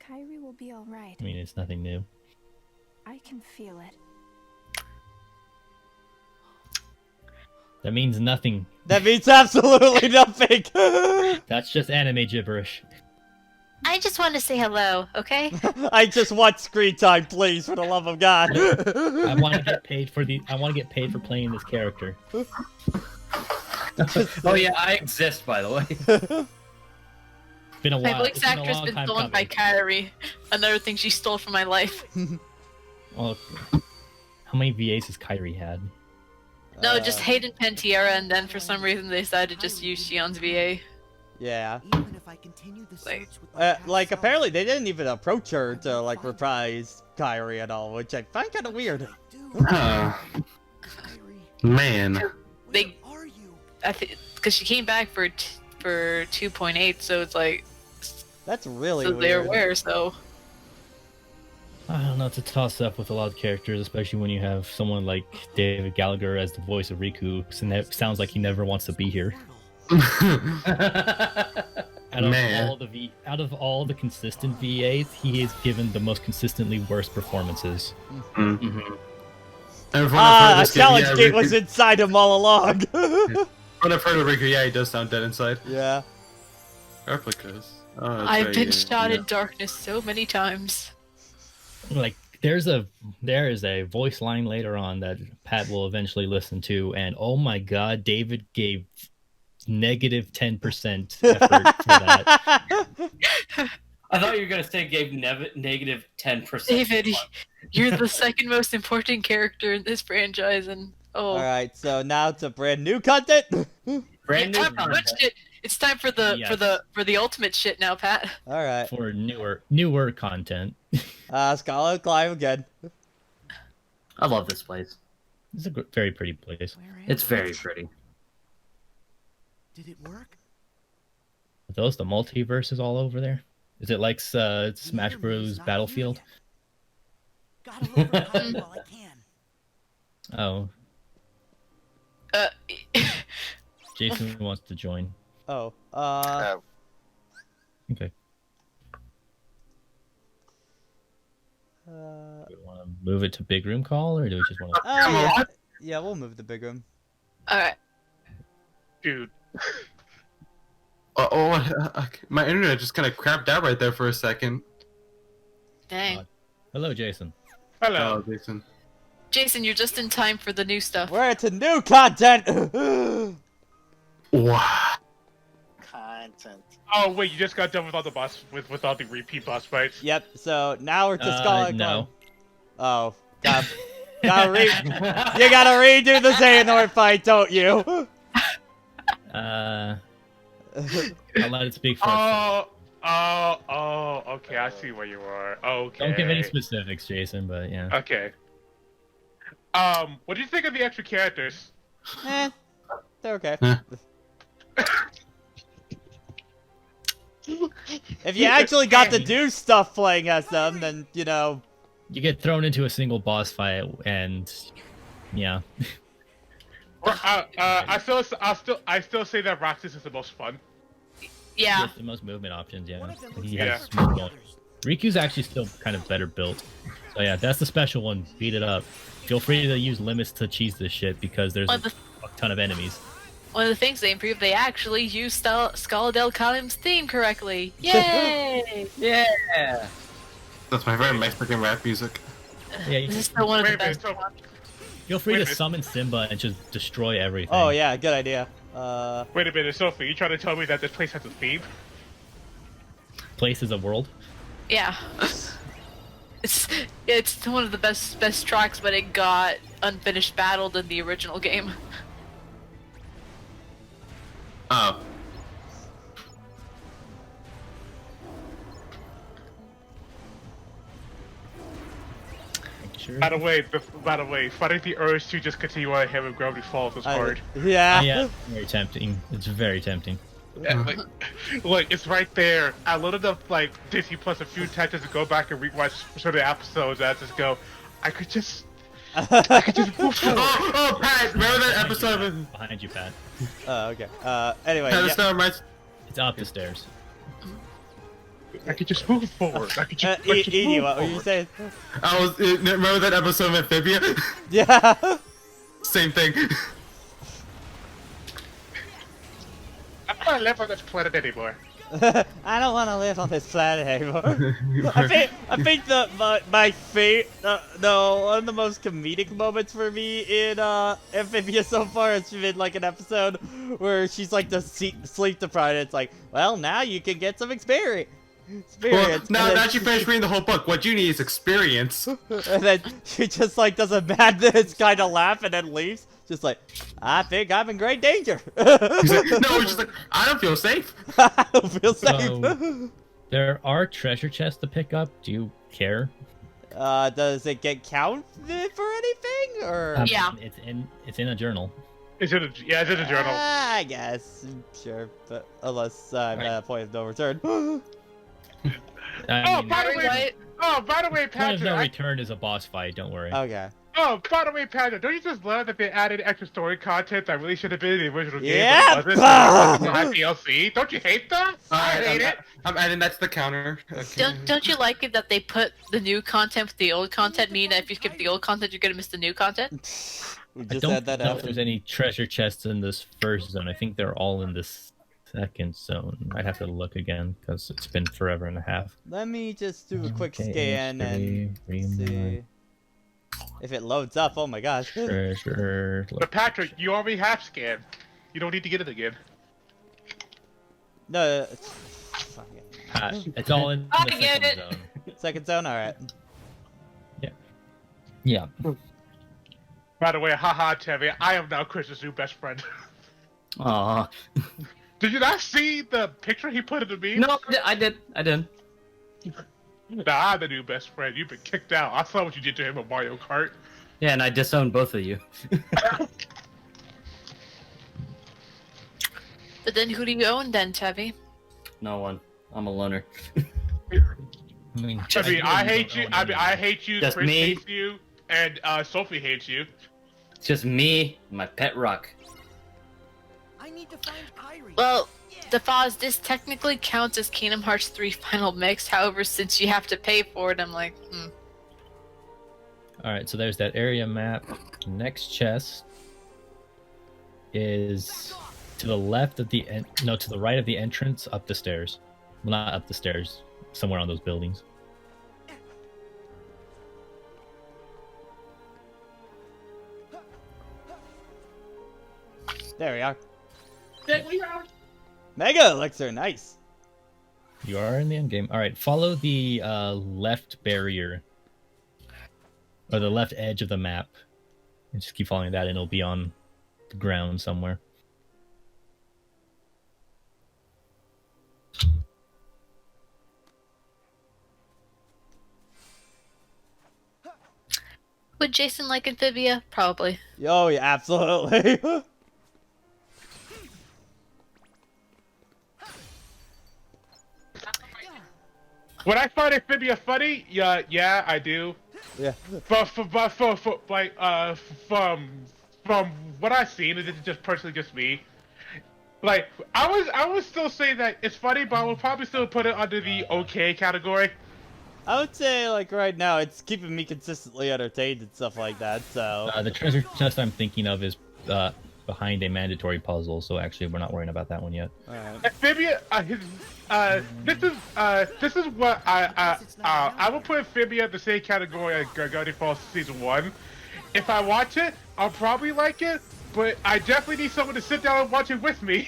Kairi will be alright. I mean, it's nothing new. I can feel it. That means nothing. That means absolutely nothing. That's just anime gibberish. I just want to say hello, okay? I just want screen time, please, for the love of God. I want to get paid for playing this character. Oh yeah, I exist, by the way. Been a My while. voice It's been a actor's long been time stolen by Kairi. Another thing she stole from my life. Well, how many VAs has Kyrie had? No, just Hayden Panettiere, and then for some reason they decided to just use Shion's VA. Yeah. Even if I continue the search with Like, apparently they didn't even approach her to, like, reprise Kairi at all, which I find kind of weird. Man. They, I think, because she came back for 2.8, so it's like. That's really so weird. they're aware, so. I don't know, it's a toss-up with a lot of characters, especially when you have someone like David Gallagher as the voice of Riku, and that sounds like he never wants to be here. Out of all the consistent VAs, he is given the most consistently worst performances. A challenge gate was inside him all along. When I've heard of Riku, yeah, he does sound dead inside. Yeah. Replicas. Oh, I've been shot in darkness so many times. Like there is a voice line later on that Pat will eventually listen to, and oh my god, David gave negative 10% effort for that. I thought you were gonna say gave negative 10%. David, you're the second most important character in this franchise, and All right, so now to brand new content. Brand new content. Shit. It's time for the for the ultimate shit now, Pat. All right. For newer content. Scarlet Climb again. I love this place. It's a very pretty place. It's very pretty. Did it work? Are those the multiverses all over there? Is it like Smash Bros. Battlefield? Gotta look for Kairi while I can. Oh. Jason wants to join. Oh. Okay. Do we want to move it to big room call, or do we just want to? Yeah, we'll move the big room. All right. Dude. My internet just kind of crapped out right there for a second. Dang. Hello, Jason. Hello, Jason. Jason, you're just in time for the new stuff. We're into new content. Wow. Content. Oh wait, you just got done with all the boss with all the repeat boss fights. Yep. So now we're to Skull. No. Oh. You gotta redo the Xehanort fight, don't you? I'll let it speak for itself. Okay, I see where you are. Okay. Don't give any specifics, Jason, but yeah. Okay. What do you think of the extra characters? They're okay. If you actually got to do stuff playing as them, then, you know... You get thrown into a single boss fight, and... Yeah. I still say that Roxas is the most fun. Yeah. He has the most movement options, yeah. He has smooth going. Riku's actually still kind of better built. So yeah, that's the special one. Beat it up. Feel free to use limits to cheese this shit, because there's a ton of enemies. One of the things they improved, they actually used Scala del Kalim's theme correctly. Yay! Yeah! That's my favorite Mexican rap music. Yeah, This is still one of the best. Feel free to summon Simba and just destroy everything. Oh yeah, good idea. Wait a minute, Sophie, you trying to tell me that this place has a theme? Place is a world? Yeah. It's one of the best tracks, but it got unfinished battled in the original game. Oh. Sure. By the way, fighting the urge to just continue on him and Gravity Falls was hard. Yeah. Yeah, very tempting. It's very tempting. Yeah, look, it's right there. I loaded up like Disney Plus a few times to go back and rewatch certain episodes. I just go, I could just move forward. Oh, Pat, remember that episode? Behind you, Pat. Oh, okay. Anyway. It's up the stairs. I could just move forward. I could just, Edie, what were you saying? Remember that episode of Amphibia? Yeah. Same thing. I don't want to live on this planet anymore. I don't want to live on this planet anymore. I think my fate, one of the most comedic moments for me in Amphibia so far has been like an episode where she's like sleep deprived. It's like, well, now you can get some experience. Well, now that you finished reading the whole book, what you need is experience. And then she just like does a madness kind of laugh and then leaves. Just like, I think I'm in great danger. He's like, no, she's like, I don't feel safe. I don't feel safe. So, there are treasure chests to pick up. Do you care? Does it get counted for anything, or? Yeah. It's in a journal. It's in a journal. I guess, sure, but unless I'm at a point of no return. I mean, by the way, Point Patrick. of No Return is a boss fight. Don't worry. Okay. Oh, by the way, Patrick, don't you just love that they added extra story content that really should have been in the original game? Yeah. But it wasn't? DLC. Don't you hate that? I hate it. I'm adding that to the counter. Okay. Don't you like it that they put the new content with the old content, meaning that if you skip the old content, you're gonna miss the new content? We I just don't had that know out. if there's any treasure chests in this first zone. I think they're all in this second zone. I'd have to look again because it's been forever and a half. Let me just do a quick Okay, scan and see if it loads up. Oh my gosh. Treasure. But Patrick, you already have scanned. You don't need to get it again. No. It's all in I the get second it. zone. Second zone. All right. Yeah. By the way, haha, Tevi, I am now Chris's new best friend. Aww. Did you not see the picture he put in the meme? No, I did. Nah, I'm the new best friend. You've been kicked out. I saw what you did to him in Mario Kart. Yeah, and I disowned both of you. But then who do you own then, Tevi? No one. I'm a loner. I hate you. I hate you. Just Chris me. hates you, and Sophie hates you. It's just me and my pet rock. I need to find Kyrie. Well, DeFoz, this technically counts as Kingdom Hearts 3 Final Mix. However, since you have to pay for it, I'm like, Alright, so there's that area map. Next chest is To the left of the to the right of the entrance, up the stairs. Well, not up the stairs, somewhere on those buildings. There we are. Mega Elixir, nice. You are in the end game. All right, follow the left barrier, or the left edge of the map, and just keep following that, and it'll be on the ground somewhere. Would Jason like Amphibia? Probably. Oh yeah, absolutely. Would I find Amphibia funny? Yeah, I do. Yeah. But like from what I've seen, and this is just personally just me. Like I would still say that it's funny, but I would probably still put it under the okay category. I would say, like, right now, it's keeping me consistently entertained and stuff like that, so... The treasure chest I'm thinking of is behind a mandatory puzzle, so actually we're not worrying about that one yet. Alright. Amphibia, this is what I would put Amphibia in the same category as Gravity Falls Season 1. If I watch it, I'll probably like it, but I definitely need someone to sit down and watch it with me.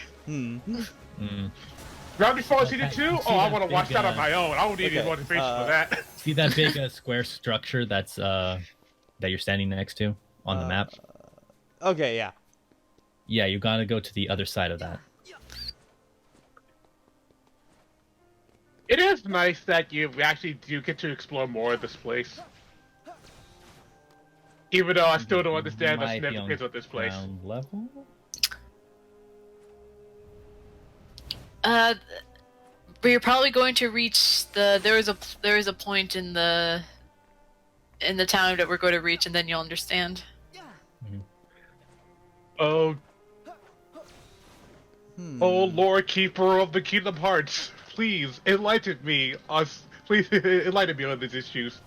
Gravity Falls Season 2? Oh, I want to watch that on my own. I don't need any motivation for that. See that big square structure that's that you're standing next to on the map? Okay, yeah. Yeah, you gotta go to the other side of that. It is nice that you actually do get to explore more of this place. Even though I still don't understand the Might be on significance of this place. ground level? But you're probably going to reach the. There is a point in the town that we're going to reach, and then you'll understand. Oh. Oh, Lord Keeper of the Kingdom Hearts, please enlighten me. Please enlighten me on these issues.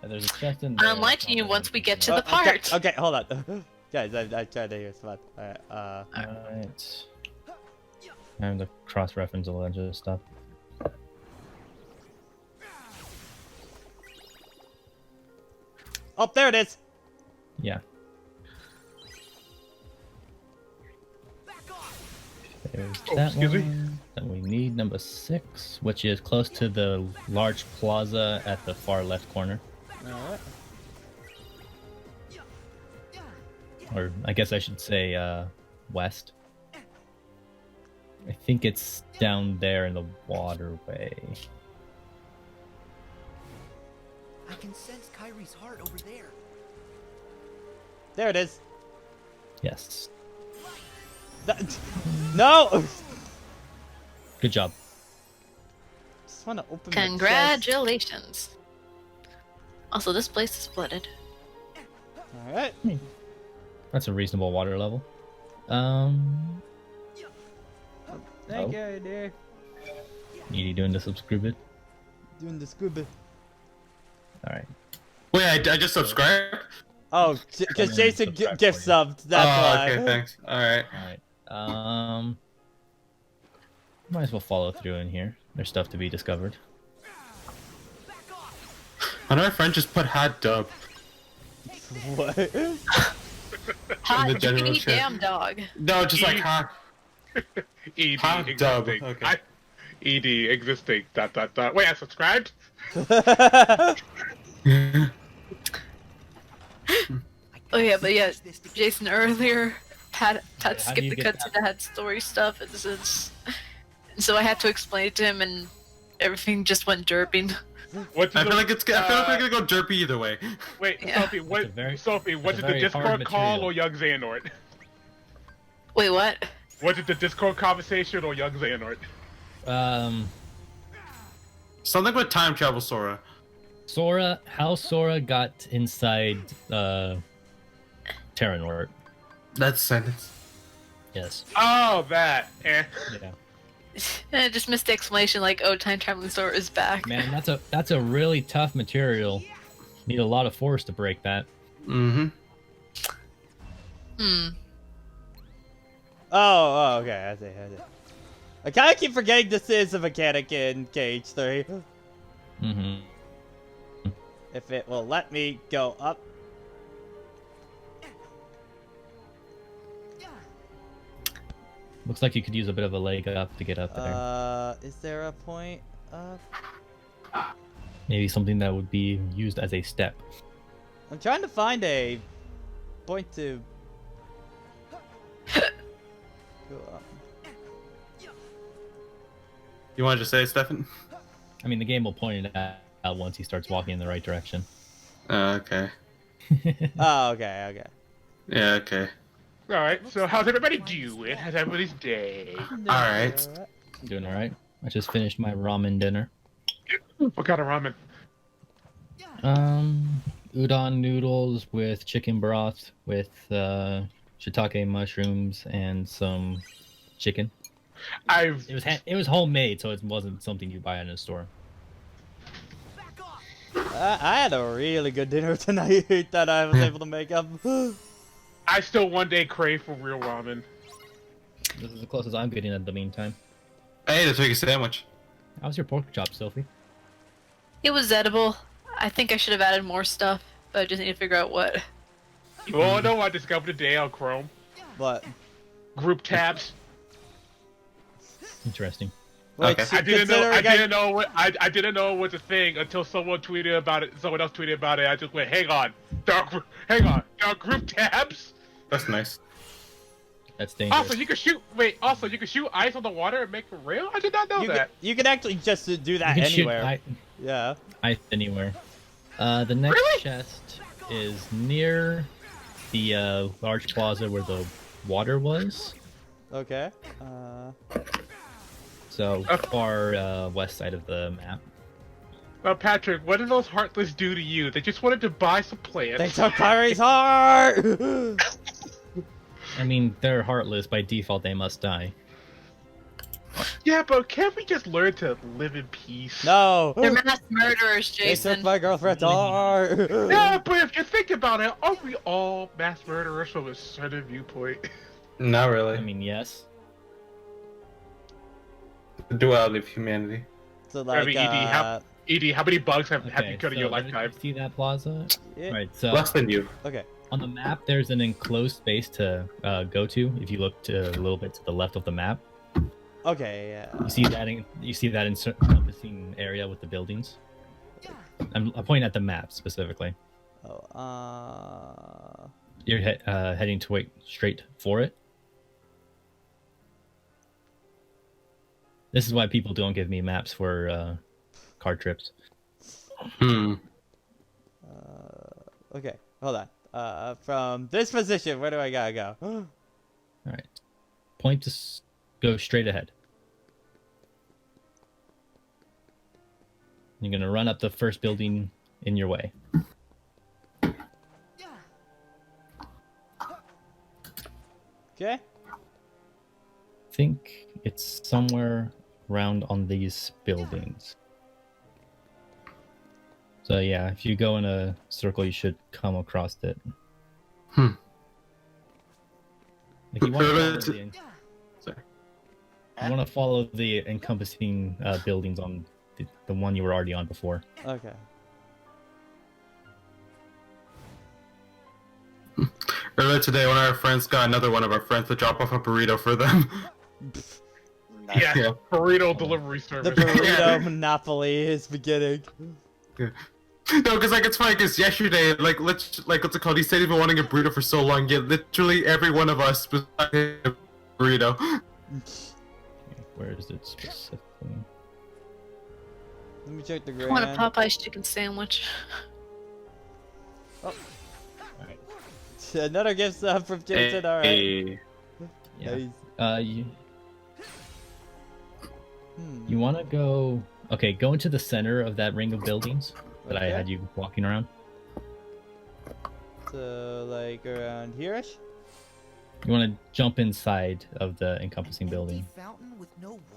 Yeah, there's a chest in there. I'll enlighten you once we get to the part. Okay, hold on. Guys, I tried to hear some. Alright. And to cross-reference a bunch of stuff. Oh, there it is! Yeah. There's that one. Then we need number 6, which is close to the large plaza at the far left corner. Alright. Or I guess I should say west. I think it's down there in the waterway. I can sense Kyrie's heart over there. There it is. Yes. No! Good job. Just want to open Congratulations. Also, this place is flooded. Alright. That's a reasonable water level. Thank you, dear. You doing the subscribe? Doing the scuba. Alright. Wait, I just subscribed? Oh, because Jason gift subbed, that's why. Okay, thanks. Alright. Alright. Might as well follow through in here. There's stuff to be discovered. Another friend just put hot dub. What? Hot the general diggity chat. damn dog. No, just like hot. ED Hot dub. existing. Okay. ED existing. ... Wait, I subscribed? Oh yeah, but yeah, Jason earlier Pat how do skipped you the get cutscene that had story stuff, and so I had to explain it to him, and everything just went derping. I feel like we're gonna go derpy either way. Wait, Yeah. Sophie, was it the very Discord hard call material. or Young Xehanort? Wait, what? Was it the Discord conversation or Young Xehanort? Something with time travel, Sora. Sora, how Sora got inside Terranort. That's sentence. Yes. Oh, that. Yeah. And I just missed the explanation, like, oh, time traveling Sora is back. Man, that's a really tough material. Need a lot of force to break that. Mm-hmm. Oh, okay. I see. I kind of keep forgetting this is a mechanic in KH3. Mm-hmm. If it will let me go up. Looks like you could use a bit of a leg up to get up there. Is there a point up? Maybe something that would be used as a step. I'm trying to find a point to go up. You want to just say it, Stefan? I mean, the game will point it out once he starts walking in the right direction. Okay. Oh, okay. Yeah, okay. Alright, so how's everybody doing? How's everybody's day? Alright. Doing all right. I just finished my ramen dinner. What kind of ramen? Udon noodles with chicken broth with shiitake mushrooms and some chicken. It was homemade, so it wasn't something you buy in a store. I had a really good dinner tonight that I was able to make up. I still one day crave for real ramen. This is the closest I'm getting at the meantime. I ate a turkey sandwich. How's your pork chop, Sophie? It was edible. I think I should have added more stuff, but I just need to figure out what. Oh no, I discovered today on Chrome. What? Group tabs. Interesting. Okay. I didn't know it was a thing until someone tweeted about it. Someone else tweeted about it. I just went, hang on, dark group tabs. That's nice. That's dangerous. Also, you can shoot. Wait. Also, you can shoot ice on the water and make it real. I did not know that. You can actually just do that anywhere. Yeah. Ice anywhere. The next chest is near the large plaza where the water was. Okay. So far west side of the map. Patrick, what did those Heartless do to you? They just wanted to buy some plants. They took Kyrie's heart! I mean, they're heartless. By default, they must die. Yeah, but can't we just learn to live in peace? No! They're mass murderers, They Jason. took my girlfriend's heart! Yeah, but if you think about it, aren't we all mass murderers from a certain viewpoint? Not really. I mean, yes. The duality of humanity. So like, ED, how many bugs have you killed in your lifetime? See that plaza? Yeah. Right. So Less than you. Okay. On the map, there's an enclosed space to go to. If you look a little bit to the left of the map. Okay. Yeah. You see that encompassing area with the buildings. I'm pointing at the map specifically. Oh. You're heading straight for it. This is why people don't give me maps for car trips. Okay. Hold on. From this position, where do I gotta go? All right. Point to go straight ahead. You're gonna run up the first building in your way. Okay. I think it's somewhere around on these buildings. So yeah, if you go in a circle, you should come across it. Like you want to follow the encompassing buildings on the one you were already on before. Okay. Earlier today, one of our friends got another one of our friends to drop off a burrito for them. Yeah, burrito delivery service. The burrito monopoly is beginning. Yeah. No, because like it's funny. Because yesterday, what's it called? He said he's been wanting a burrito for so long. Yet literally every one of us was a burrito. Where is it specifically? Let me check the I grand. want a Popeye's chicken sandwich. Oh. Another gift sub from Jason. All right. Yeah. Nice. You want to go? Okay, go into the center of that ring of buildings that I had you walking around. So like around here-ish? You want to jump inside of the encompassing building.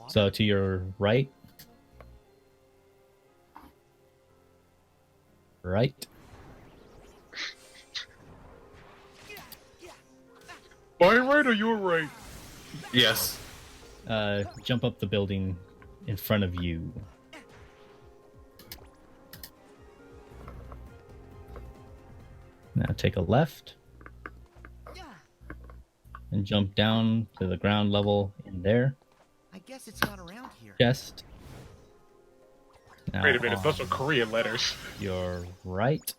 So to your right. Right. Am I right or you're right? Yes. Jump up the building in front of you. Now take a left. And jump down to the ground level in there. I guess it's not around here. Chest. Now Wait a minute, on those are Korean letters. your right.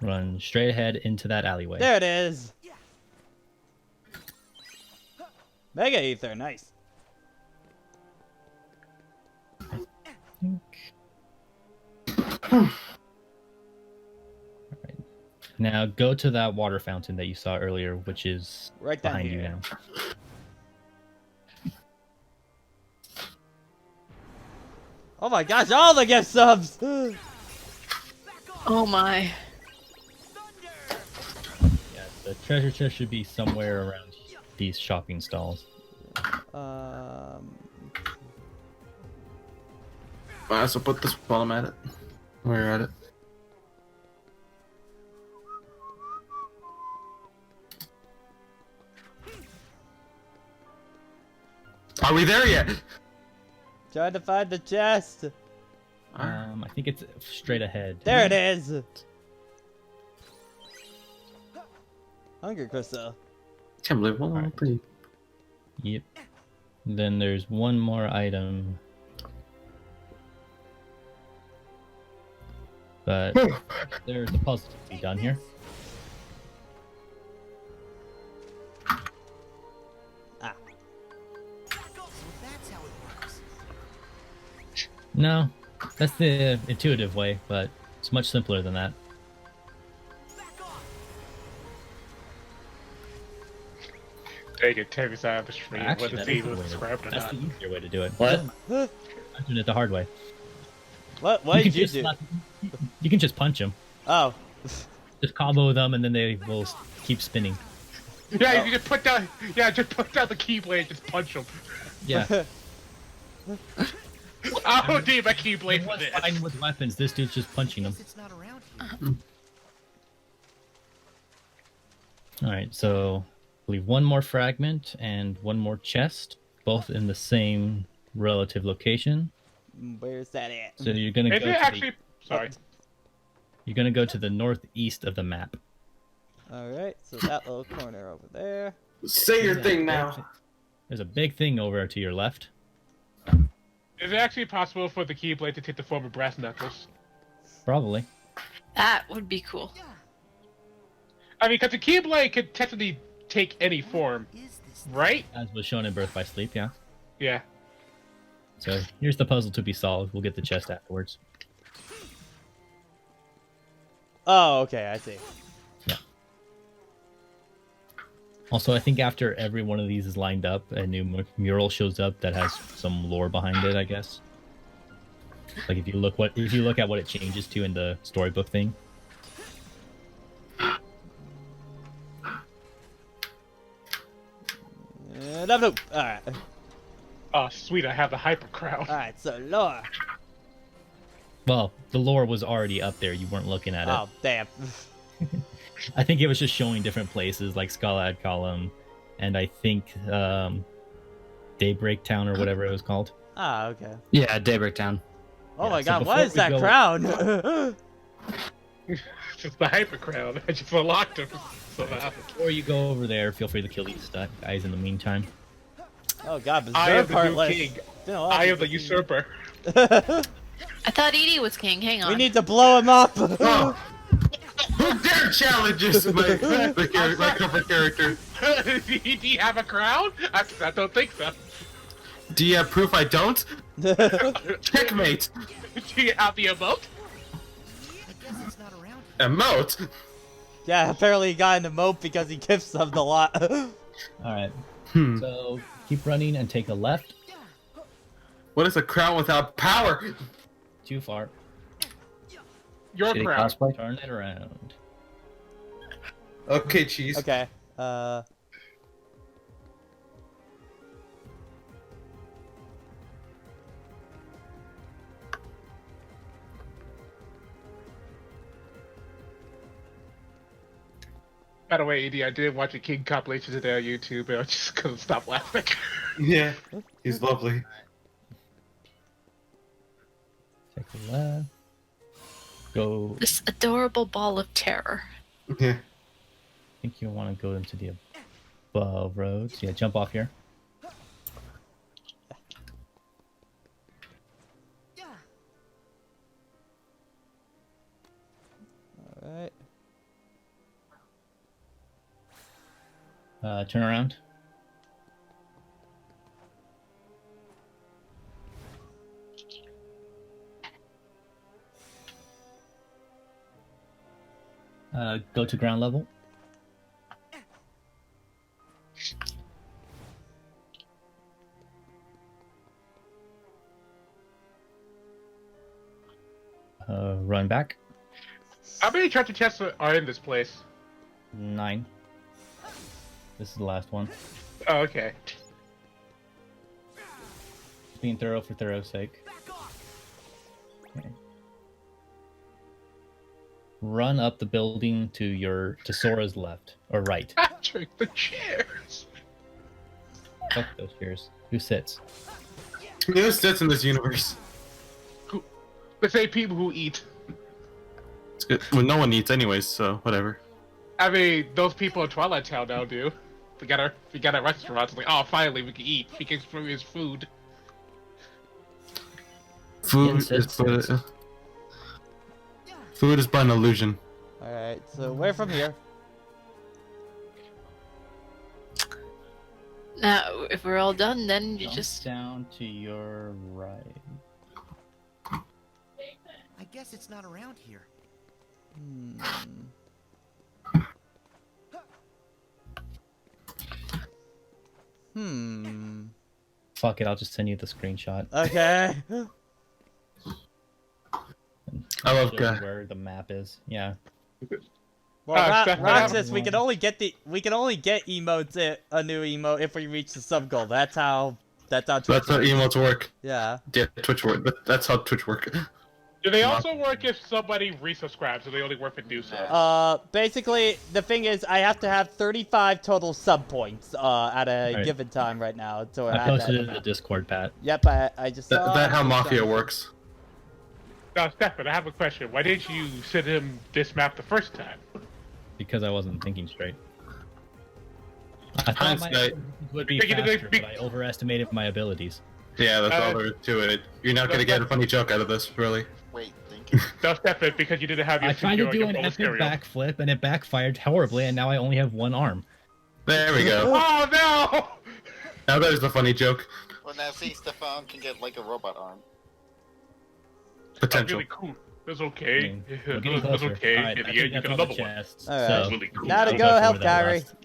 Run straight ahead into that alleyway. There it is. Mega Ether, nice. Now go to that water fountain that you saw earlier, which is Right down behind you here. now. Oh my gosh, all the gift subs! Oh my. Yeah, the treasure chest should be somewhere around these shopping stalls. Alright, so put this while I'm at it. While you're at it. Are we there yet? Trying to find the chest. I think it's straight ahead. There it is. Hunger crystal. Can't believe one. Pretty. Yep. Then there's one more item. But there's a puzzle to be done here. No, that's the intuitive way, but it's much simpler than that. Dang it, Tammy's out of the stream. Actually, Whether that is he the was way to- scrapped or that's not. the easier way to do it. What? I'm doing it the hard way. What You did can you just do? You can just punch them. Oh. Just combo them, and then they will keep spinning. Yeah, you just put down. Yeah, just put down the keyblade and just punch him. Yeah. I don't need my keyblade for What's this. fine with weapons? This dude's just punching them. It's not around here. All right, so I believe one more fragment and one more chest, both in the same relative location. Where's that at? So you're gonna Is go it to actually? Sorry. you're gonna go to the northeast of the map. Alright, so that little corner over there. Say your thing now. There's a big thing over to your left. Is it actually possible for the keyblade to take the form of brass knuckles? Probably. That would be cool. I mean, because the keyblade could technically take any form, right? As was shown in Birth by Sleep, yeah. Yeah. So here's the puzzle to be solved. We'll get the chest afterwards. Oh, okay, I see. Also, I think after every one of these is lined up, a new mural shows up that has some lore behind it, I guess. Like if you look at what it changes to in the storybook thing. Alright. Oh, sweet, I have the hyper crown. Alright, so lore. Well, the lore was already up there. You weren't looking at it. Oh, damn. I think it was just showing different places like Skalad Column, and I think Daybreak Town or whatever it was called. Ah, okay. Yeah, Daybreak Town. Oh Yeah, my so god, what before is we that go- crown? It's the hyper crown. I just unlocked him. Somehow. Before you go over there, feel free to kill these guys in the meantime. Oh god, I am Berserk the part new list. king. Been a lot of I am the people- usurper. I thought Edie was king. Hang on. We need to blow him up. Oh. Who dare challenges my cover character? Do you have a crown? I don't think so. Do you have proof I don't? Checkmate. Do you have the emote? I guess it's not around here. Emote? Yeah, apparently he got an emote because he gift subbed a lot. Alright. Hmm. So keep running and take a left. What is a crown without power? Too far. Your Shitty crown. cosplay. Turn it around. Okay, cheese. Okay, By the way, Edie, I did watch a King compilation today on YouTube, and I just couldn't stop laughing. Yeah, he's lovely. Check the left. Go. This adorable ball of terror. Yeah. I think you want to go into the above roads. Yeah, jump off here. Alright. Turn around. Go to ground level. Run back. How many treasure chests are in this place? 9. This is the last one. Oh, okay. Being thorough for thorough's sake. Okay. Run up the building to Sora's left or right. Patrick, the chairs. Fuck those chairs. Who sits? Who sits in this universe? The same people who eat. It's good. Well, no one eats anyways, so whatever. I mean, those people in Twilight Town now do. We got a restaurant. It's like, oh, finally we can eat. We can experience food. Food is but an illusion. Alright, so where from here? Now, if we're all done, then you Jump just down to your right. I guess it's not around here. Fuck it, I'll just send you the screenshot. Okay. I love Show God. you where the map is. Yeah. Well, Steph, Roxas, we can only get emotes, a new emote if we reach the sub goal. That's how Twitch That's how works. emotes work. Yeah. Yeah, Twitch work. That's how Twitch work. Do they also work if somebody resubscribes? So they only work if do so. Basically, the thing is, I have to have 35 total sub points, at a Alright. given time right now. So I posted it in the Discord, Pat. Yep, I just saw. That how Mafia works. Now, Stefan, I have a question. Why didn't you send him this map the first time? Because I wasn't thinking straight. I thought my Hindsight. would be Because faster, but I overestimated my abilities. Yeah, that's all there is to it. You're not gonna get a funny joke out of this, really. Wait, thank you. No, Stefan, because you didn't have your I tried to figure do on an your epic stereo. backflip and it backfired horribly, and now I only have one arm. There we go. Oh no! Now there's the funny joke. Well, now see, Stefan can get like a robot arm. Potential. Really cool. That's okay. We're getting That's closer. okay. Alright, In I the think end, you that's get all the another one. chests. Alright. So, Really cool. Now to I'll go for help that Kyrie. last.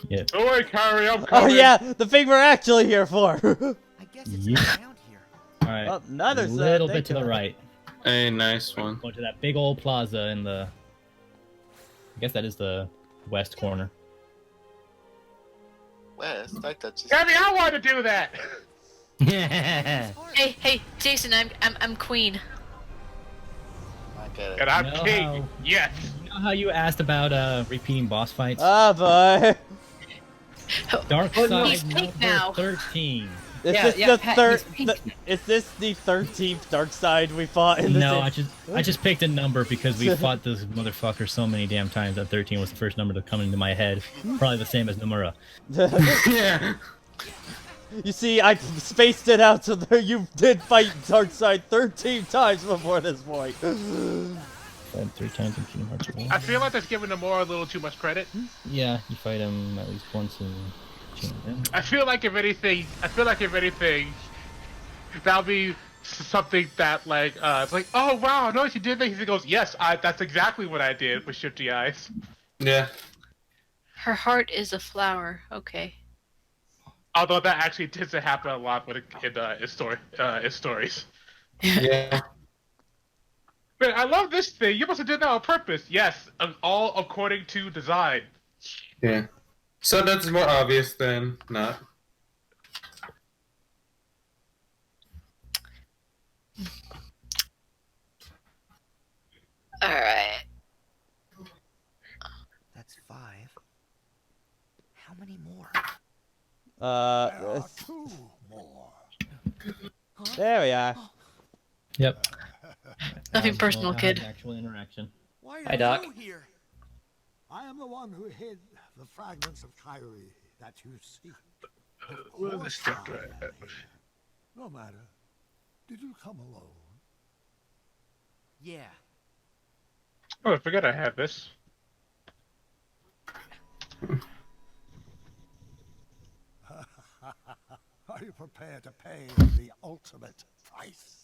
Yeah. Don't worry, Kyrie, I'm Oh coming. yeah, the thing we're actually here for. I guess it's Yeah. not around here. Alright. Oh, another a set, little thank bit to the you. right. A nice one. Go to that big old plaza in the. I guess that is the west corner. West, I thought you. Kyrie, I want to do that. Hey, Jason, I'm queen. I get it. And I'm know king. how- Yes. You know how you asked about repeating boss fights? Oh boy. Dark He's Side pink number now. 13. Is Yeah, this yeah, the Pat, third? he's pink. Is this the 13th Dark Side we fought in this? No, I just picked a number because we fought this motherfucker so many damn times that 13 was the first number to come into my head. Probably the same as Nomura. Yeah. You see, I spaced it out so that you did fight Darkseid 13 times before this point. 3 times in Kingdom Hearts 1. I feel like that's giving Nomura a little too much credit. Yeah, you fight him at least once in Kingdom. I feel like if anything, that'll be something that like, it's like, oh wow, I noticed you did that. He goes, yes, that's exactly what I did with Shifty Eyes. Yeah. Her heart is a flower. Okay. Although that actually tends to happen a lot with in stories. Yeah. Man, I love this thing. You must have did that on purpose. Yes, all according to design. Yeah. So that's more obvious than not. All right. There we are. Yep. Nothing personal, Well, kid. Actual interaction. Why Hi, are Doc. you here? I am the one who hid the fragments of Kyrie that you seek. Well, this stuff, No matter. Did you come alone? Yeah. Oh, I forgot I had this. Are you prepared to pay the ultimate price?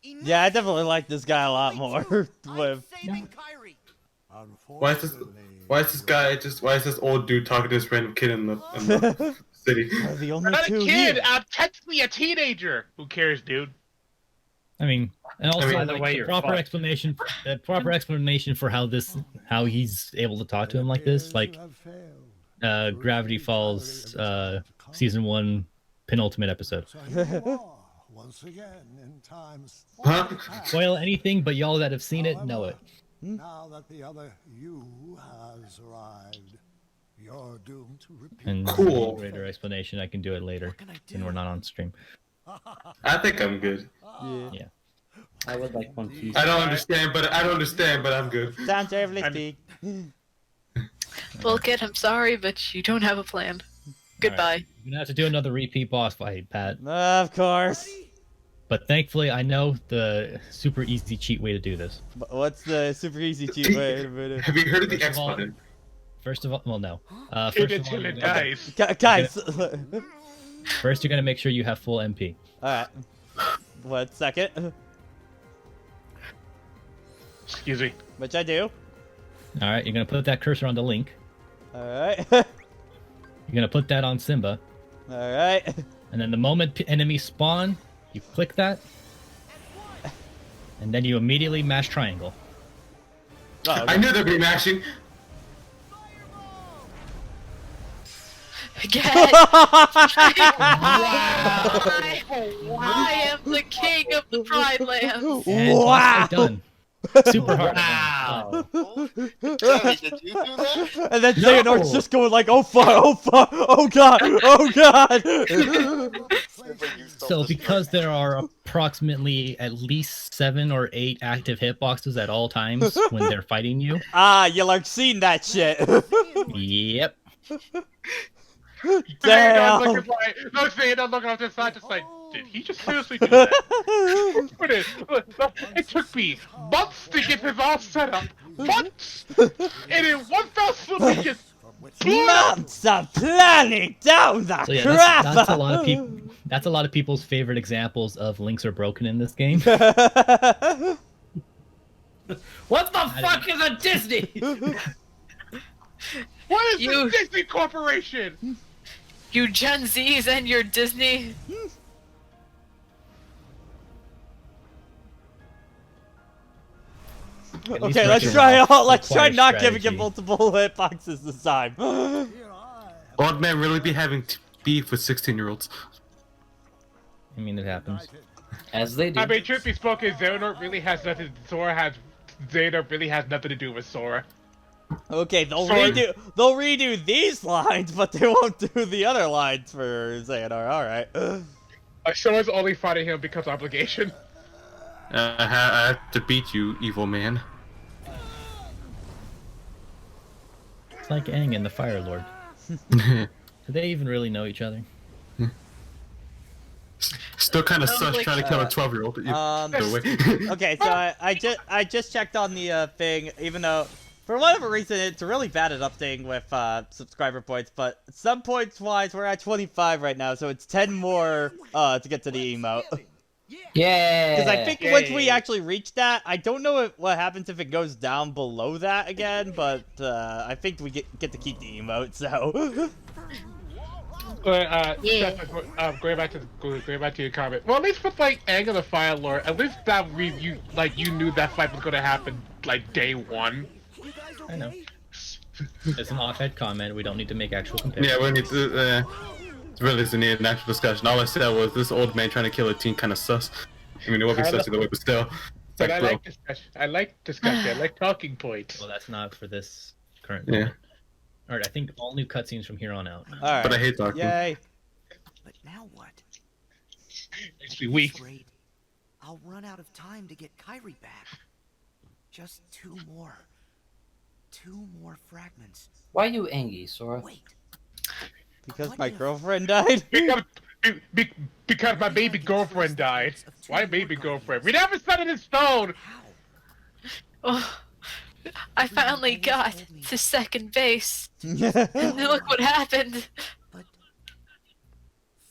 Yeah, I definitely like this guy a lot more. With Why is this old dude talking to this random kid in the city? the I'm not a kid. I'm technically a teenager. Who cares, dude? I mean, and also By the like, way, the you're proper fucked. explanation for how he's able to talk to him like this, like Gravity Falls season 1 penultimate episode. Once again in times. Spoil anything, but y'all that have seen it know it. Now that the other you has arrived, you're doomed to repeat. And Cool. greater explanation, I can do it later when we're not on stream. I think I'm good. Yeah. I would like one piece. I don't understand, but I'm good. Sounds terribly speak. Well, kid, I'm sorry, but you don't have a plan. Goodbye. You're gonna have to do another repeat boss fight, Pat. Of course. But thankfully, I know the super easy cheat way to do this. What's the super easy cheat way? Have you heard of the First X of all- button? First of all, well, no. Kid First of all, until you're it gonna- dies. Guys. First, you're gonna make sure you have full MP. Alright. 1 second. Excuse me. Which I do. All right, you're gonna put that cursor on the Link. Alright. You're gonna put that on Simba, Alright. and then the moment enemies spawn, you click that, and then you immediately mash triangle. Oh, I knew there'd be mashing. Get! I am the king of the Pride Lands. And Wow. done. Super hard. Wow. Did you do that? And then Xehanort's just going like, oh fuck, oh fuck, oh god, oh god. So because there are approximately at least 7 or 8 active hitboxes at all times when they're fighting you. Ah, you like seen that shit. Yep. Damn. I'm looking off this side, just like, did he just seriously do that? It took me months to get this all set up. Months! And in one fell swoop, he just Months of planning down the So yeah, crap. that's a lot of people. That's a lot of people's favorite examples of links are broken in this game. What the fuck is a Disney? What is the Disney Corporation? You Gen Zs and your Disney. Okay, let's try. Let's try requires not giving strategy. him multiple hitboxes this time. Old man really be having beef with 16-year-olds. I mean, it happens. As they do. I mean, truth be spoken, Xehanort really has nothing. Xehanort really has nothing to do with Sora. Okay, they'll Sorry. redo these lines, but they won't do the other lines for Xehanort. All right. Sora's only fighting him because of obligation. I have to beat you, evil man. It's like Aang and the Fire Lord. Do they even really know each other? Still kind of Sounds sus like, trying to kill a 12-year-old. Okay, so I just checked on the thing, even though for whatever reason it's really bad at updating with subscriber points, but some points wise we're at 25 right now, so it's 10 more to get to the emote. Yeah. Because I think once we actually reach that, I don't know what happens if it goes down below that again, but I think we get to keep the emote. So. But going back to your comment. Well, at least with like Aang and the Fire Lord, at least that you knew that fight was gonna happen like day one. I know. It's an off-head comment. We don't need to make actual comparisons. Yeah, we need to. Really doesn't need an actual discussion. All I said was this old man trying to kill a teen kind of sus. I mean, it won't be sus either way, but still. It's But like, I bro. like discussion. I like discussion. I like talking points. Well, that's not for this current Yeah. moment. All right, I think all new cutscenes from here on out. All right. But I hate Dark Moon. Yay. But now what? Makes me weak. Afraid I'll run out of time to get Kyrie back. Just two more fragments. Why are you angry, Sora? Wait. Because my girlfriend died. Because my baby girlfriend died. Why baby girlfriend? We never set it in stone. Oh, I finally got to second base. And look what happened.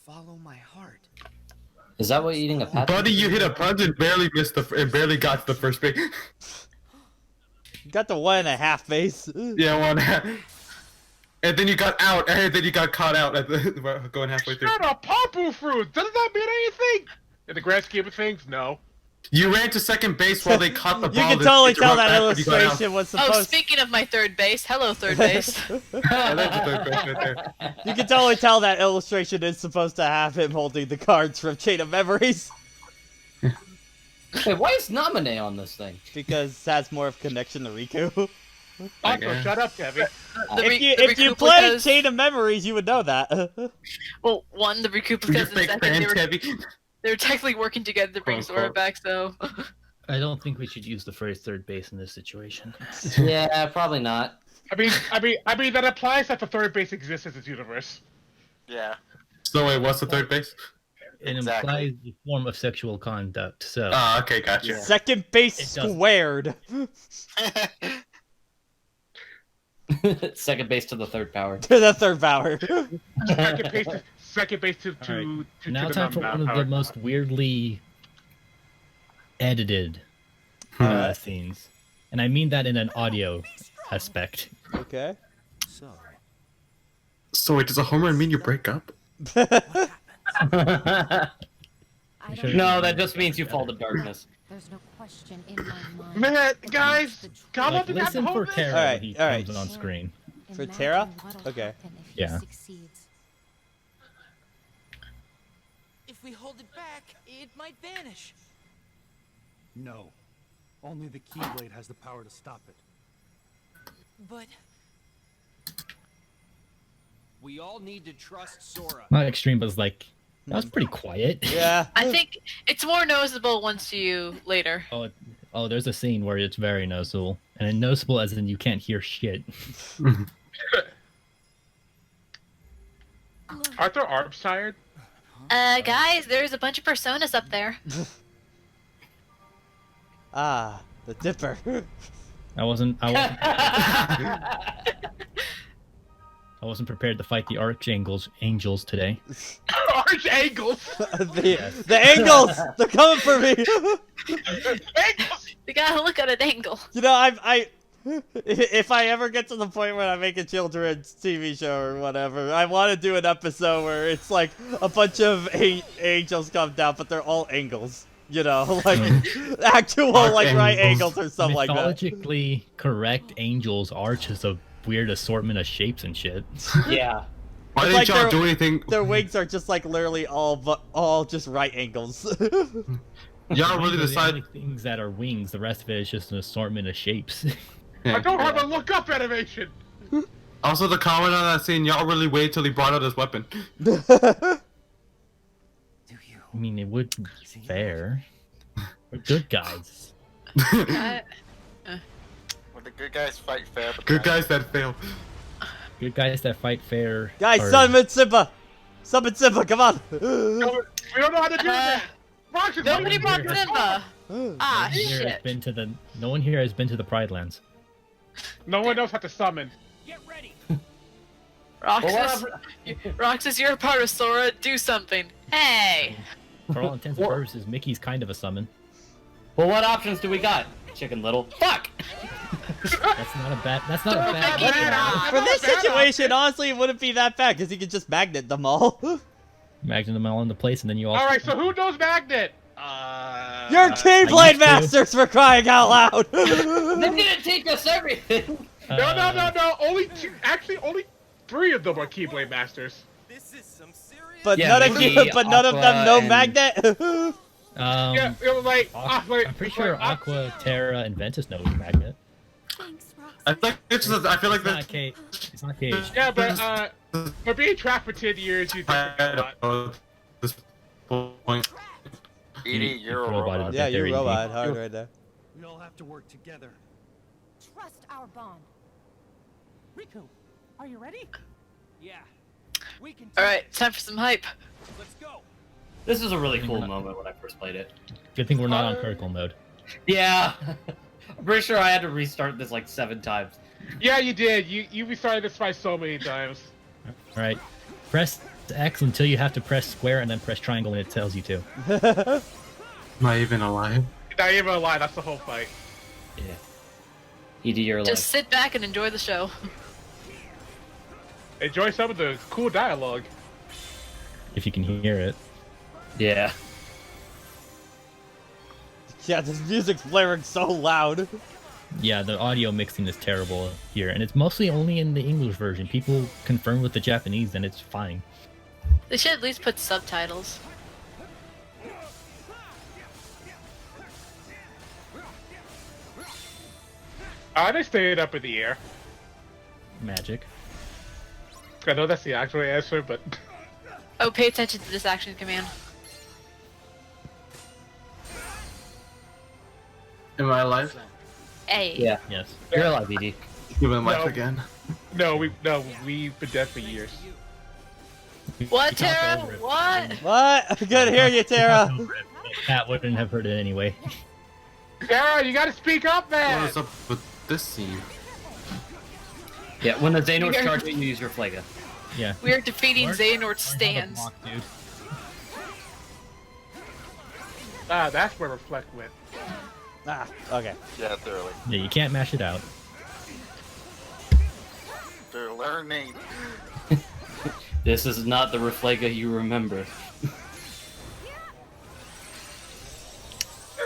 Follow my heart. Is that what eating a pat? Buddy, you hit a punch and barely got to the first base. Got the 1.5 base. Yeah, 1.5. And then you got out, and then you got caught out at the going halfway through. Shut up, Papu fruit. Doesn't that mean anything? In the grand scheme of things, no. You ran to second base while they caught the ball. You can totally tell that illustration was supposed. Oh, speaking of my third base, hello third base. Oh, that's the third base right there. You can totally tell that illustration is supposed to have him holding the cards from Chain of Memories. Hey, why is Namine on this thing? Because it has more of a connection to Riku. Also, shut up, Kevin. If you played Chain of Memories, you would know that. Well, one, the Recuplicas, and second, they were technically working together to bring Sora back, so... I don't think we should use the phrase third base in this situation. Yeah, probably not. I mean that applies that the third base exists in this universe. Yeah. So wait, what's the third base? It implies a form of sexual conduct, so... Ah, okay, gotcha. Second base squared. Second base to the third power. To the third power. Second base to now the time for one of power. the most weirdly edited scenes. And I mean that in an audio aspect. Okay. So wait, does a home run mean you break up? No, that just means you fall to darkness. There's no question in my mind. Man, guys, come Like, up and listen for Terra when he comes on screen. For Terra? Okay. Yeah. If we hold it back, it might vanish. No. Only the Keyblade has the power to stop it. But we all need to trust Sora. Not extreme, but it's like, that was pretty quiet. Yeah. I think it's more noticeable once you later. Oh, there's a scene where it's very noticeable. And noticeable as in you can't hear shit. Aren't their arms tired? Guys, there's a bunch of personas up there. Ah, the Dipper. I wasn't prepared to fight the Archangels today. Archangels! the angles! They're coming for me! You gotta look at an angle. You know, if I ever get to the point where I make a children's TV show or whatever, I want to do an episode where it's like a bunch of angels come down, but they're all angles. You know, like actual like right angles or something like that. Mythologically correct angels are just a weird assortment of shapes and shit. Yeah. Why didn't y'all do anything? Their wings are just like literally all just right angles. Y'all really decide things that are wings. The rest of it is just an assortment of shapes. I don't have a look up animation. Also, the comment on that scene, y'all really wait till he brought out his weapon. I mean, it would be fair. We're good guys. Well, the good guys fight fair, but Good guys that fail. Good guys that fight fair. Guys, are- summon Simba! Summon Simba, come on! We don't know how to do that. Roxas, Nobody brought Simba. Ah, No one here has shit. been to the. No one here has been to the Pride Lands. No one knows how to summon. Roxas, you're a part of Sora. Do something. Hey. For all intents and purposes, Mickey's kind of a summon. Well, what options do we got? Chicken Little. Fuck! That's not a bad. That's not a bad. For this situation, honestly, it wouldn't be that bad, because he could just magnet them all. Magnet them all into place, and then you all. Alright, so who knows Magnet? You're Keyblade Masters, for crying out loud! They didn't teach us everything! No. Only two, actually, only 3 of them are Keyblade Masters. This is some serious. But Yeah, none of Mickey, you, but none of them Aqua, know and- magnet. Yeah, it was like, I'm pretty sure Aqua, Terra, and Ventus know Magnet. Thanks, Roxas. I feel like it's just, I feel like It's not that's Cage. It's not Cage. Yeah, but for being trapped for 10 years, you think a lot. this point. Edie, you're a robot. Yeah, you're a robot. Hard right there. We all have to work together. Trust our bond. Riku, are you ready? Yeah. We can. Alright, time for some hype. Let's go. This is a really cool moment when I first played it. Good thing we're not on critical mode. Yeah. I'm pretty sure I had to restart this like 7 times. Yeah, you did. You restarted this fight so many times. Alright. Press X until you have to press square and then press triangle when it tells you to. Not even alive. Not even a lie, that's the whole fight. Yeah. Edie, you're alive. Just sit back and enjoy the show. Enjoy some of the cool dialogue. If you can hear it. Yeah. Yeah, this music's blaring so loud. Yeah, the audio mixing is terrible here, and it's mostly only in the English version. People confirm with the Japanese, and it's fine. They should at least put subtitles. They stayed up in the air. Magic. I know that's the actual answer, but Oh, pay attention to this action command. Am I alive? A. Yeah. Yes. You're alive, Edie. Human life No. again. we've been dead for years. What, We talked Tara? over it. What? What? Good to hear you, Tara. Pat wouldn't have heard it anyway. Sarah, you gotta speak up, man! What is up with this scene? Yeah, when the Xehanort's You're- charging, you use your Flega. Yeah. We are defeating Learn- Xehanort's learn how to stands. block, dude. That's where Reflect went. Ah, okay. Yeah, thoroughly. Yeah, you can't mash it out. They're learning. This is not the Reflega you remember.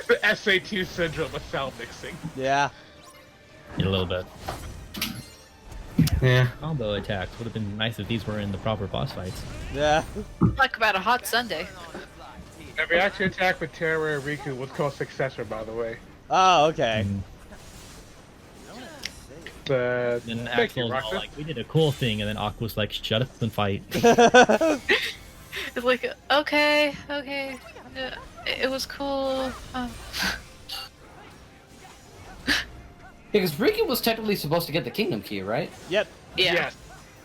The SAT syndrome of sound mixing. Yeah. Yeah, a little bit. Yeah. Combo attacks would have been nice if these were in the proper boss fights. Yeah. Talk about a hot Sunday. The reaction attack with Terra and Riku was called Successor, by the way. Oh, okay. But Then thank you, Axel's all Roxas. like, we did a cool thing, and then Aqua's like, shut up and fight. It's like, okay, it was cool. Because Riku was technically supposed to get the Kingdom Key, right? Yep. Yeah. Yes.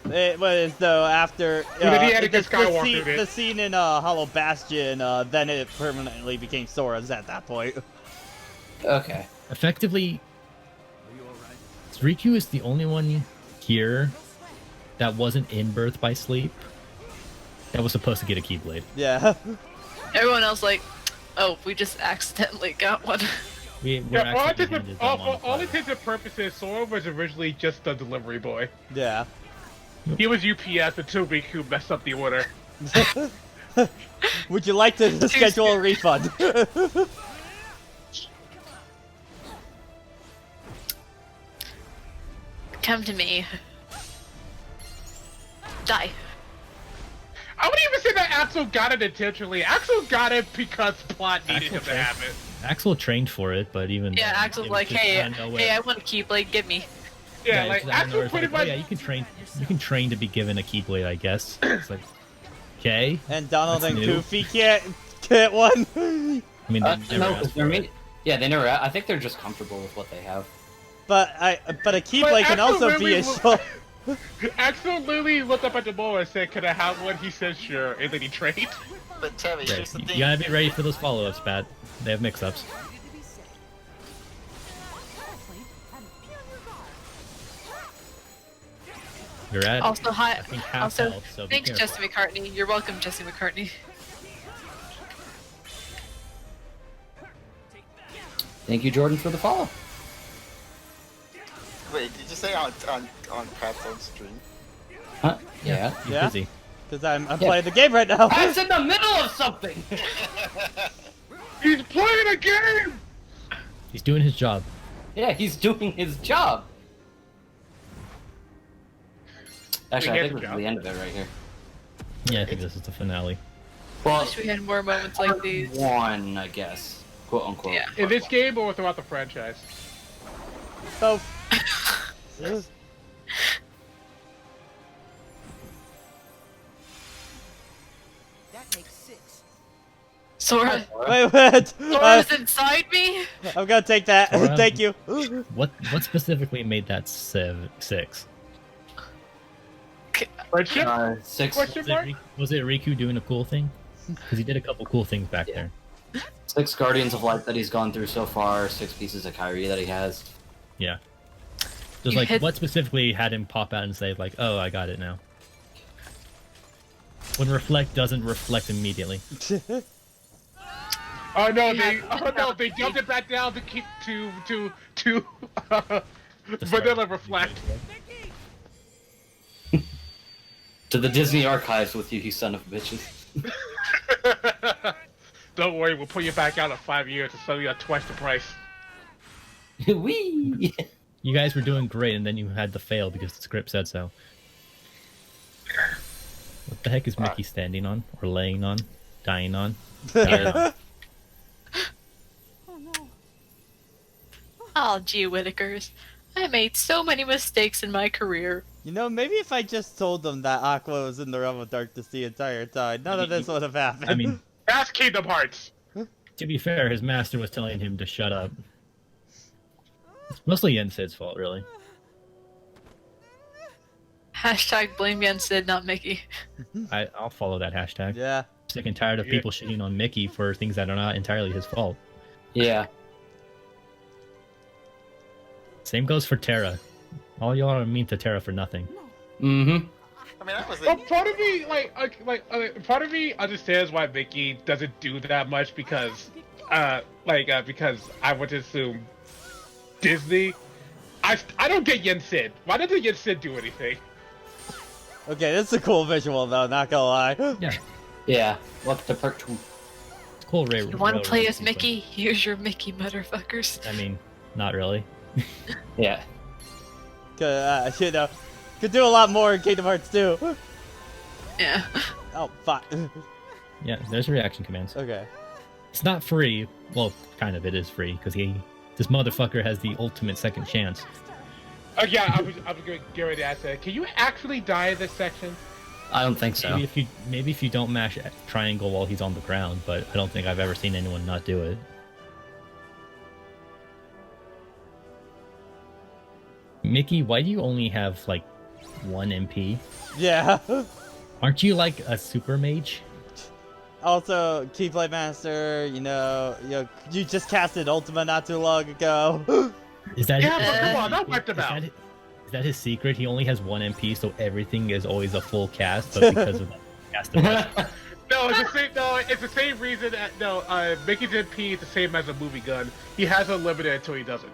It was though after But then he had to get the Skywalker scene, bit. the scene in Hollow Bastion, then it permanently became Sora's at that point. Okay. Effectively, Riku is the only one here that wasn't in Birth by Sleep that was supposed to get a Keyblade. Yeah. Everyone else like, oh, we just accidentally got one. We're Yeah, actually handed them on all the intents and purposes, Sora was originally just a delivery boy. Yeah. He was UPS until Riku messed up the order. Would you like to schedule a refund? Come to me. Die. I wouldn't even say that Axel got it intentionally. Axel got it because plot needed him to have it. Axel trained for it, but even Yeah, then, Axel's it was like, just hey, out of nowhere. hey, I want a Keyblade, give me. Yeah, it's like out of Axel nowhere. It's pretty like, oh, much. yeah, you can train to be given a Keyblade, I guess. It's like, okay. And Donald That's and new. Goofy can't get one. I mean, they never No, asked they're for it. me. Yeah, they never. I think they're just comfortable with what they have. But a Keyblade can Axel also be a really short. Axel literally looked up at the bowl and said, "Can I have one?" He said, "Sure," and then he trained. But Terry, Right, here's the you thing. gotta be ready for those follow-ups, Pat. They have mix-ups. You're at Also, hi. I think half Also, health, so be thanks, careful. Jesse McCartney. You're welcome, Jesse McCartney. Thank you, Jordan, for the follow. Wait, did you say on Pat's own stream? Huh? Yeah. You're Yeah? busy. Because I'm Yeah. playing the game right now. I was in the middle of something. He's playing a game. He's doing his job. Yeah, he's doing his job. Actually, I think this is the end of it right here. Yeah, I think this is the finale. I Well, wish we had more moments like these. one, I guess, quote unquote. Yeah. In this game or throughout the franchise? Both. That makes 6. Sora. Wait. Sora's inside me. I'm gonna take that. Sora? Thank you. What specifically made that 6? Friendship? 6. Question mark? Was it Riku doing a cool thing? Because he did a couple cool things back there. 6 Guardians of Light that he's gone through so far. 6 pieces of Kyrie that he has. Yeah. Just like, what specifically had him pop out and say, like, oh, I got it now? When reflect doesn't reflect immediately. Oh no, they jumped it back down to keep to vanilla reflect. To the Disney archives with you son of bitches. Don't worry, we'll put you back out in 5 years and sell you at twice the price. Wee! You guys were doing great, and then you had to fail because the script said so. What the heck is Mickey standing on? Or laying on? Dying on? Oh, gee Whittakers. I made so many mistakes in my career. You know, maybe if I just told them that Aqua was in the realm of darkness the entire time, none of this would have happened. I mean, that's Kingdom Hearts. To be fair, his master was telling him to shut up. It's mostly Yensid's fault, really. Hashtag blame Yensid, not Mickey. I'll follow that hashtag. Yeah. Sick and tired of people shitting on Mickey for things that are not entirely his fault. Yeah. Same goes for Terra. All y'all are mean to Terra for nothing. Mm-hmm. I mean, that was Well, part of me, part of me understands why Mickey doesn't do that much because I would assume Disney. I don't get Yensid. Why doesn't Yensid do anything? Okay, this is a cool visual though, not gonna lie. Yeah. Yeah. What's the part 2? It's cool. You want to play as Mickey? Here's your Mickey, motherfuckers. I mean, not really. Yeah. You know, could do a lot more in Kingdom Hearts 2. Yeah. Oh, fuck. Yeah, there's reaction commands. Okay. It's not free. Well, kind of. It is free because this motherfucker has the ultimate second chance. Oh yeah, I was going to get ready to ask that. Can you actually die in this section? I don't think so. Maybe if you don't mash triangle while he's on the ground, but I don't think I've ever seen anyone not do it. Mickey, why do you only have like 1 MP? Yeah. Aren't you like a super mage? Also, Keyblade Master, you just casted Ultima not too long ago. Is that come on, don't wipe them out. Is that his secret? He only has 1 MP, so everything is always a full cast, but because of that, he cast the rest. No, it's the same reason that Mickey's MP is the same as a movie gun. He has unlimited until he doesn't.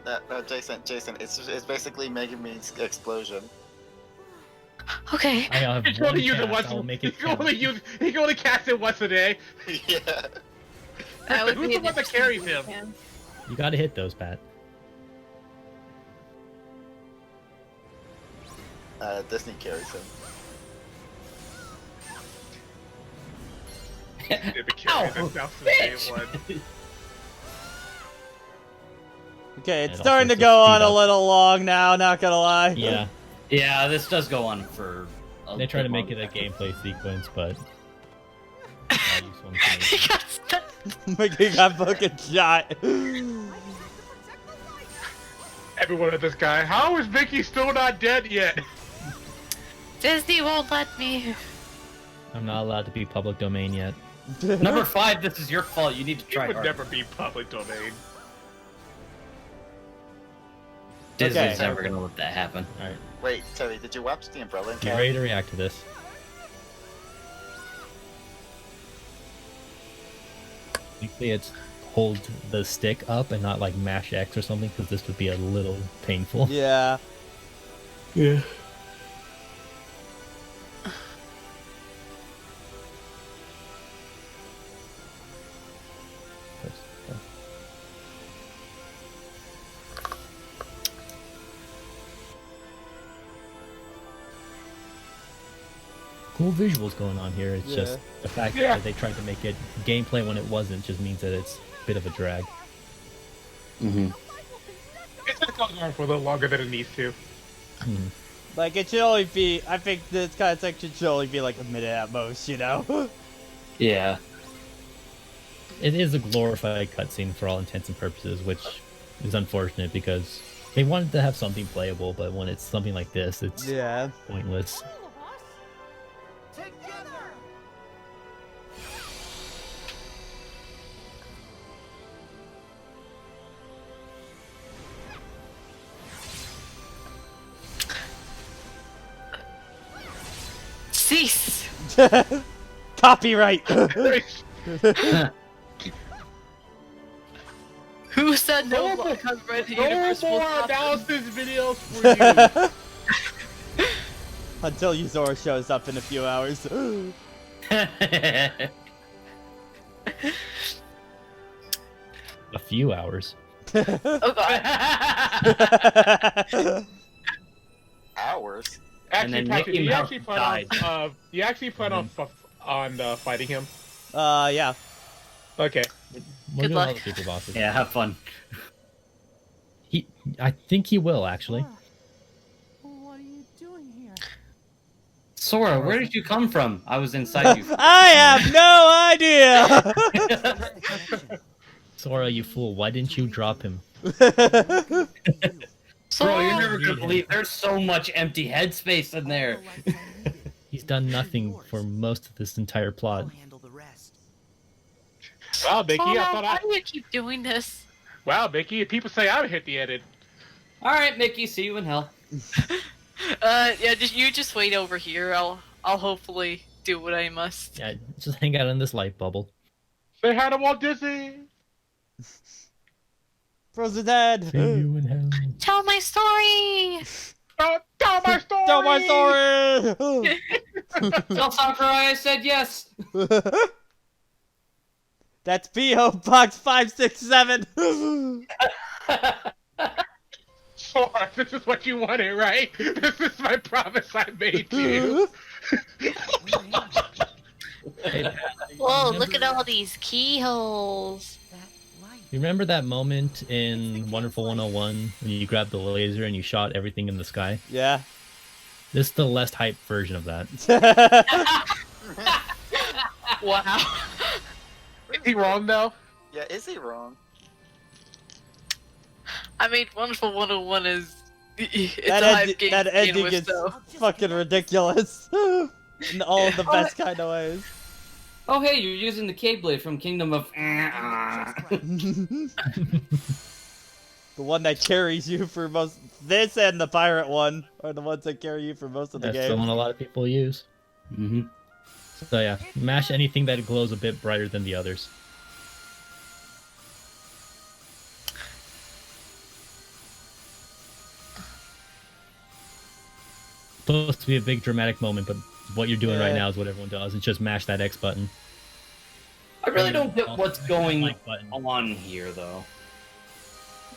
No, Jason, it's basically Mega Me's explosion. Okay. I have He can only one use it cast, once. I'll make He it can count. he can only cast it once a day. Yeah. That would Who's be the one that carries him? You gotta hit those, Pat. Disney carries him. Okay, it's And starting also to go speed on a up. little long now, not gonna lie. Yeah. Yeah, this does go on for. They try to make it a gameplay sequence, but. Mickey got fucking shot. Everyone at this guy. How is Mickey still not dead yet? Disney won't let me. I'm not allowed to be public domain yet. Number 5, this is your fault. You need to try It would harder. never be public domain. Disney's Okay. never gonna let that happen. Alright. Wait, Terry, did you watch the Umbrella Get ready to react to this. Hopefully it's hold the stick up and not like mash X or something, because this would be a little painful. Yeah. Yeah. Cool visuals going on here. It's just the fact that they tried to make it gameplay when it wasn't just means that it's a bit of a drag. Mm-hmm. It's It's going on for a little longer than it needs to. Like, it should only be, I think this kind of section should only be like a minute at most, you know? Yeah. It is a glorified cutscene for all intents and purposes, which is unfortunate because they wanted to have something playable, but when it's something like this, it's pointless. Cease! Copyright! Who said no copyright? The universe will more stop them? analysis videos for you. Until Yuzora shows up in a few hours. A few hours. Oh god. Hours. And then Patrick, Mickey you Mouse actually plan died. on fighting him? Yeah. Okay. We're doing all the super bosses. Yeah, have fun. I think he will actually. What are you doing here? Sora, where did you come from? I was inside you. I have no idea! Sora, you fool! Why didn't you drop him? Bro, you're never gonna believe there's so much empty headspace in there. He's done nothing for most of this entire plot. Wow, Mickey, I thought Why do you keep doing this? Wow, Mickey, people say I hit the edit. Alright, Mickey, see you in hell. Yeah, just wait over here. I'll hopefully do what I must. Yeah, just hang out in this light bubble. Say hi to Walt Disney. Frozen Head! See you in hell. Tell my story! Tell my story! Tell my story! Tell Sakurai I said yes! That's P.O. Box 567! Sora, this is what you wanted, right? This is my promise I made to you. Whoa, look at all these keyholes. You remember that moment in Wonderful 101 when you grabbed the laser and you shot everything in the sky? Yeah. This is the less hype version of that. Wow. Is he wrong, though? Yeah, is he wrong? I mean, Wonderful 101 is... It's That, a hype game that to begin ending with, is so. fucking ridiculous. In all of the best kind of ways. Oh hey, you're using the Keyblade from Kingdom of... The one that carries you for most... This and the pirate one are the ones that carry you for most of the That's game. the one a lot of people use. Mm-hmm. So yeah, mash anything that glows a bit brighter than the others. Supposed to be a big dramatic moment, but what you're doing right now is what everyone does. It's just mash that X button. I really don't get what's going on here, though.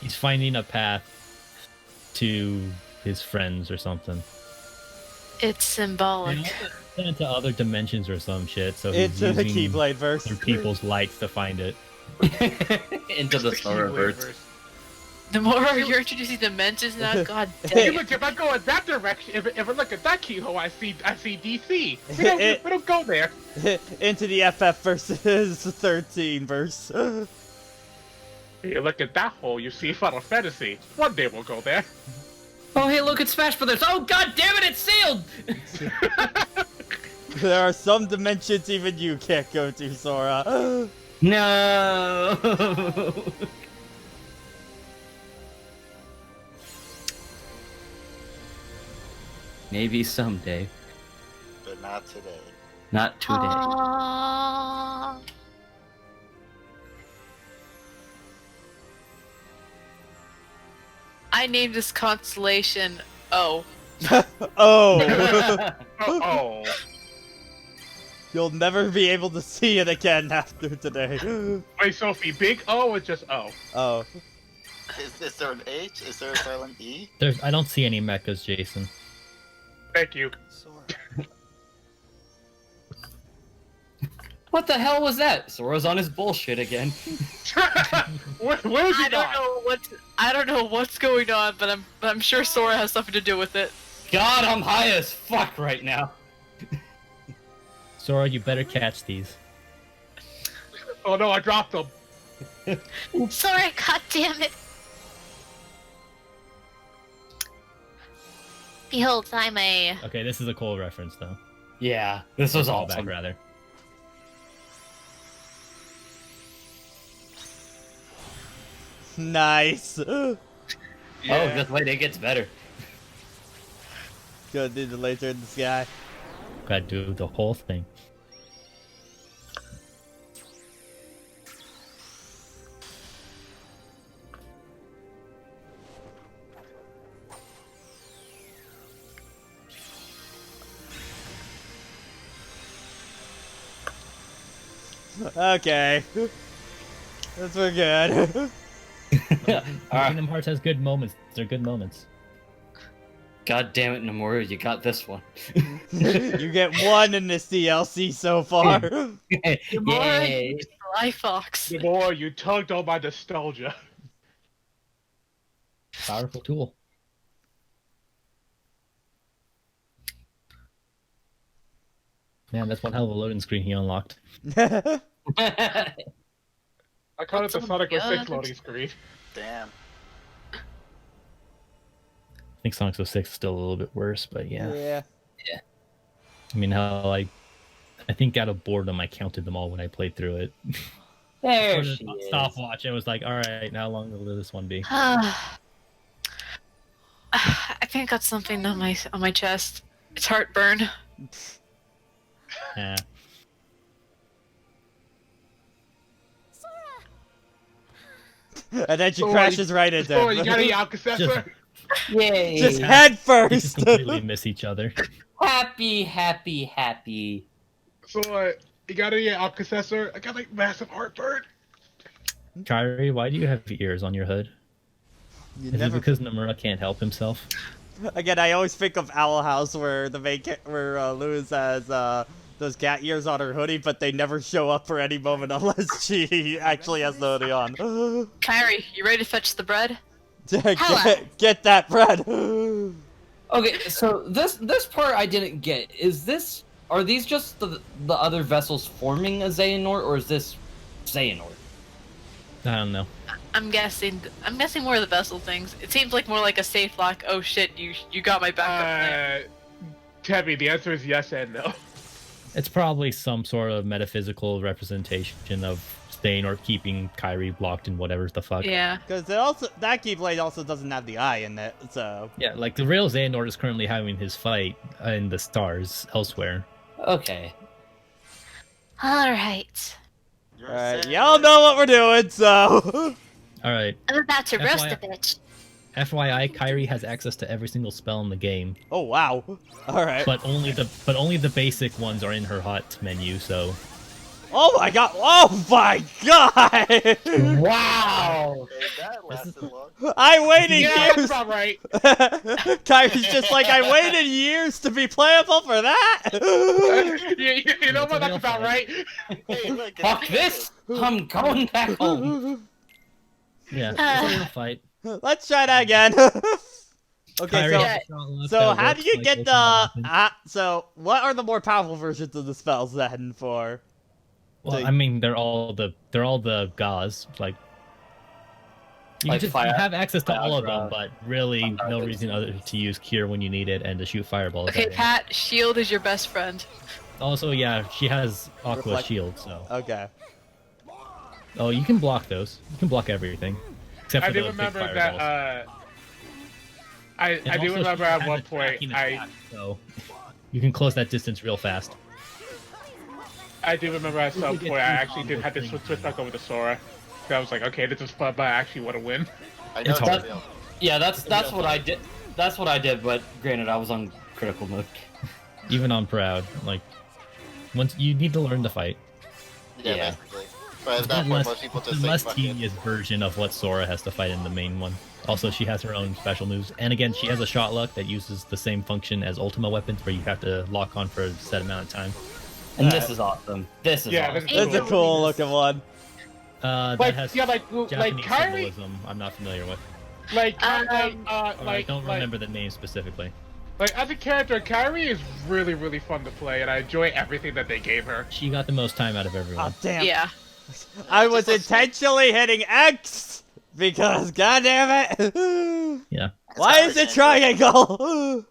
He's finding a path to his friends or something. It's symbolic. Into other dimensions or some shit, so he's Into the using Keyblade verse. other people's lights to find it. Into the Soraverse. The more you're introducing dimensions now, god Hey, damn. look, if I go in that direction, if I look at that keyhole, I see DC. We don't go there. Into the FF versus 13 verse. You look at that hole, you see Final Fantasy. One day we'll go there. Oh hey, look, it's Smash Brothers! Oh god damn it, it's sealed! There are some dimensions even you can't go to, Sora. No. Maybe someday. But not today. Not today. Aww. I named this constellation O. Oh. Oh. You'll never be able to see it again after today. Wait, Sophie, big O or just O? Oh. Is there an H? Is there a silent E? I don't see any mechas, Jason. Thank you. What the hell was that? Sora's on his bullshit again. Where is he I don't know what's going on, but I'm sure Sora has something to do with it. God, I'm high as fuck right now. Sora, you better catch these. Oh no, I dropped them. Sorry, god damn it. Behold, I'm a... Okay, this is a Cole reference, though. Yeah, this was all awesome. back, rather. Nice. Oh, just wait, it gets better. Go do the laser in the sky. Gotta do the whole thing. Okay. That's we're good. Kingdom Hearts has good moments. They're good moments. God damn it, Nomura, you got this one. You get one in this DLC so far. Yay. Fly Fox. The more you tugged on my nostalgia. Powerful tool. Man, that's one hell of a loading screen he unlocked. I call it the Sonic 06 loading screen. Damn. I think Sonic 06 is still a little bit worse, but yeah. Yeah. I mean, how I think out of boredom, I counted them all when I played through it. There Sort of she is. Stopwatch. It was like, all right, how long will this one be? I think I got something on my chest. It's heartburn. Yeah. And then she Oh, crashes right into him. Oh, you got a Yakuza? Yay. Just head We first. just completely miss each other. Happy, happy, happy. So, you got any Alka-Seltzer? I got like massive heartburn. Kyrie, why do you have ears on your hood? You Is never... it because Nomura can't help himself? Again, I always think of Owl House where the where Lewis has those cat ears on her hoodie, but they never show up for any moment unless she actually has the hoodie on. Kyrie, you ready to fetch the bread? Get that bread. Okay, so this part I didn't get. Are these just the other vessels forming a Xehanort, or is this Xehanort? I don't know. I'm guessing more of the vessel things. It seems like more like a safe lock. Oh shit, you got my backup plan. Tebby, the answer is yes and no. It's probably some sort of metaphysical representation of staying or keeping Kyrie blocked in whatever the fuck. Yeah. Because that Keyblade also doesn't have the eye in it, so. Yeah, like the real Xehanort is currently having his fight in the stars elsewhere. Okay. Alright. Alright, y'all know what we're doing, so. Alright. I'm about to roast a FYI bitch. FYI, Kyrie has access to every single spell in the game. Oh wow. Alright. But only the basic ones are in her hot menu, so. Oh my god! Oh my god! Wow! That lasted long. I waited Yeah, years. that's about right. Kyrie's just like, I waited years to be playable for that. You know what? That's about right. Hey, look, Fuck this! I'm going back home. Yeah, it's a real fight. Let's try that again. Okay, Kyrie, so how do you get the? So what are the more powerful versions of the spells then for? Well, I mean, they're all the gauze. Like, you have access to all of them, but really no reason other to use Cure when you need it and to shoot fireballs. Okay, Pat, Shield is your best friend. Also, yeah, she has Aqua Reflect- Shield, so. Okay. Oh, you can block those. You can block everything, except I for do the big remember fireballs. that. I And do also remember she at has one a point tracking attack, so you can close that distance real fast. I do remember at some point I actually did have to switch back over to Sora. I was like, okay, this is fun, but I actually want to win. I know It's hard. Yeah, that's what I did. That's what I did, but granted, I was on critical mode. Even on Proud, like, once you need to learn to fight. Yeah, basically. But at that It's a point, most people it's just a say, less fuck it. tedious version of what Sora has to fight in the main one. Also, she has her own special moves, and again, she has a shot luck that uses the same function as Ultima weapons, where you have to lock on for a set amount of time. And this is awesome. This is awesome. That's a cool looking one. That Like, has yeah, like Japanese Kyrie, symbolism I'm not familiar with. like, I don't remember the name specifically. Like, as a character, Kyrie is really fun to play, and I enjoy everything that they gave her. She got the most time out of everyone. Oh, damn. Yeah. I was intentionally hitting X because, goddamn it. Yeah. Why is it triangle?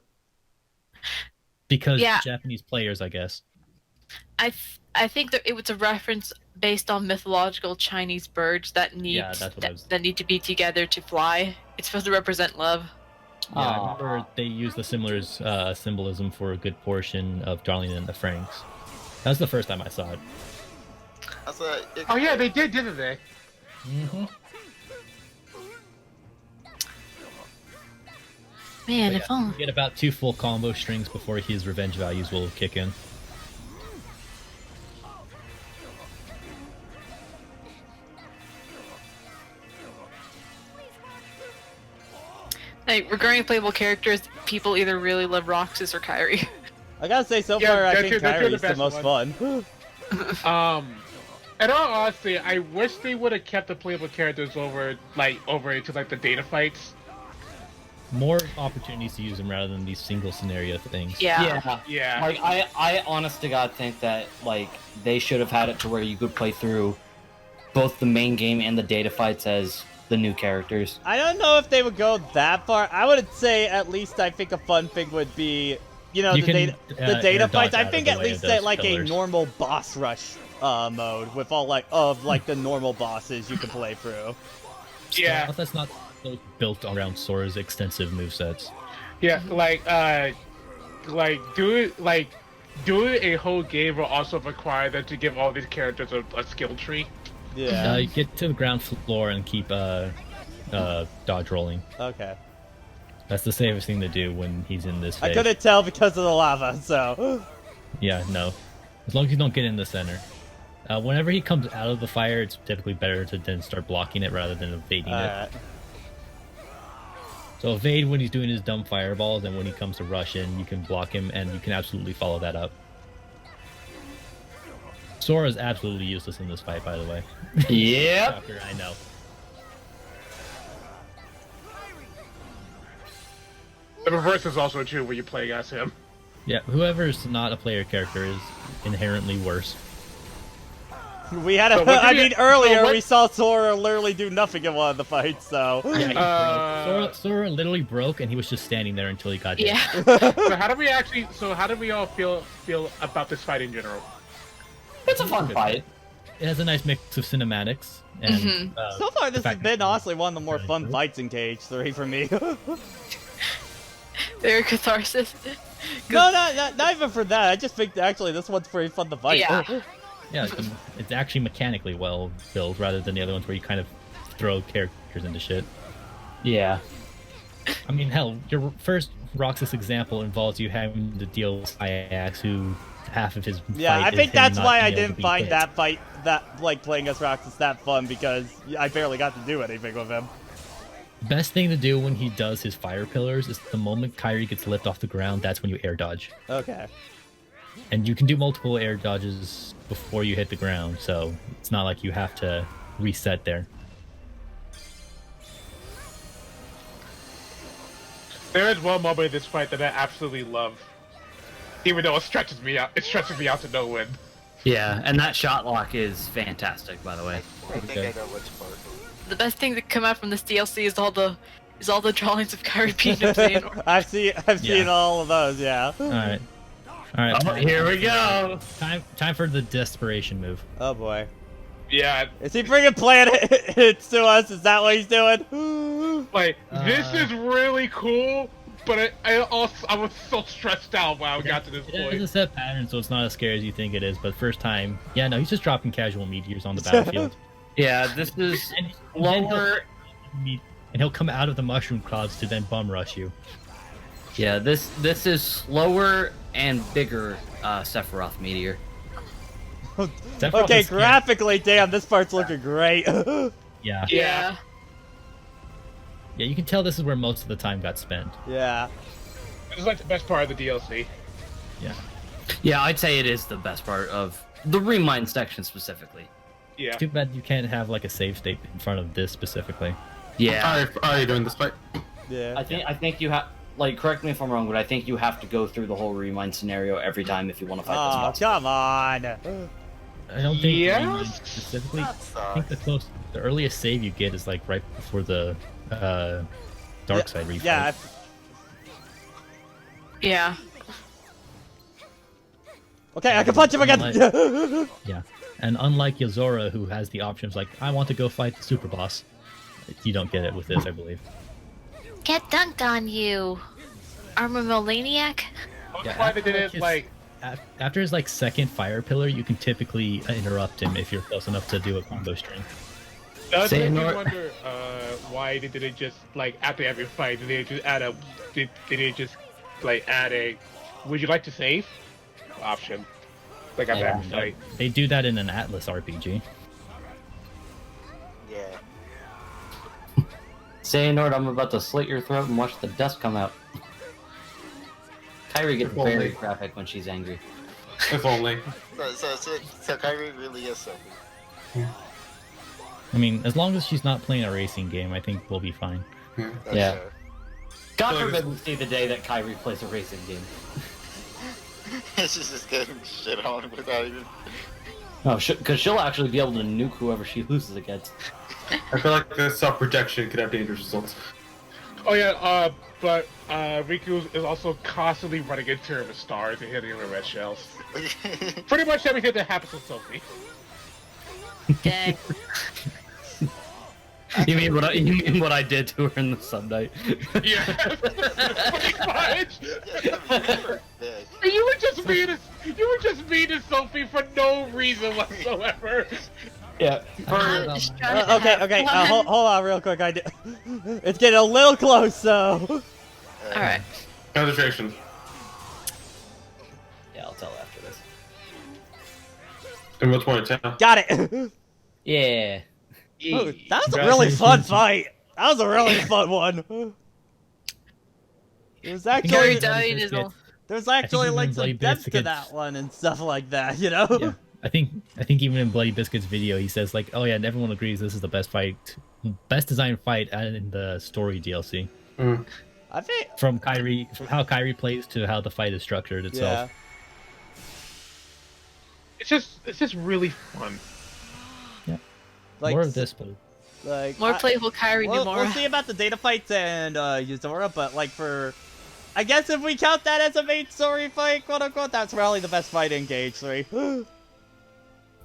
Because Yeah. Japanese players, I guess. I think that it was a reference based on mythological Chinese birds that need Yeah, that's what I was- that need to be together to fly. It's supposed to represent love. Yeah, I remember they used the similar symbolism for a good portion of Darling in the Franxx. That was the first time I saw it. Oh yeah, they did, didn't they? Mm-hmm. Man, But if yeah, only. you get about 2 full combo strings before his revenge values will kick in. Like, regarding playable characters, people either really love Roxas or Kyrie. I gotta say, so Yeah, far, I they're think two- they're two Kyrie's the the best most fun. In all honesty, I wish they would have kept the playable characters over into like the data fights. More opportunities to use them rather than these single scenario things. Yeah. Like I honest to God think that like they should have had it to where you could play through both the main game and the data fights as the new characters. I don't know if they would go that far. I would say at least I think a fun thing would be, you know, You the can, data air dodge fights. I out of think the at way of least those at like pillars. a normal boss rush mode with all like the normal bosses you can play through. Yeah. That's not so built around Sora's extensive movesets. Yeah, doing a whole game will also require them to give all these characters a skill tree. Yeah. You get to the ground floor and keep dodge rolling. Okay. That's the safest thing to do when he's in this I phase. couldn't tell because of the lava, so. Yeah, no. As long as you don't get in the center. Whenever he comes out of the fire, it's typically better to then start blocking it rather than evading it. So evade when he's doing his dumb fireballs, and when he comes to rush in, you can block him, and you can absolutely follow that up. Sora is absolutely useless in this fight, by the way. Yep. Shocker, I know. The reverse is also true when you play as him. Yeah, whoever's not a player character is inherently worse. We had a. So what I did you- mean, earlier so what- we saw Sora literally do nothing in one of the fights, so. Yeah, he broke. Sora literally broke, and he was just standing there until he got hit. So how do we all feel about this fight in general? It's a fun fight. It has a nice mix of cinematics and. Mhm. So far, this has been honestly one of the more fun fights in KH3 for me. Very catharsis. No, not even for that. I just think actually this one's pretty fun to fight. Yeah. Yeah, it's actually mechanically well built rather than the other ones where you kind of throw characters into shit. Yeah. I mean, hell, your first Roxas example involves you having to deal with Ajax, who half of his Yeah, fight I is think him that's not why I being able to didn't be find hit. that fight, like playing as Roxas, that fun because I barely got to do anything with him. Best thing to do when he does his fire pillars is the moment Kyrie gets lifted off the ground, that's when you air dodge. Okay. And you can do multiple air dodges before you hit the ground, so it's not like you have to reset there. There is one moment in this fight that I absolutely love, even though it stretches me out. It stretches me out to no end. Yeah, and that shot lock is fantastic, by the way. I think I know which part. The best thing that come out from this DLC is all the drawings of Kyrie being insane. I've seen all of those. Yeah. All right. All right. Oh, here we go. Time for the desperation move. Oh boy. Yeah. Is he bringing planets to us? Is that what he's doing? Like this is really cool, but I was so stressed out when I got to this It has point. a set pattern, so it's not as scary as you think it is. But first time, yeah, no, he's just dropping casual meteors on the battlefield. Yeah, this is lower. And he'll come out of the mushroom clouds to then bum rush you. Yeah, this is slower and bigger Sephiroth meteor. Sephiroth Okay, is- graphically, damn, this part's looking great. Yeah. Yeah. Yeah, you can tell this is where most of the time got spent. Yeah. This is like the best part of the DLC. Yeah. Yeah, I'd say it is the best part of the Remind section specifically. Yeah. Too bad you can't have like a save state in front of this specifically. Yeah. Are you doing this fight? Yeah. I think you have, like, correct me if I'm wrong, but I think you have to go through the whole Remind scenario every time if you want to fight this Oh, boss. come on. I don't think Remind specifically. I think the earliest save you get is like right before the dark side refight. Yeah. Yeah. Okay, I can punch him again. Yeah, and unlike Yozora, who has the options like I want to go fight the super boss, you don't get it with this, I believe. Get dunked on you, Armamaniac. Why they did it like After his like second fire pillar, you can typically interrupt him if you're close enough to do a combo string. Does make me wonder why they didn't just like after every fight did they just add a did they just like add a would you like to save option like after every fight? They do that in an Atlas RPG. Yeah. Xehanort, I'm about to slit your throat and watch the dust come out. Kairi gets very graphic when she's angry. If only. So Kairi really is something. I mean, as long as she's not playing a racing game, I think we'll be fine. Yeah. God forbid we see the day that Kairi plays a racing game. She's just getting shit on without even. No, because she'll actually be able to nuke whoever she loses against. I feel like the self-projection could have dangerous results. Oh yeah, but Riku is also constantly running into her with stars and hitting her with red shells. Pretty much everything that happens with Sophie. Dang. You mean what I did to her in the Sunday? Yeah, pretty much. You were just mean to Sophie for no reason whatsoever. Yeah. Okay. Hold on real quick. It's getting a little close, so. All right. Concentration. Yeah, I'll tell after this. And which one to tell? Got it. Yeah. Oh, that was a really fun fight. That was a really fun one. It was actually. There's actually like some depth to that one and stuff like that, you know. Yeah. I think even in Bloody Biscuit's video, he says like, "Oh yeah, and everyone agrees this is the best design fight in the story DLC." Mm. I think from how Kairi plays to how the fight is structured itself. Yeah. It's just really fun. Yeah. Like, more of this, but like more playful Kairi Nomura. We'll see about the data fights and Yuzora, but like I guess if we count that as a main story fight, quote unquote, that's probably the best fight in Gage 3.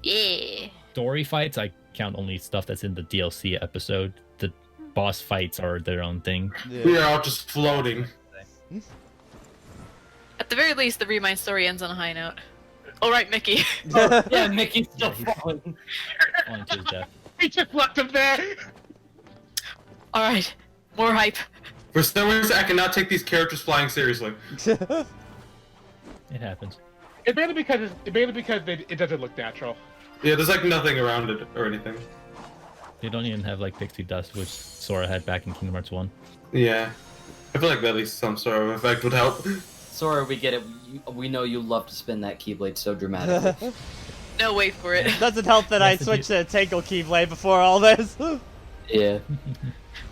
Yeah. Story fights, I count only stuff that's in the DLC episode. The boss fights are their own thing. Yeah. We are all just floating. At the very least, the Remind story ends on a high note. All right, Mickey. Yeah, Mickey's still falling. Falling to his death. He just left him there. All right, more hype. For some reason, I cannot take these characters flying seriously. It happens. It's mainly because it doesn't look natural. Yeah, there's like nothing around it or anything. They don't even have like pixie dust, which Sora had back in Kingdom Hearts 1. Yeah, I feel like at least some sort of effect would help. Sora, we get it. We know you love to spin that Keyblade so dramatically. No, wait for it. It doesn't help that I switched to Tangle Keyblade before all this. Yeah.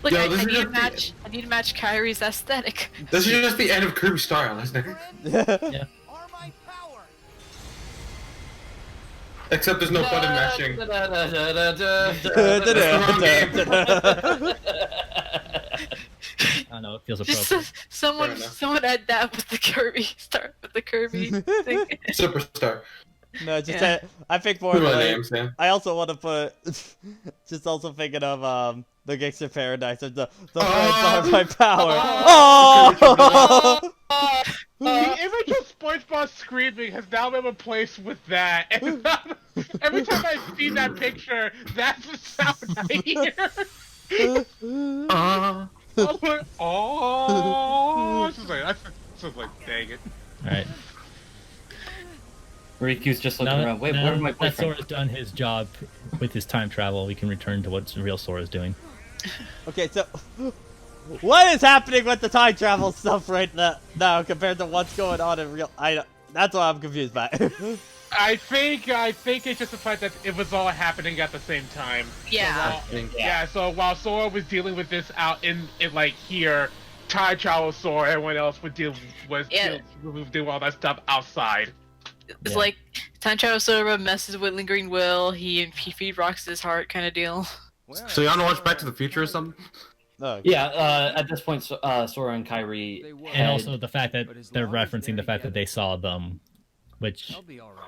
Look, I need to match Kairi's aesthetic. This is just the end of Kirby Star, isn't it? Yeah. Except there's no button mashing. I know, it feels Just appropriate. someone add that with the Kirby. Start with the Kirby thing. Superstar. No, just I think more. I also want to put. Just also thinking of the Gangster Paradise of the friends are my power. Oh! The image of SpongeBob screaming has now been replaced with that. And every time I see that picture, that's the sound I hear. Oh, it's just like, dang it. Alright. Riku's just looking around. Wait, where am I? That Sora's done his job with his time travel. We can return to what real Sora's doing. Okay, so what is happening with the time travel stuff right now compared to what's going on in real? That's what I'm confused by. I think it's just the fact that it was all happening at the same time. Yeah. So while Sora was dealing with this out in like here, Tanjiro, Sora, everyone else would deal with all that stuff outside. It's like Tanjiro Sora messes with Lingering Will. He feed rocks his heart kind of deal. So you wanna watch Back to the Future or something? Yeah, at this point, Sora and Kairi, And also the fact that they're referencing the fact that they saw them, which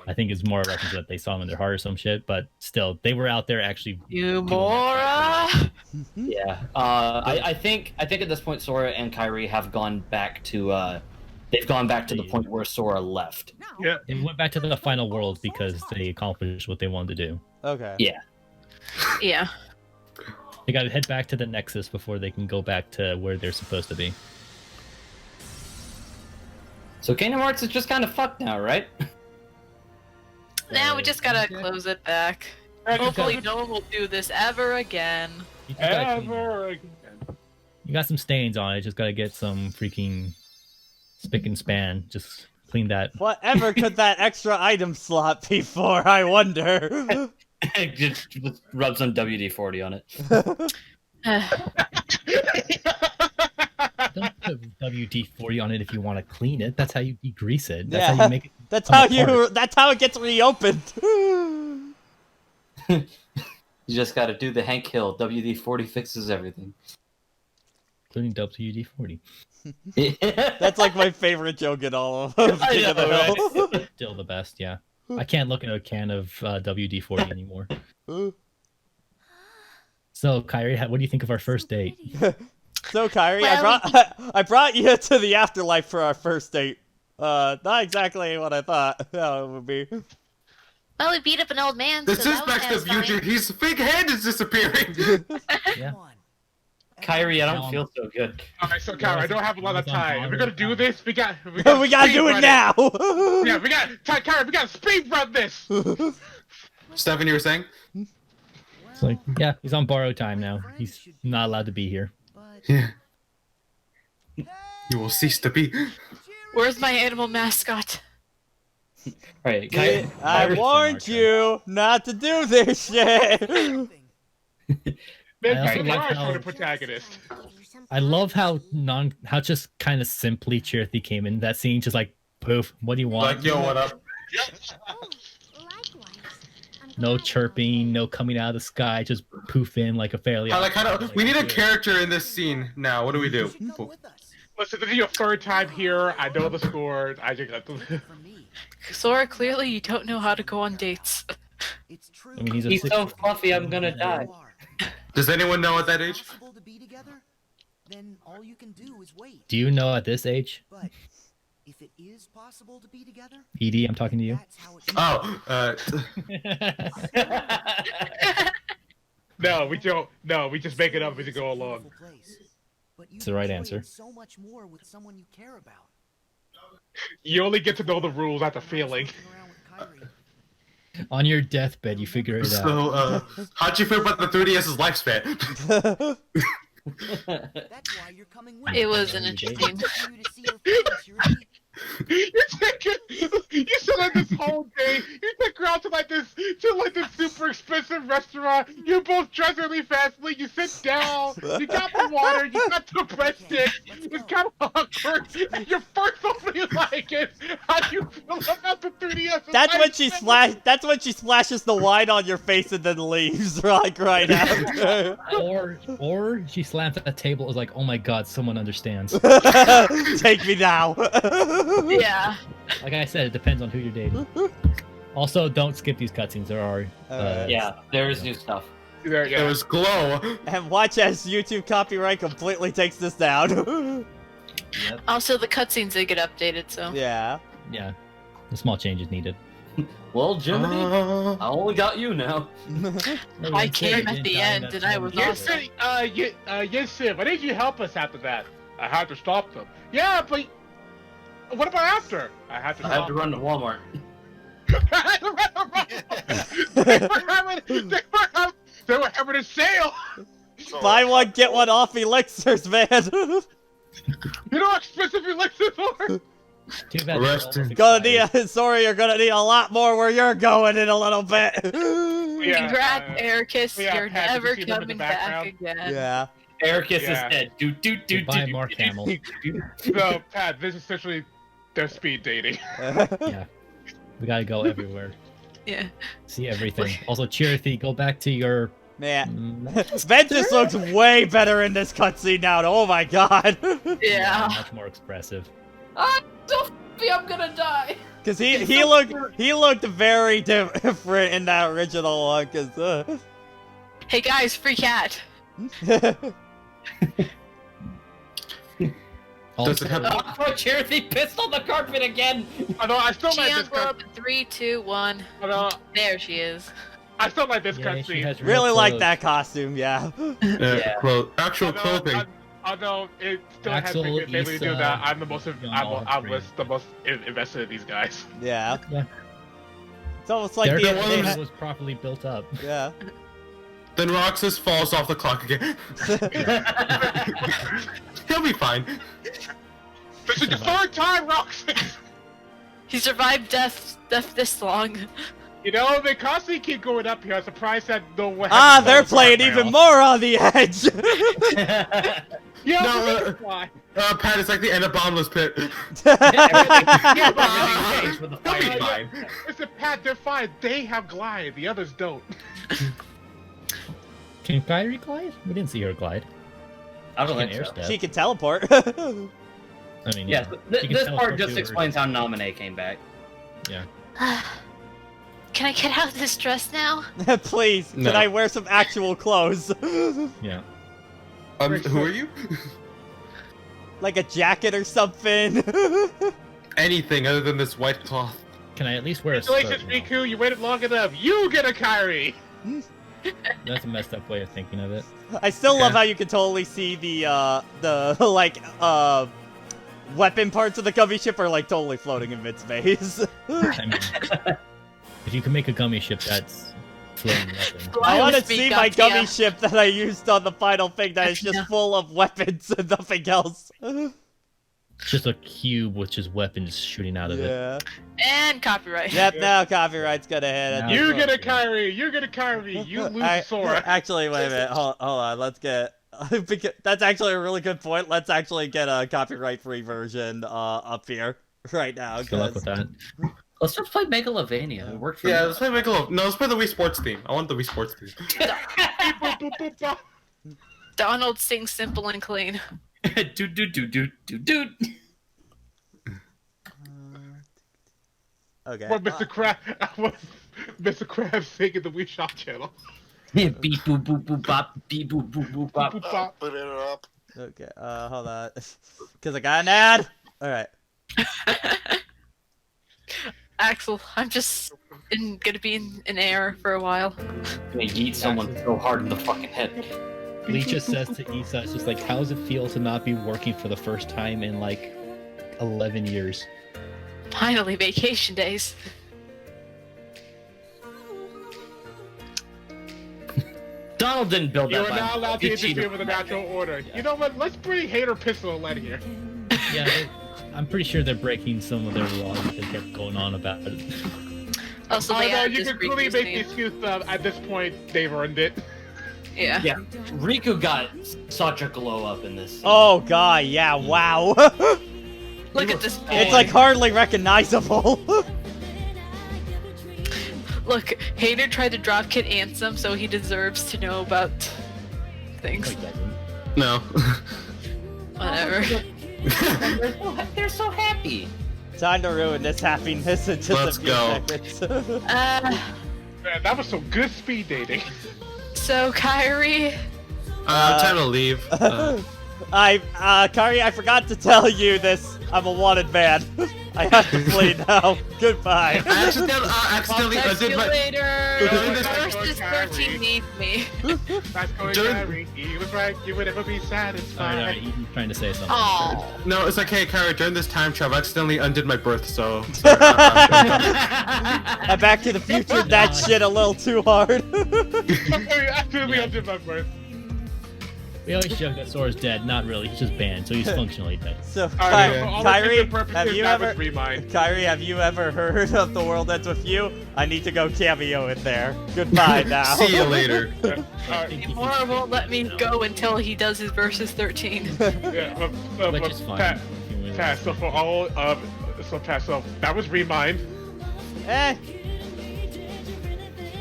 I think is more a reference that they saw them in their heart or some shit. But still, they were out there actually. Yumora. Yeah, I think at this point, Sora and Kairi have gone back to they've gone back to the point where Sora left. Yeah, they went back to the final world because they accomplished what they wanted to do. Okay. Yeah. Yeah. They got to head back to the Nexus before they can go back to where they're supposed to be. So Kingdom Hearts is just kind of fucked now, right? Now we just gotta close it back. Hopefully no one will do this ever again. Ever again. You got some stains on it. Just got to get some freaking spick and span. Just clean that. Whatever could that extra item slot be for, I wonder? just rub some WD-40 on it. Don't put WD-40 on it if you want to clean it. That's how you degrease it. That's Yeah, how you make it. That's how it gets reopened. You just got to do the Hank Hill. WD-40 fixes everything. Including WD-40. That's like my favorite joke in all of King of the Hill. Still the best, yeah. I can't look at a can of WD-40 anymore. So, Kairi, what do you think of our first date? So, Kairi, Well, I brought you to the afterlife for our first date. Not exactly what I thought it would be. Well, we beat up an old man. This so is that Back to the Future. His fake hand is disappearing. Yeah. Kyrie, I don't feel so good. Alright, so Kyrie, I don't have a lot of time. If we're gonna do this, we got We gotta do it now. Yeah, Kyrie, we gotta speed run this. Stefan, you were saying? It's like, yeah, he's on borrowed time now. He's not allowed to be here. Yeah. You will cease to be. Where's my animal mascot? Right, I warned you not to do this shit. Man, I also you like are how- the protagonist. I love how just kind of simply Chirithy came in that scene, just like poof. What do you want? Like, yo, what up? No chirping, no coming out of the sky, just poof in like a fairly. I like how we need a character in this scene now. What do we do? Listen, this is your third time here. I know the score. I just got to. Sora, clearly you don't know how to go on dates. I mean, He's so fluffy, I'm gonna die. Does anyone know at that age? Then all you can do is wait. Do you know at this age? But if it is possible to be together, Edie, I'm talking to you. Oh, No, we don't. No, we just make it up as we go along. It's the right answer. so much more with someone you care about. You only get to know the rules after failing. On your deathbed, you figure it out. so, how'd you feel about the 3DS's lifespan? That's why you're coming with It me. was an interesting. You spent like this whole day. You took her out to like this super expensive restaurant. You both dress really fastly. You sit down. You got the water. You got the breadsticks. It's kind of awkward. Your first opening like it. How do you feel about the 3DS? That's when she splashes the wine on your face and then leaves like right after. Or she slams at the table. Is like, oh my god, someone understands. Take me now. Yeah. Like I said, it depends on who you're dating. Also, don't skip these cutscenes. There are. Yeah, there is new stuff. There was glow. And watch as YouTube copyright completely takes this down. Also, the cutscenes they get updated, so. Yeah. Yeah. The small changes needed. Well, Jiminy, I only got you now. I came at the end and I was awesome. Yes, sir. Why didn't you help us after that? I had to stop them. Yeah, but what about after? I had to run to Walmart. They were having a sale. Buy one, get one off elixirs, man. You know how expensive elixirs are? Too bad. Rest in- Sorry, you're gonna need a lot more where you're going in a little bit. Congrats, Ericus. yeah, You're Pat, did you never see them in the coming back background? again. Yeah. Ericus Yeah. is dead. Goodbye, Mark Hamill. So, Pat, this is essentially their speed dating. Yeah. We gotta go everywhere. Yeah. See everything. Also, Chirithy, go back to your. Man, Ventus looks way better in this cutscene now. Oh my god. Yeah. Much more expressive. Sophie, I'm gonna die. Cause he looked very different in that original one. Cause Hey guys, free cat. Does it have? Oh, Chirithy pissed on the carpet again. Although I still like this Giangle up in 3, 2, 1. There she is. I still like this Yeah, she cutscene. has real really like clothes. that costume. Yeah. Actual clothing. Although it still Axel, has made me do Issa, that. I'm the most Yamaha, the most invested in these guys. Yeah. Yeah. It's almost like Their the clothes was properly built up. yeah. Then Roxas falls off the clock again. He'll be fine. This is the third time, Roxas! He survived death this long. You know, they constantly keep going up here. I'm surprised that no one. They're playing even more on the edge. Yeah, No, why? Pat, it's like the end of Bottomless Pit. Yeah, With the He'll be fire. fine. Listen, Pat, they're fine. They have glide. The others don't. Can Kairi glide? We didn't see her glide. I don't She can think air so. step. She can teleport. I mean, Yeah, she can this teleport part just to her- explains how Nominee came back. Yeah. Can I get out of this dress now? Please, No. can I wear some actual clothes? Yeah. Who are you? Like a jacket or something? Anything other than this white cloth. Can I at least wear a skirt? Congratulations, Riku. You waited long enough. You get a Kairi. That's a messed up way of thinking of it. I still love Okay. how you can totally see the like weapon parts of the gummy ship are like totally floating in mid-space. I mean, if you can make a gummy ship that's floating weapons. I want to Speak see up, my gummy yeah. ship that I used on the final thing that is just full of weapons and nothing else. It's just a cube with just weapons shooting out of it. Yeah. And copyright. Yep, now copyright's gonna hit. Now- at this You get a point. Kairi. You get a Kairi. You lose Sora. Actually, wait a minute. Hold on. Let's get. That's actually a really good point. Let's actually get a copyright-free version up here right now. Good luck 'cause- with that. Let's just play Megalovania. It worked for Yeah, me. let's play Michelob. No, let's play the Wii Sports theme. I want the Wii Sports theme. Donald sings simple and clean. do do do do do do. Okay. What Mr. Crab? What Mr. Krabs singing the Wii Shop channel. Beep boop boop boop bop. Beep boop boop boop bop. Boop, bop. Put it up. Okay. Hold on. Because I got an ad. All right. Axel, I'm just gonna be in air for a while. Gonna yeet someone so hard in the fucking head. Lee just says to Issa, it's just like, how does it feel to not be working for the first time in like 11 years? Finally, vacation days. Donald didn't build You that. are by now allowed to himself. He interfere cheated. with the natural order. You know what? Let's bring Hater Pistol out of here. Yeah, I'm pretty sure they're breaking some of their laws that they kept going on about it. Also, they Although added you this can clearly Riku's make the name. excuse that at this point they've earned it. Yeah. Yeah, Riku got such a glow up in this. Scene. Oh god, yeah, wow. Look at this boy. It's like hardly recognizable. Look, Hater tried to dropkick Ansem, so he deserves to know about things. No. Whatever. They're so happy. Time to ruin this happiness in just Let's a few go. seconds. Man, that was some good speed dating. So Kairi, Time to leave. Kari, I forgot to tell you this. I'm a wanted man. I have to flee now. Goodbye. I accidentally I'll text undid you my. later. During this- First is 13 needs me. That's going During- Kairi. He was right. You would never be satisfied. Alright, Eden's trying to say something. Oh. No, it's like, hey, Kyrie, during this time travel, I accidentally undid my birth, so. I'm Back to the Future. That shit a little too hard. Actually, I did my birth. We always joke that Sora's dead. Not really. He's just banned, so he's functionally dead. So, Alright, for all Kyrie, intents and purposes, have you that ever, was Remind. Kyrie, have you ever heard of The World Ends With You? I need to go cameo in there. Goodbye now. See you later. Mora won't let me go until he does his versus 13. Yeah, Which is fine. Pat, so for all of so that was Remind. Eh.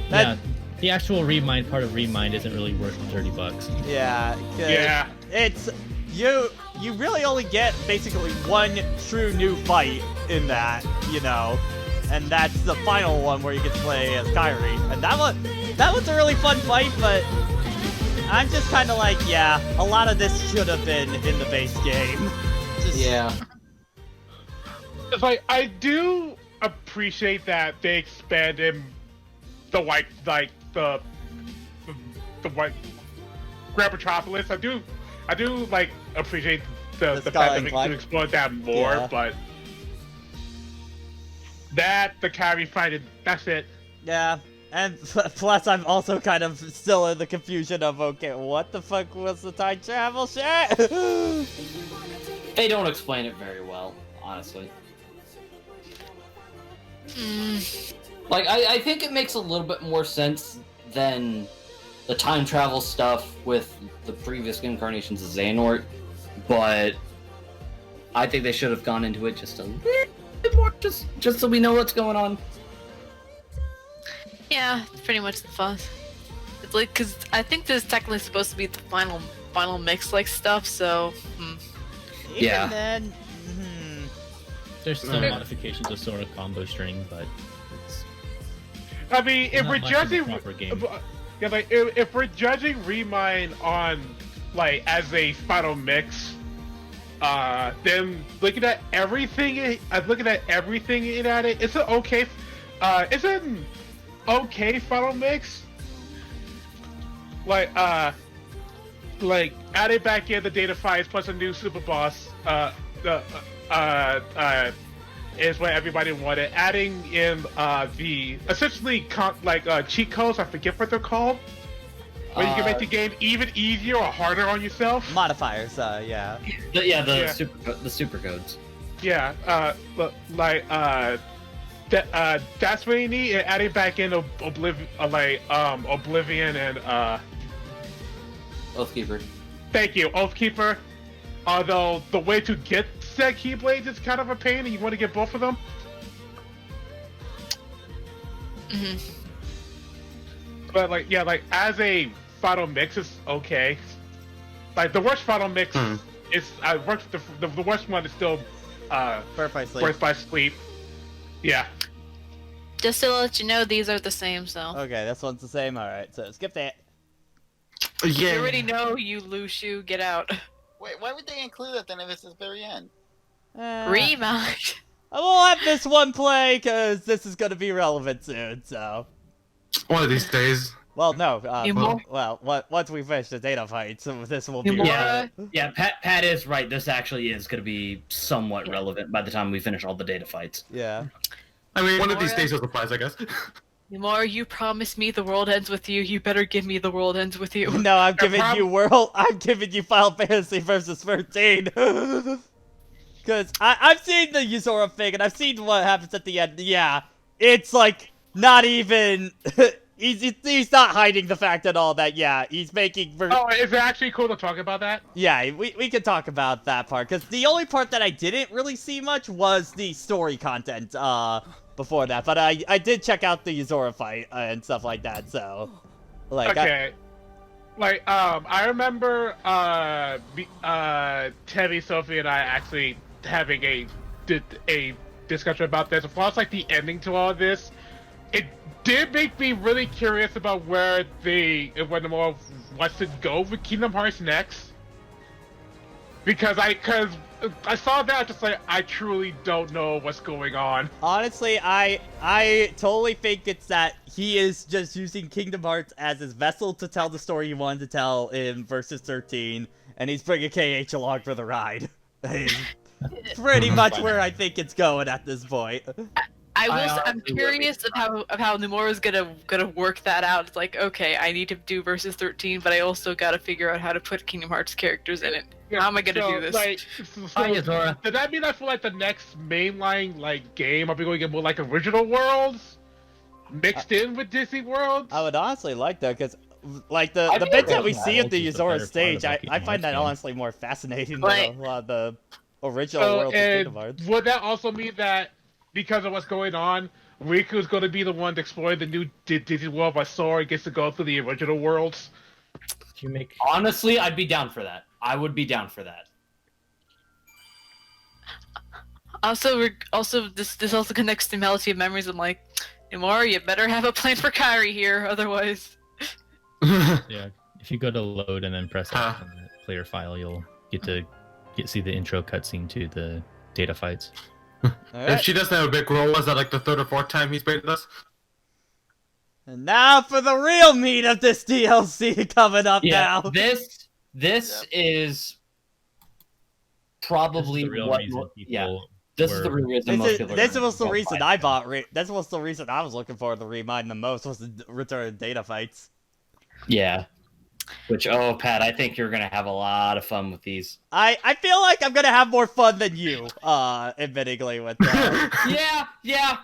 Yeah, the actual Remind part of Remind isn't really worth $30. Yeah. 'cause Yeah. It's you really only get basically one true new fight in that, you know, and that's the final one where you get to play as Kyrie, and that was a really fun fight, but I'm just kind of like, yeah, a lot of this should have been in the base game. Yeah. It's like I do appreciate that they expanded the white, like the white Grand Metropolis. I do like appreciate the fact that we can explore that more, Yeah. but the Kyrie fight, that's it. Yeah, and plus I'm also kind of still in the confusion of, okay, what the fuck was the time travel shit? They don't explain it very well, honestly. Like, I think it makes a little bit more sense than the time travel stuff with the previous incarnations of Xehanort, but I think they should have gone into it just a little bit more, just so we know what's going on. Yeah, it's pretty much the fun. It's like, cause I think this is technically supposed to be the final mix like stuff, so. Yeah. Even then, There's some modifications of Sora combo string, but it's I mean, if not we're much of a judging, proper game. yeah, like if we're judging Remind on like as a final mix, then looking at everything in it, it's an okay, it's an okay final mix. Like adding back in the data fights plus a new super boss, is what everybody wanted. Adding in the essentially cheat codes, I forget what they're called, where you can make the game even easier or harder on yourself. Modifiers, yeah. The super codes. Yeah, that's what you need. And adding back in Oblivion and Oathkeeper. Thank you, Oathkeeper. Although the way to get said Keyblades is kind of a pain, and you want to get both of them. But like as a final mix, it's okay. Like the worst final mix is the worst one is still Birth by Sleep. Birth by Sleep. Yeah. Just to let you know, these are the same, so. Okay, this one's the same. All right, so skip that. You already know, you Lushu, get out. Wait, why would they include that then if it's the very end? Remind. I won't have this one play because this is going to be relevant soon. So. One of these days. Well, no. Well, once we finish the data fight, so this will be. Yeah, Pat is right. This actually is going to be somewhat relevant by the time we finish all the data fights. Yeah. I mean, one of these days will surprise, I guess. Ymora, you promised me the world ends with you. You better give me the world ends with you. No, I'm giving you Final Fantasy versus 13. Because I've seen the Yuzora thing, and I've seen what happens at the end. Yeah, it's like not even. he's not hiding the fact at all that he's making. Oh, is it actually cool to talk about that? Yeah, we can talk about that part because the only part that I didn't really see much was the story content. Before that, but I did check out the Yuzora fight and stuff like that. So, like, okay, I remember Teddy, Sophie, and I actually having a discussion about this. As far as like the ending to all this, it did make me really curious about where the more wants to go with Kingdom Hearts next. Because I saw that, just like, I truly don't know what's going on. Honestly, I totally think it's that he is just using Kingdom Hearts as his vessel to tell the story he wanted to tell in Versus 13, and he's bringing KH along for the ride. Pretty much where I think it's going at this point. I'm curious of how Nomura's gonna work that out. It's like, okay, I need to do versus 13, but I also gotta figure out how to put Kingdom Hearts characters in it. How am I gonna do this? Does that mean that for like the next mainline like game, are we going to get more like original worlds mixed in with Disney worlds? I would honestly like that because, like the bits that we see at the Yuzora stage, I find that honestly more fascinating than a lot of the original worlds of Kingdom Hearts. Would that also mean that because of what's going on, Riku's going to be the one to explore the new Disney world, but Sora gets to go through the original worlds? Honestly, I'd be down for that. I would be down for that. Also, this also connects to Melody of Memories. I'm like, Nomura, you better have a plan for Kairi here, otherwise. Yeah, if you go to load and then press on the clear file, you'll get to see the intro cutscene to the data fights. If she doesn't have a big role, was that like the 3rd or 4th time he's been with us? And now for the real meat of this DLC coming up now. This is probably the real what. reason This is the real reason. This was the reason I bought. This was the reason I was looking forward to Remind the most, was the return of data fights. Yeah. Which, Pat, I think you're gonna have a lot of fun with these. I feel like I'm gonna have more fun than you, admittingly, with that. Yeah.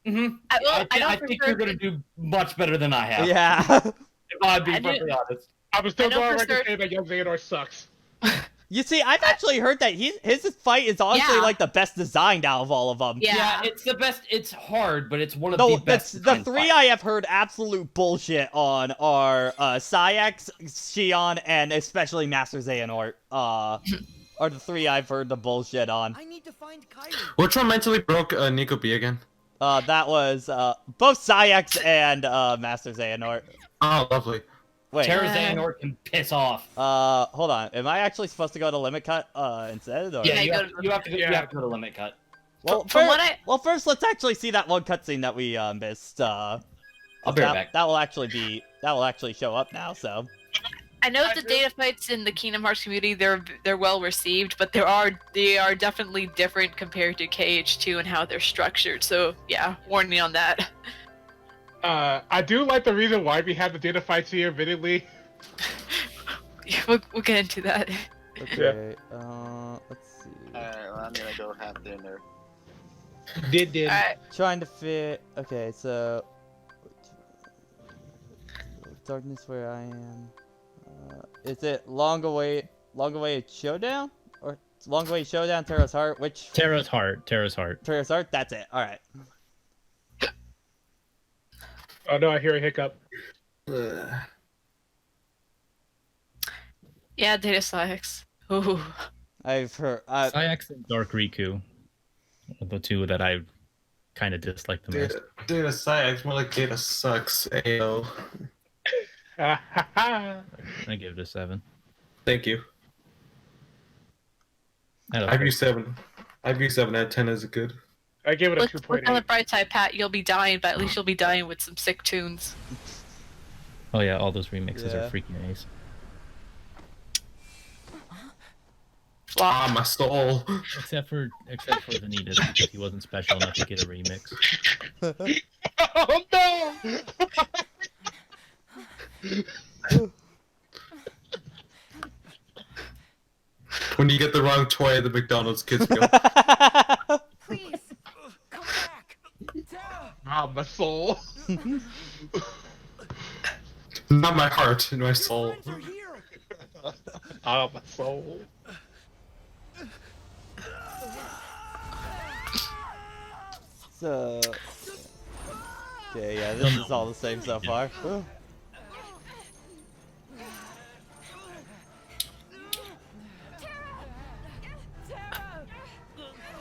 I think you're gonna do much better than I have. Yeah. If I'd be perfectly honest. I was still going to say that Young Xehanort sucks. You see, I've actually heard that his fight is honestly like the best designed out of all of them. Yeah, it's the best. It's hard, but it's one of the best. The three I have heard absolute bullshit on are Saïx, Xion, and especially Master Xehanort. Are the three I've heard the bullshit on. I need to find Kairi. Which one mentally broke Nico B again? That was both Saïx and Master Xehanort. Oh, lovely. Wait. Terra Xehanort can piss off. Hold on. Am I actually supposed to go to Limit Cut instead? Or? Yeah, you have to go to Limit Cut. Well, first let's actually see that one cutscene that we missed. I'll be right back. That will actually show up now. So. I know the data fights in the Kingdom Hearts community, they're well received, but they are definitely different compared to KH2 and how they're structured. So yeah, warning on that. I do like the reason why we have the data fights here, admittedly. We'll get into that. Okay, let's see. Alright, well, I'm gonna go have dinner. Did. Alright. Trying to fit. Okay, so. Darkness where I am. Is it long away showdown? Or long away showdown, Terra's Heart? Which? Terra's Heart. Terra's Heart, that's it. Alright. Oh no, I hear a hiccup. Yeah, Data Saïx. Ooh. I've heard. Saïx and Dark Riku are the two that I kind of dislike the most. Data Saïx, more like Data sucks. Ayo. I give it a 7. Thank you. I view 7. I view 7 out of 10 as good. I gave it a 2.8. Look on the bright side, Pat. You'll be dying, but at least you'll be dying with some sick tunes. Oh yeah, all those remixes are freaking ace. Ah, my soul. Except for Vanitas, because he wasn't special enough to get a remix. Oh no! When you get the wrong toy at the McDonald's, kids go. Please, come back. Ah, my soul. Not my heart, my soul. Ah, my soul. So. Okay, yeah, this is all the same so far.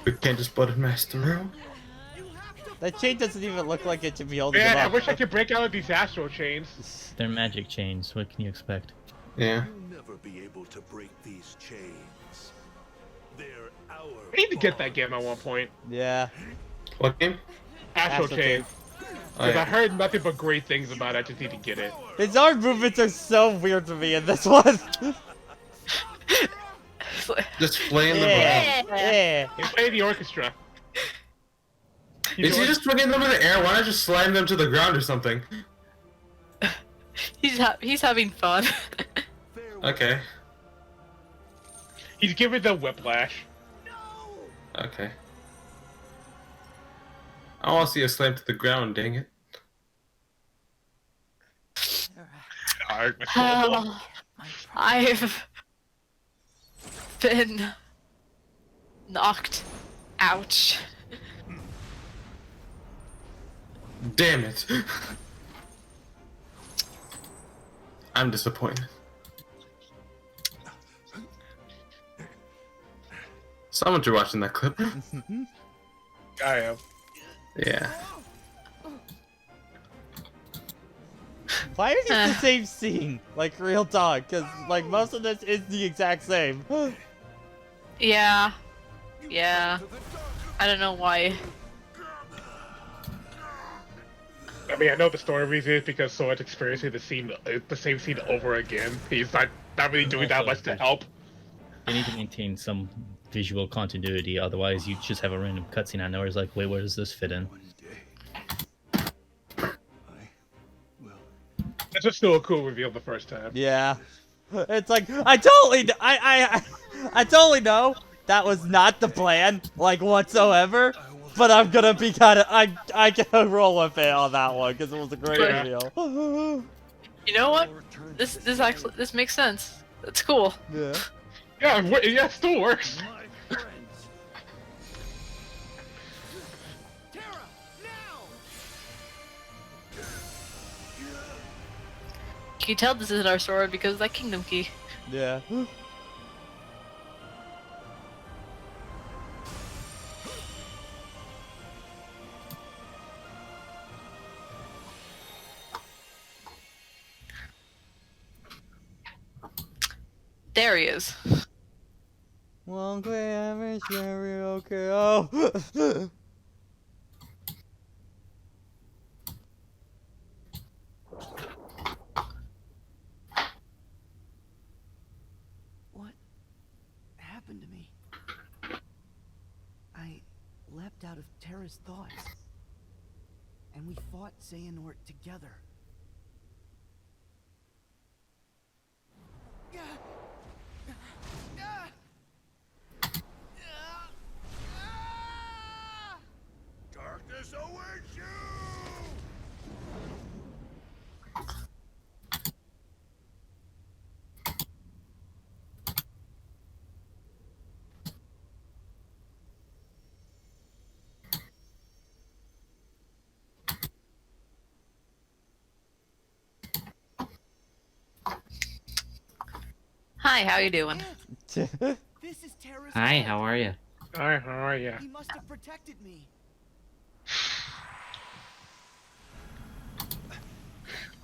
We can't just button mash through. That chain doesn't even look like it should be holding Man, him up. I wish I could break out of these astral chains. They're magic chains. What can you expect? Yeah. You'll never be able to break these chains. They're our. I need to get that game at one point. Yeah. What game? Astral Astral Chains. Chains. Because I heard nothing but great things about it. I just need to get it. His arm movements are so weird to me in this one. Just playing the yeah. He's playing the orchestra. Is he just swinging them in the air? Why not just slam them to the ground or something? He's having fun. Okay. He's giving them whiplash. Okay. I want to see a slam to the ground, dang it. I've been knocked out. Damn it. I'm disappointed. Someone should watching that clip. I am. Yeah. Why is it the same scene? Like, real talk, because, like, most of this is the exact same. Yeah. Yeah. I don't know why. I mean, I know the story reason is because Sora's experiencing the same scene over again. He's not really doing that much to help. They need to maintain some visual continuity, otherwise you just have a random cutscene out of nowhere. It's like, wait, where does this fit in? That's just still a cool reveal the first time. Yeah. It's like, I totally know that was not the plan, like, whatsoever. But I'm gonna be I can roll with it on that one, because it was a great reveal. You know what? This makes sense. That's cool. Yeah. Yeah, it still works. You can tell this isn't our sword because of that kingdom key. Yeah. There he is. One glimpse, okay. Oh. What happened to me? I leapt out of Terra's thoughts, and we fought Xehanort together. Darkness awaits you! Hi, how you doing? This is Terra's Hi, fault. how are you? Hi, how are you? He must have protected me.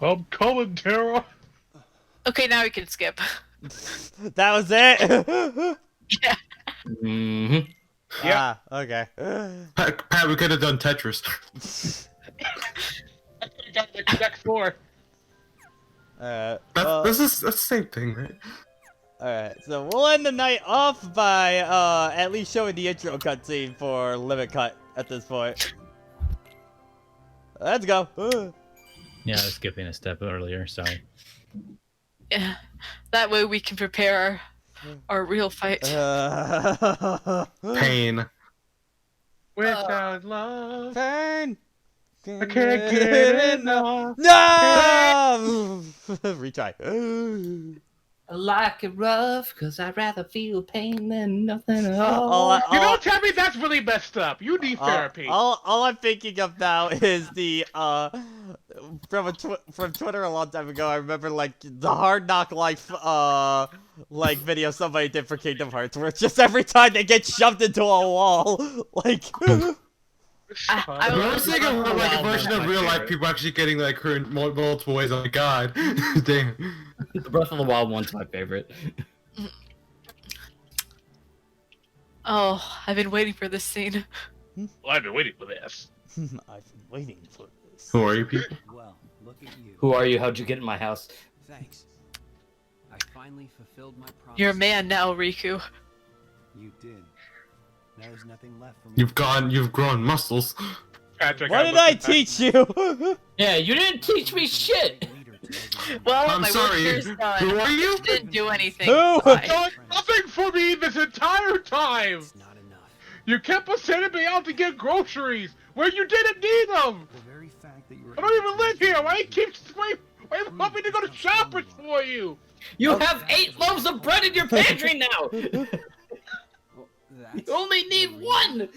I'm coming, Terra. Okay, now we can skip. That was it? Yeah. Mm-hmm. Yeah. Okay. Pat, we could have done Tetris. Next door. That's the same thing, right? Alright, so we'll end the night off by at least showing the intro cutscene for Limit Cut at this point. Let's go. Yeah, I was skipping a step earlier, sorry. Yeah. That way we can prepare our real fight. Pain. Without love. Pain. I can't get enough. No! Retry. I like it rough, cause I'd rather feel pain than nothing at all. You know, Tabby, that's really messed up. You need therapy. All I'm thinking of now is the from Twitter a long time ago. I remember like the Hard Knock Life like video somebody did for Kingdom Hearts, where it's just every time they get shoved into a wall, like. I was thinking like a version of real life people actually getting like hurt in multiple ways. Oh my god, damn. The Breath of the Wild one's my favorite. Oh, I've been waiting for this scene. Well, I've been waiting for this. I've been waiting for this. Who are you people? Well, look at you. Who are you? How'd you get in my house? Thanks. I finally fulfilled my promise. You're a man now, Riku. You did. Now there's nothing left for me. You've grown muscles. Patrick. What did I teach you? Yeah, you didn't teach me shit. Well, I'm my sorry, work here's done. who are you? Didn't do anything. Who? Bye. Done nothing for me this entire time. Not enough. You kept on sending me out to get groceries where you didn't need them. The very fact that you were I don't even live here. Why you want me to go to shoppers for you? You have 8 loaves of bread in your pantry now. Well, You only need 1.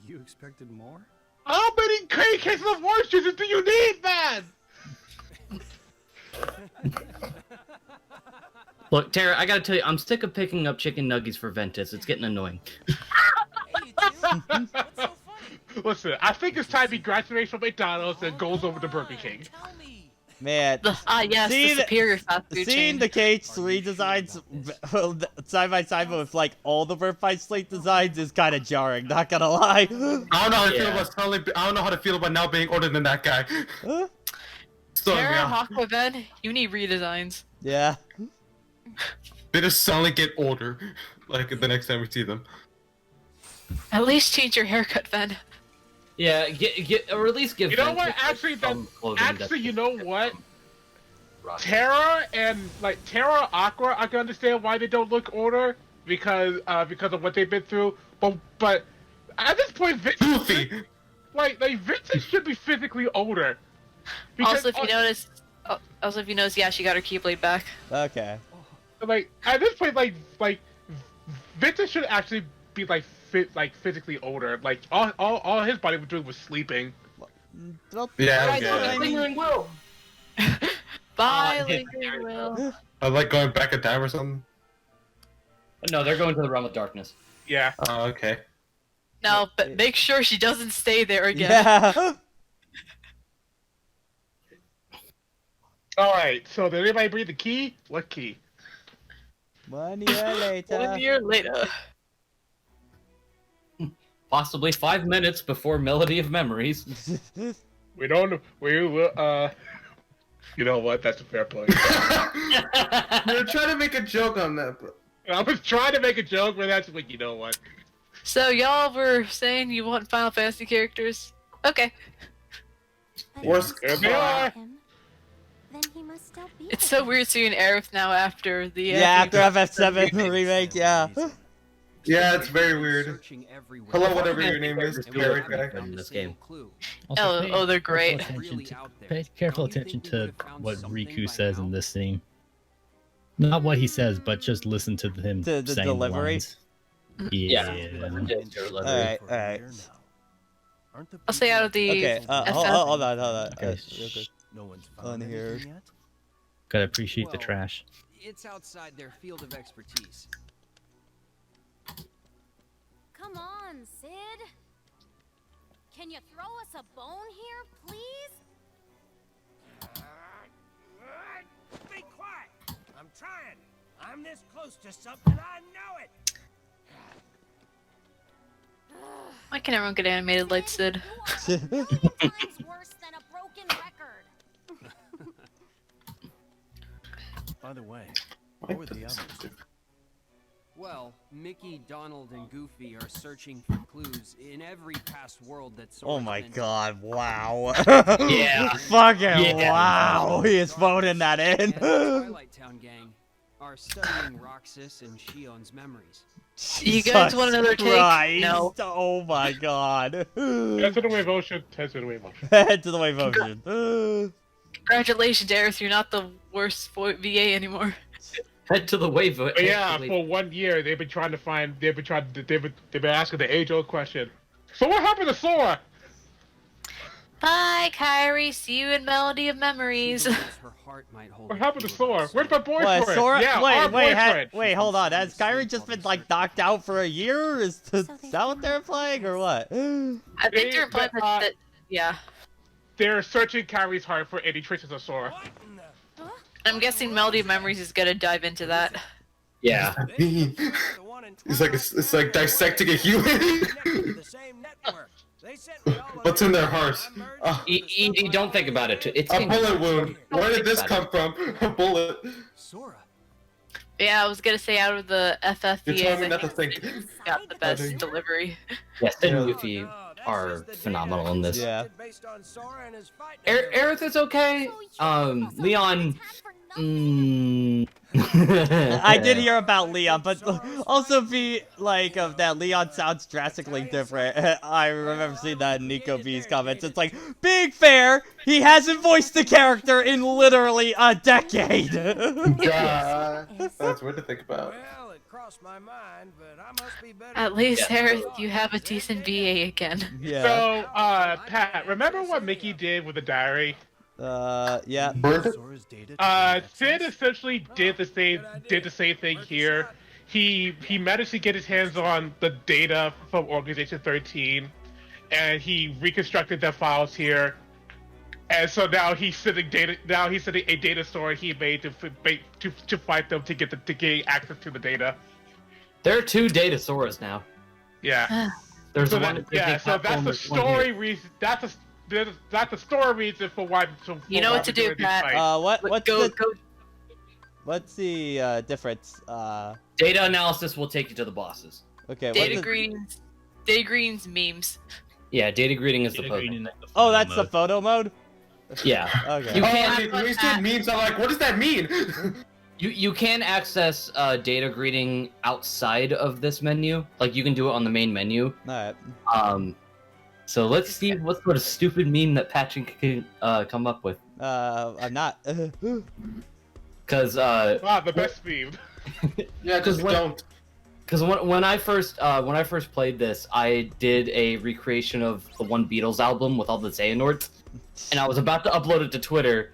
You expected more? How many cases of oranges do you need, man? Look, Tara, I gotta tell you, I'm sick of picking up chicken nuggets for Ventus. It's getting annoying. Listen, I think it's time he graduates from McDonald's and goes over to Burger King. Man, Yes, See the the- superior fast food seeing chain. the KH3 designs side by side with like all the Birth by Sleep designs is kind of jarring. Not gonna lie. I don't know how to feel about suddenly. I don't know how to feel about now being older than that guy. So Terra, yeah, Aquaven, you need redesigns. Yeah. they just suddenly get older, like the next time we see them. At least change your haircut, Ven. Yeah, or at least give. You know what? Ventus, Actually, some clothing actually, you know what? Rough. Terra and Terra Aqua, I can understand why they don't look older because of what they've been through. But at this point, Goofy. like Vincent should be physically older. Also, if you notice, yeah, she got her Keyblade back. Okay. Like at this point, like Vincent should actually be physically older. Like all his body was doing was sleeping. Yeah, I okay. know, the lingering will. Bye, yeah. Lingering Will. I like going back in time or something. No, they're going to the realm of darkness. Yeah. Oh, okay. No, but make sure she doesn't stay there again. Yeah. All right. So did anybody bring the key? What key? 1 year later. 1 year later. Possibly 5 minutes before Melody of Memories. We don't. We will. You know what? That's a fair point. You're trying to make a joke on that, but I was trying to make a joke, but that's like, you know what? So y'all were saying you want Final Fantasy characters? Okay. worst. There they are. Then he must still be It's so weird seeing Aerith now after the. Yeah, after FF7 remake, yeah. Yeah, it's very weird. Hello, whatever your name is, Eric. In this game. Oh, they're great. Pay careful attention to what Riku says in this scene. Not what he says, but just listen to him To the saying delivery? the lines. Yeah. Alright. I'll say out of the. Okay, FF. hold on. Okay. Real quick. No one's On found here. anything yet? Gotta appreciate the trash. It's outside their field of expertise. Come on, Sid. Can you throw us a bone here, please? Be quiet! I'm trying. I'm this close to something. I know it. Why can everyone get animated like Sid? Times worse than a broken record. By the way, where were the others? Well, Mickey, Donald, and Goofy are searching for clues in every past world that's. Oh my god, wow. Yeah. Fucking Yeah. wow. He is phoning that in. The Twilight Town gang are studying Roxas and Shion's memories. You guys want another take? Christ. No. Oh my god. Head to the wave ocean. Head to the wave ocean. Head to the wave ocean. Congratulations, Aerith. You're not the worst VA anymore. Head to the wave. But yeah, for 1 year they've been trying to find. They've been asking the age-old question. So what happened to Sora? Bye, Kyrie. See you in Melody of Memories. Her heart might hold. What happened to Sora? Where's my boyfriend? What, Sora? Yeah, our boyfriend. Wait, hold on. Has Kyrie just been like knocked out for a year? Is that what they're playing or what? I think they're implying that. Yeah. They're searching Kyrie's heart for any traces of Sora. I'm guessing Melody of Memories is gonna dive into that. Yeah. It's like dissecting a human. What's in their hearts? Edie, don't think about it. It's A bullet wound. Where did this come from? A bullet. Sora. Yeah, I was gonna say out of the You're FFVA, telling me I not to think think. it's got the best delivery. Yes, and Goofy. are phenomenal in this. Yeah. Aerith is okay. Leon. I did hear about Leon, but also be like that Leon sounds drastically different. I remember seeing that in Nico B's comments. It's like, being fair, he hasn't voiced the character in literally a decade. Yeah, that's weird to think about. At least, Aerith, you have a decent BA again. Yeah. So, Pat, remember what Mickey did with the diary? Yeah. Sid essentially did the same thing here. He managed to get his hands on the data from Organization 13, and he reconstructed the files here. And so now he's sending data. Now he's sending a data store he made to fight them to gain access to the data. There are 2 data Soras now. Yeah. There's so one. that, yeah. So that's the story reason. That's the story reason for why. You know what to do, Pat. What's the difference? Data analysis will take you to the bosses. Okay. Data greetings memes. Yeah, data greeting is the photo. Oh, that's the photo mode. Yeah. Okay. You can't. When you said memes, I'm like, what does that mean? You can access data greeting outside of this menu. Like you can do it on the main menu. Alright. So let's see what sort of stupid meme that Patrick can come up with. I'm not. Cause wow, the best meme. Yeah, just don't. Because when I first played this, I did a recreation of the one Beatles album with all the Xehanorts, and I was about to upload it to Twitter,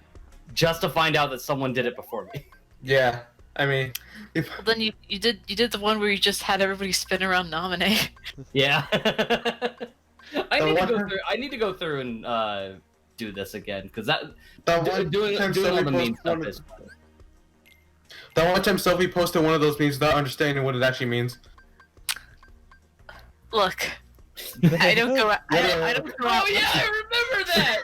just to find out that someone did it before me. Yeah, I mean, if Well, then you did the one where you just had everybody spin around nominate. Yeah. I need to go through and do this again because doing all the meme stuff is fun. That one time Sophie posted one of those memes without understanding what it actually means. Look, I don't go out. I don't go out. Oh yeah, I remember that.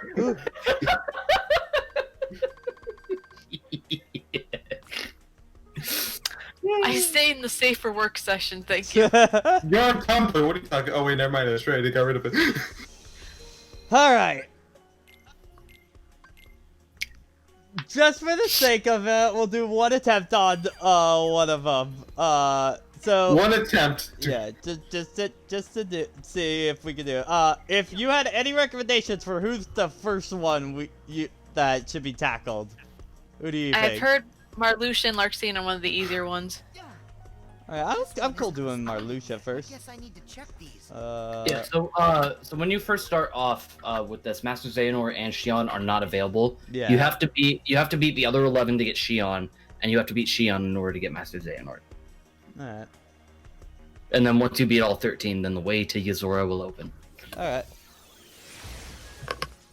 I stay in the safer work session, thank you. You're on Tumblr. What are you talking? Oh wait, never mind. That's right. They got rid of it. All right. Just for the sake of it, we'll do one attempt on one of them. So one attempt. Yeah, just to see if we can do it. If you had any recommendations for who's the first one that should be tackled, who do you think? I've heard Marluxia and Larxene are one of the easier ones. Alright, I'm cool doing Marluxia first. Guess I need to check these. Yeah, so when you first start off with this, Master Xehanort and Xion are not available. Yeah. You have to beat the other 11 to get Xion, and you have to beat Xion in order to get Master Xehanort. Alright. And then once you beat all 13, then the way to Yozora will open. Alright.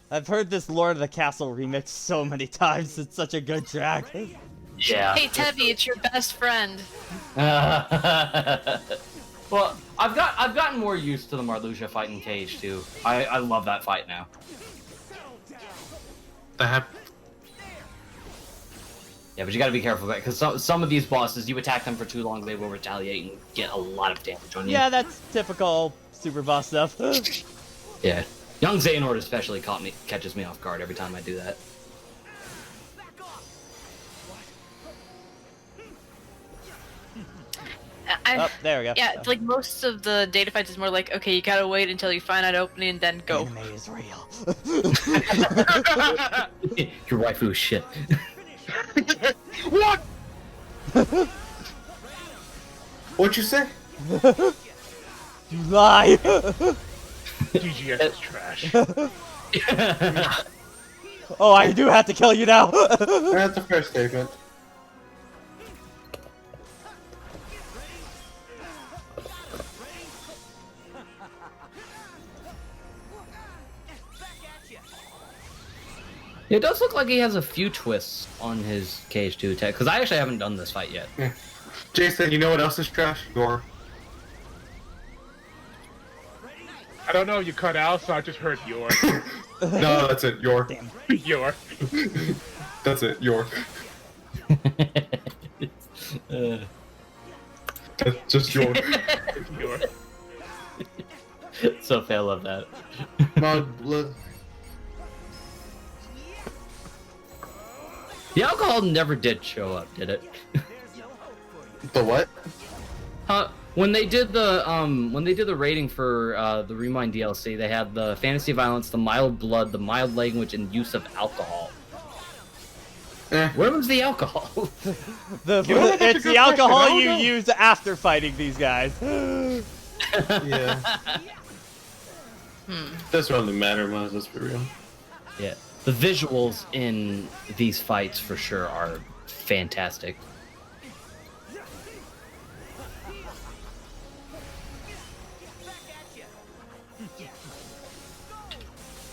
I've heard this Lord of the Castle remix so many times. It's such a good track. Yeah. Hey Tevi, it's your best friend. Well, I've gotten more used to the Marluxia fight in Cage too. I love that fight now. Yeah, but you gotta be careful because some of these bosses, you attack them for too long, they will retaliate and get a lot of damage on you. Yeah, that's typical super boss stuff. Yeah. Young Xehanort especially catches me off guard every time I do that. Oh, there we go. Yeah, like most of the data fights is more like, okay, you gotta wait until you find out opening and then go. Anime is real. Your waifu is shit. What? What'd you say? You lie. DGS is trash. Oh, I do have to kill you now. That's a fair statement. It does look like he has a few twists on his Cage 2 attack, because I actually haven't done this fight yet. Yeah. Jason, you know what else is trash? Yor. I don't know, you cut out, so I just heard Yor. No, that's it. Yor. Damn. Yor. That's it. Yor. That's just Yor. Yor. Sophie, I love that. Blood. The alcohol never did show up, did it? The what? When they did the rating for the Remind DLC, they had the fantasy violence, the mild blood, the mild language, and use of alcohol. Where was the alcohol? It's the alcohol you use after fighting these guys. Yeah. Doesn't really matter much, let's be real. Yeah. The visuals in these fights for sure are fantastic.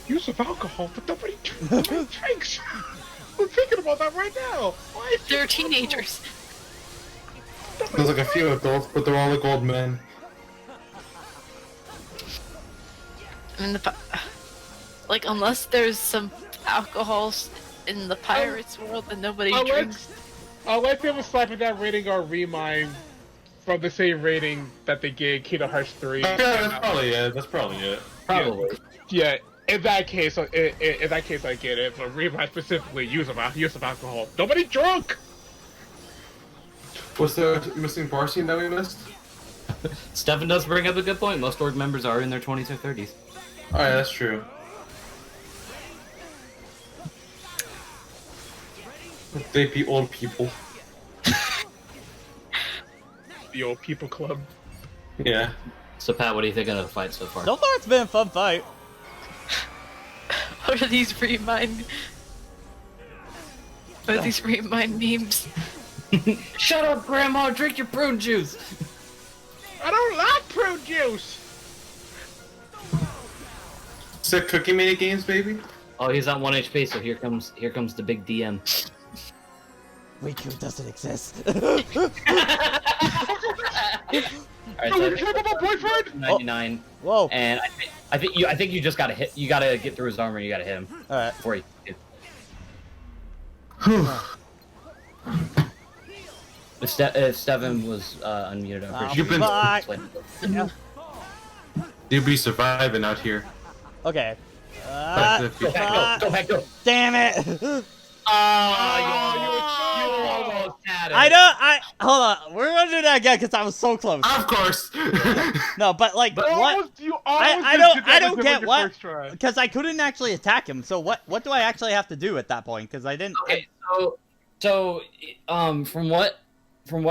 Use of alcohol, but nobody drinks. I'm thinking about that right now. Why? They're teenagers. There's like a few adults, but they're all like old men. I mean, like, unless there's some alcohols in the pirates world that nobody drinks. I'll let them slapping that rating or Remind from the same rating that they gave Kingdom Hearts 3. Yeah, that's probably it. That's probably it. Probably. Yeah. In that case, I get it. But Remind specifically, use of alcohol. Nobody drunk. Was there a missing bar scene that we missed? Stefan does bring up a good point. Most org members are in their 20s or 30s. Alright, that's true. They be old people. The old people club. Yeah. So Pat, what do you think of the fight so far? So far, it's been a fun fight. What are these Remind? What are these Remind memes? Shut up, Grandma! Drink your prune juice! I don't like prune juice! Sick cookie mini games, baby? Oh, he's on 1 HP, so here comes the big DM. Riku doesn't exist. Alright, so my boyfriend? 99. Whoa. And I think you just gotta hit. You gotta get through his armor. And you gotta hit him. All right. Before you. If Steven was unmuted, I'm pretty sure. Yeah. You'd be surviving out here. Okay. Go back, go. Damn it! You almost had it. Hold on. We're gonna do that again because I was so close. Of course. No, but like, what? I don't get what, because I couldn't actually attack him. So what do I actually have to do at that point? Because I didn't. Okay, so from what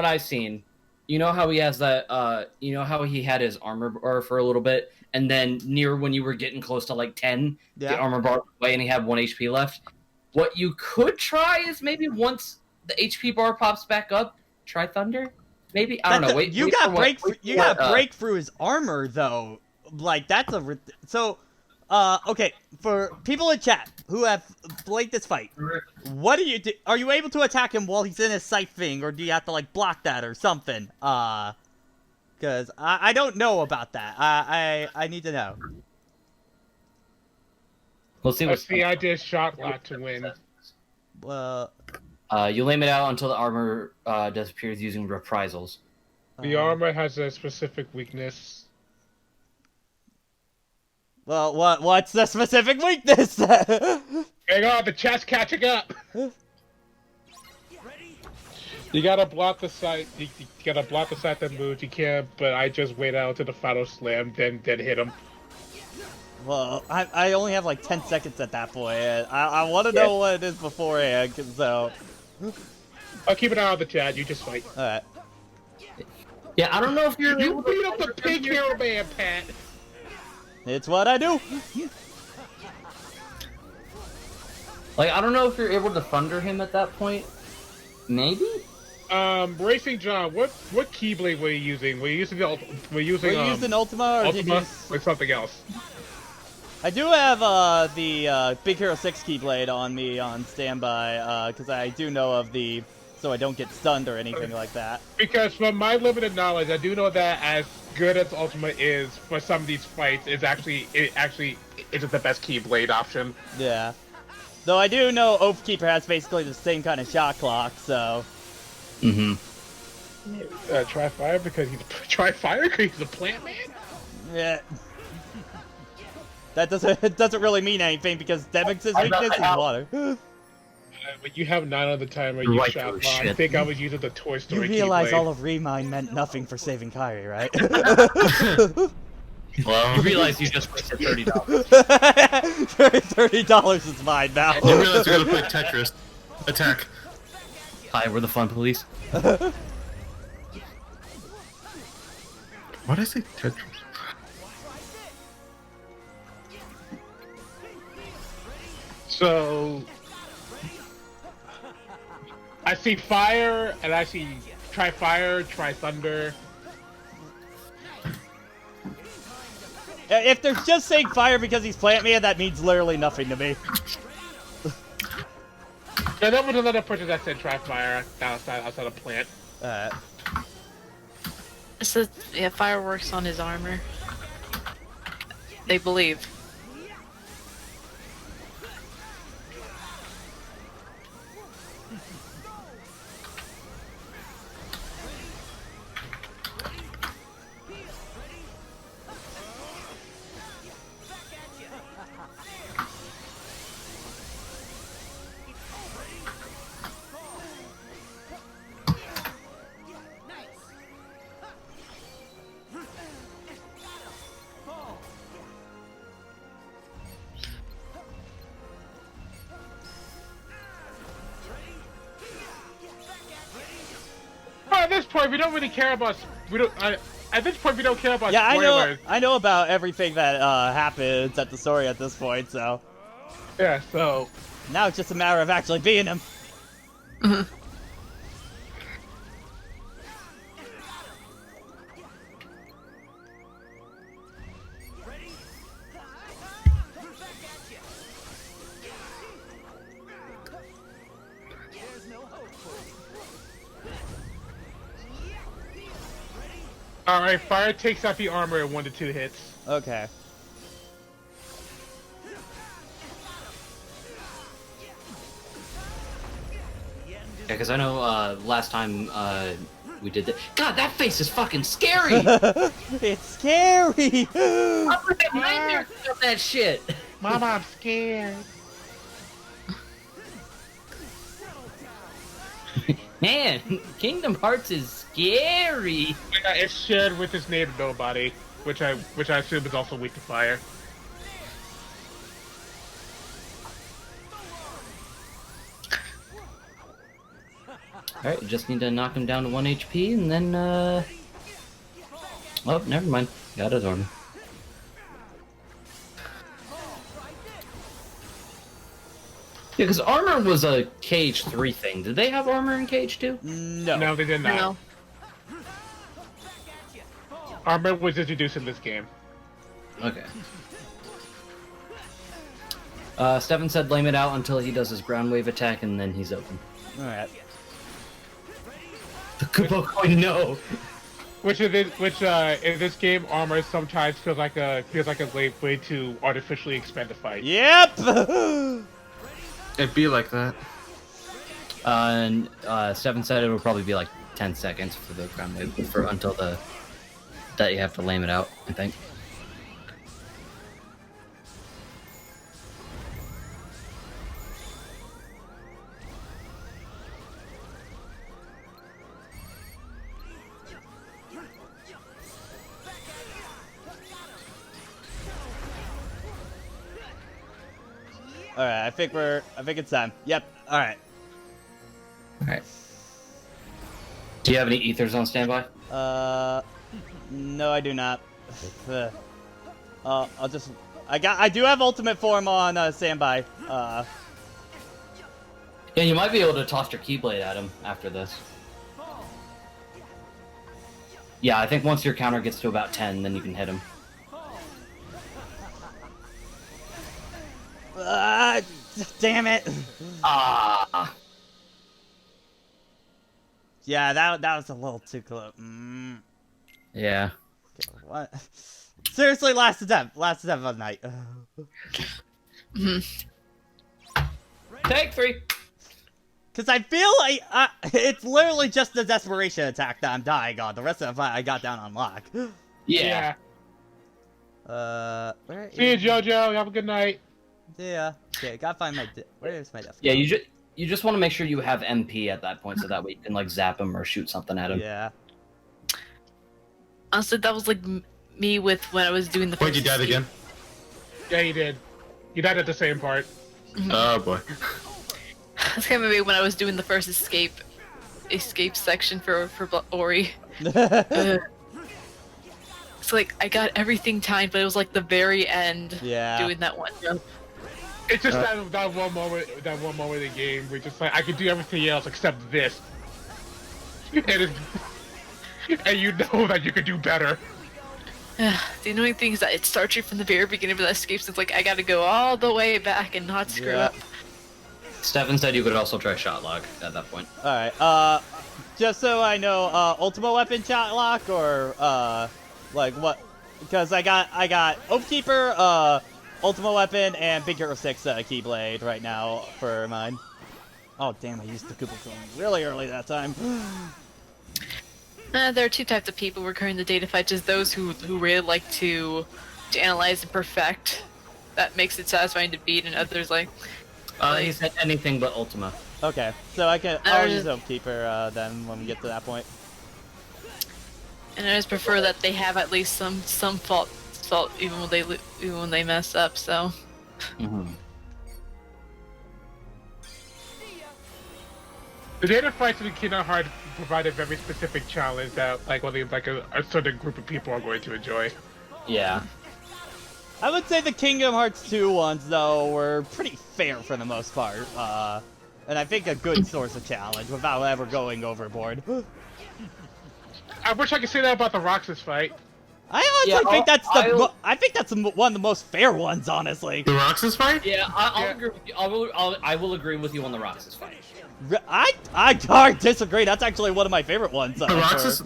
I've seen, you know how he has that, you know how he had his armor bar for a little bit, and then near when you were getting close to like 10, the armor bar went away and he had 1 HP left. What you could try is maybe once the HP bar pops back up, try Thunder. Maybe I don't know. Wait, you got break through his armor though. Like that's a so. Okay, for people in chat who have played this fight, what do you do? Are you able to attack him while he's in his sight thing, or do you have to like block that or something? Because I don't know about that. I need to know. We'll see. What's the idea? Shot lot to win. You lame it out until the armor disappears using reprisals. The armor has a specific weakness. Well, what's the specific weakness? Hang on, the chat's catching up. You gotta block the sight. You gotta block the sight that moves. You can't. But I just wait out to the final slam, then hit him. Well, I only have like 10 seconds at that point. I want to know what it is beforehand, so. I'll keep an eye on the chat. You just fight. All right. Yeah, I don't know if you're. You beat up the pig hero man, Pat. It's what I do. Like, I don't know if you're able to thunder him at that point. Maybe. Racing John, what Keyblade were you using? Were you using Ultima or did you or something else? I do have the Big Hero 6 Keyblade on me on standby because I do know of the, so I don't get stunned or anything like that. Because from my limited knowledge, I do know that as good as Ultima is for some of these fights, it isn't the best Keyblade option. Yeah. Though I do know Oathkeeper has basically the same kind of shot clock, so. Try fire because he's a plant man. Yeah. That doesn't really mean anything because Demix's weakness is water. When you have 9 on the timer, You're you right, shot. oh, I shit. think I was using the Toy You Story. realize Keyblade. all of Remind meant nothing for saving Kyrie, right? Well, you realize you just wasted $30. $30 is mine now. You realize you're gonna play Tetris. Attack. Hi, we're the fun police. Why did I say Tetris? So I see fire, and I see try fire, try thunder. If they're just saying fire because he's Plant Man, that means literally nothing to me. Yeah, that was another person that said try fire outside of plant. It says, yeah, fireworks on his armor. They believe. At this point, we don't really care about. At this point, we don't care about. Yeah, spoilers. I know about everything that happens at the story at this point, so. Yeah, so. Now it's just a matter of actually being him. Alright, fire takes out the armor in 1 to 2 hits. Okay. Yeah, because I know last time we did that. God, that face is fucking scary! It's scary! I'm gonna have nightmares about that shit! Mama, I'm scared. Man, Kingdom Hearts is scary! Yeah, it's shared with his name Nobody, which I assume is also weak to fire. Alright, you just need to knock him down to 1 HP and then, Oh, never mind. Got his armor. Yeah, because armor was a Cage 3 thing. Did they have armor in Cage 2? No. No, they did not. No. Armor was introduced in this game. Okay. Stefan said lame it out until he does his ground wave attack and then he's open. Alright. The Kupo coin, no! In this game, armor sometimes feels like a way to artificially expand the fight. Yep! It'd be like that. And Stefan said it would probably be like 10 seconds for the ground wave until that you have to lame it out, I think. Alright, I think it's time. Yep, alright. Alright. Do you have any ethers on standby? No, I do not. I do have ultimate form on standby. Yeah, you might be able to toss your Keyblade at him after this. Yeah, I think once your counter gets to about 10, then you can hit him. Damn it! Ah. Yeah, that was a little too close. Yeah. Okay, what? Seriously, last attempt of the night. Take 3. Cause I feel like it's literally just the desperation attack that I'm dying on. The rest of it I got down on lock. Yeah. Where See you, is... JoJo. Have a good night. Yeah. Okay, gotta find my... Where's my death? Yeah, you just want to make sure you have MP at that point, so that way you can like zap him or shoot something at him. Yeah. Honestly, that was like me with when I was doing the. Wait, you first died escape. again? Yeah, you did. You died at the same part. Oh boy. That's kind of me when I was doing the first escape section for Ori. It's like I got everything timed, but it was like the very end. Yeah. Doing that one jump. It's just that one moment in the game where just like I could do everything else except this, and you know that you could do better. The annoying thing is that it starts you from the very beginning of the escape, so it's like I gotta go all the way back and not screw up. Stefan said you could also try shot lock at that point. Alright, just so I know, ultimate weapon shot lock or, like what? Because I got Oathkeeper, ultimate weapon, and Big Hero 6 Keyblade right now for mine. Oh damn, I used the Koopa Clone really early that time. There are two types of people recurring the data fight, just those who really like to analyze and perfect. That makes it satisfying to beat, and others like... He said anything but Ultima. Okay, so I'll use Oathkeeper then when we get to that point. And I just prefer that they have at least some fault even when they mess up. So. The data fights in Kingdom Hearts provide a very specific challenge that like only like a certain group of people are going to enjoy. Yeah. I would say the Kingdom Hearts 2 ones, though, were pretty fair for the most part. And I think a good source of challenge without ever going overboard. I wish I could say that about the Roxas fight. I honestly think that's one of the most fair ones, honestly. The Roxas fight? Yeah, I'll agree with you. I will agree with you on the Roxas fight. I disagree. That's actually one of my favorite ones. The Roxas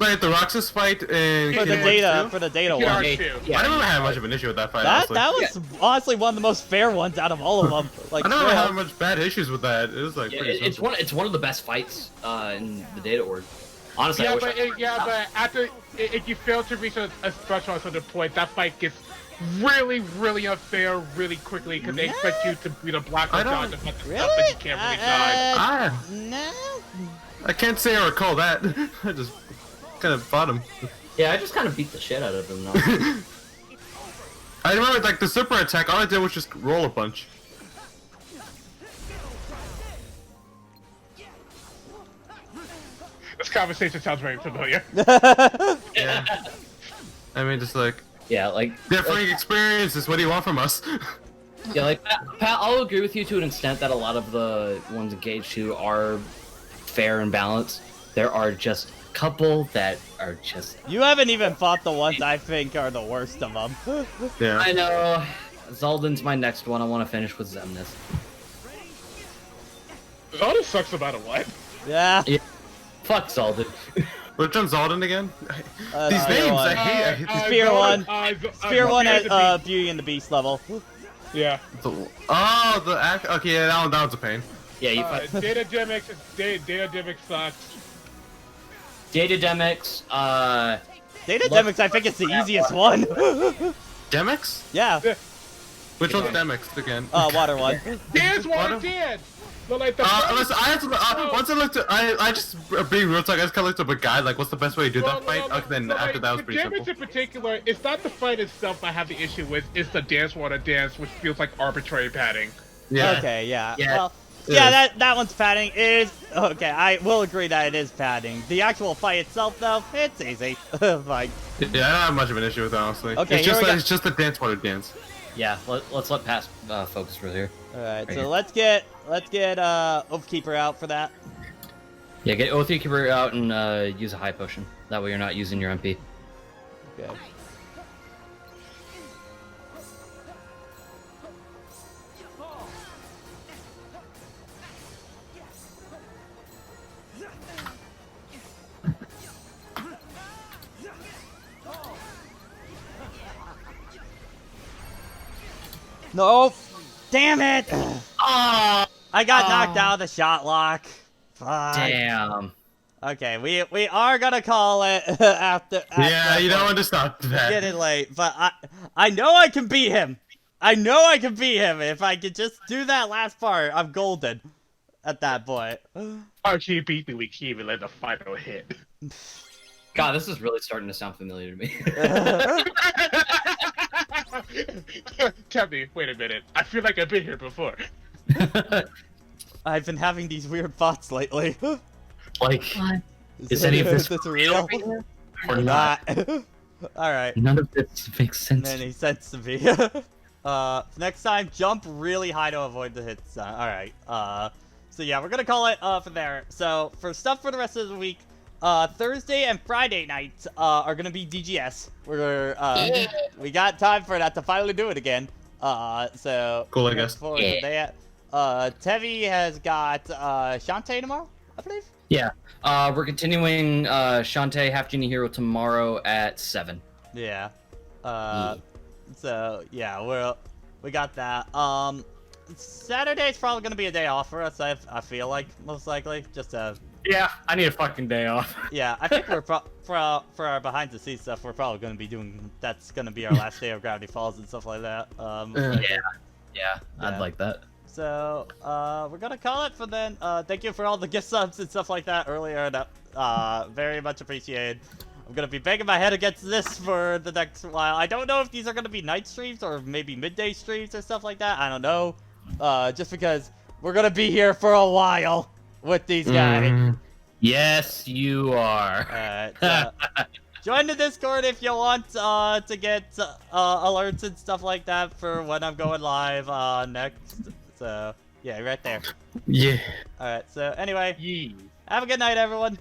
fight in for the data one. I never had much of an issue with that fight. That was honestly one of the most fair ones out of all of them. Like, I never had much bad issues with that. It was like it's one of the best fights in the data org. Honestly, but after if you fail to reach a threshold at a certain point, that fight gets really, really unfair really quickly because they expect you to be the block or dodge and stuff that you can't really dodge. No. I can't say I recall that. I just kind of fought him. Yeah, I just kind of beat the shit out of him. I remember like the super attack. All I did was just roll a punch. This conversation sounds very familiar. Yeah. I mean, just like... Yeah, like... differing experiences, what do you want from us? Yeah, like, Pat, I'll agree with you to an extent that a lot of the ones engaged to are fair and balanced. There are just a couple that are just... You haven't even fought the ones I think are the worst of them. Yeah. I know. Zaldan's my next one. I want to finish with Xemnas. Zaldan sucks about a what? Yeah. Fuck Zaldan. Which one's Zaldan again? These Sphere names, one. I hate Sphere one. Sphere one Beauty and at Beauty and the Beast level. Yeah. Oh, the act. Okay, yeah, that one's a pain. Yeah, you Data Demix sucks. Data Demix, Data Demix, I think it's the easiest one. Demix? Yeah. Which one's Demix again? Water one. Dance water dance! But like the listen, I had to, once I looked at, I just, being real talk, I just kind of looked up a guide, like, what's the best way to do that fight? Okay, then after that was pretty simple. Damage in particular, it's not the fight itself I have the issue with, it's the dance water dance, which feels like arbitrary padding. Yeah. Okay, yeah. Yeah. Well, yeah, that one's padding. It is okay. I will agree that it is padding. The actual fight itself, though, it's easy. Like, Yeah, I don't have much of an issue with it, honestly. Okay, it's just it's just the dance water dance. Yeah, let's let Pat focus real here. all right, Right so here. let's get Oathkeeper out for that. Yeah, get Oathkeeper out and use a high potion. That way you're not using your MP. Okay. No! Damn it! Oh, I got knocked out of the shot lock. Fuck. damn. Okay, we are gonna call it after. Yeah, you don't want to stop that. Getting late, but I know I can beat him. I know I can beat him if I could just do that last part. I'm golden at that point. Archie beat me. We can't even let the final hit. God, this is really starting to sound familiar to me. Tell me, wait a minute. I feel like I've been here before. I've been having these weird thoughts lately. Like, is any of this real? or not? All right. None of this makes sense. Any sense to me. Next time, jump really high to avoid the hits. All right. So yeah, we're gonna call it for there. So for stuff for the rest of the week, Thursday and Friday nights are gonna be DGS. We got time for that to finally do it again. So Cool, I guess. Yeah. Tevi has got Shantae tomorrow, I believe. Yeah. We're continuing Shantae Half Genie Hero tomorrow at 7. Yeah. So yeah, we got that. Saturday's probably gonna be a day off for us. I feel like most likely just Yeah, I need a fucking day off. Yeah, I think we're for our behind the scenes stuff. We're probably gonna be doing. That's gonna be our last day of Gravity Falls and stuff like that. Yeah, I'd like that. So we're gonna call it for then. Thank you for all the gift subs and stuff like that earlier. That very much appreciated. I'm gonna be banging my head against this for the next while. I don't know if these are gonna be night streams or maybe midday streams or stuff like that. I don't know. Just because we're gonna be here for a while with these guys. Yes, you are. Alright, join the Discord if you want to get alerts and stuff like that for when I'm going live next. So, yeah, right there. Yeah. Alright, so anyway, have a good night, everyone.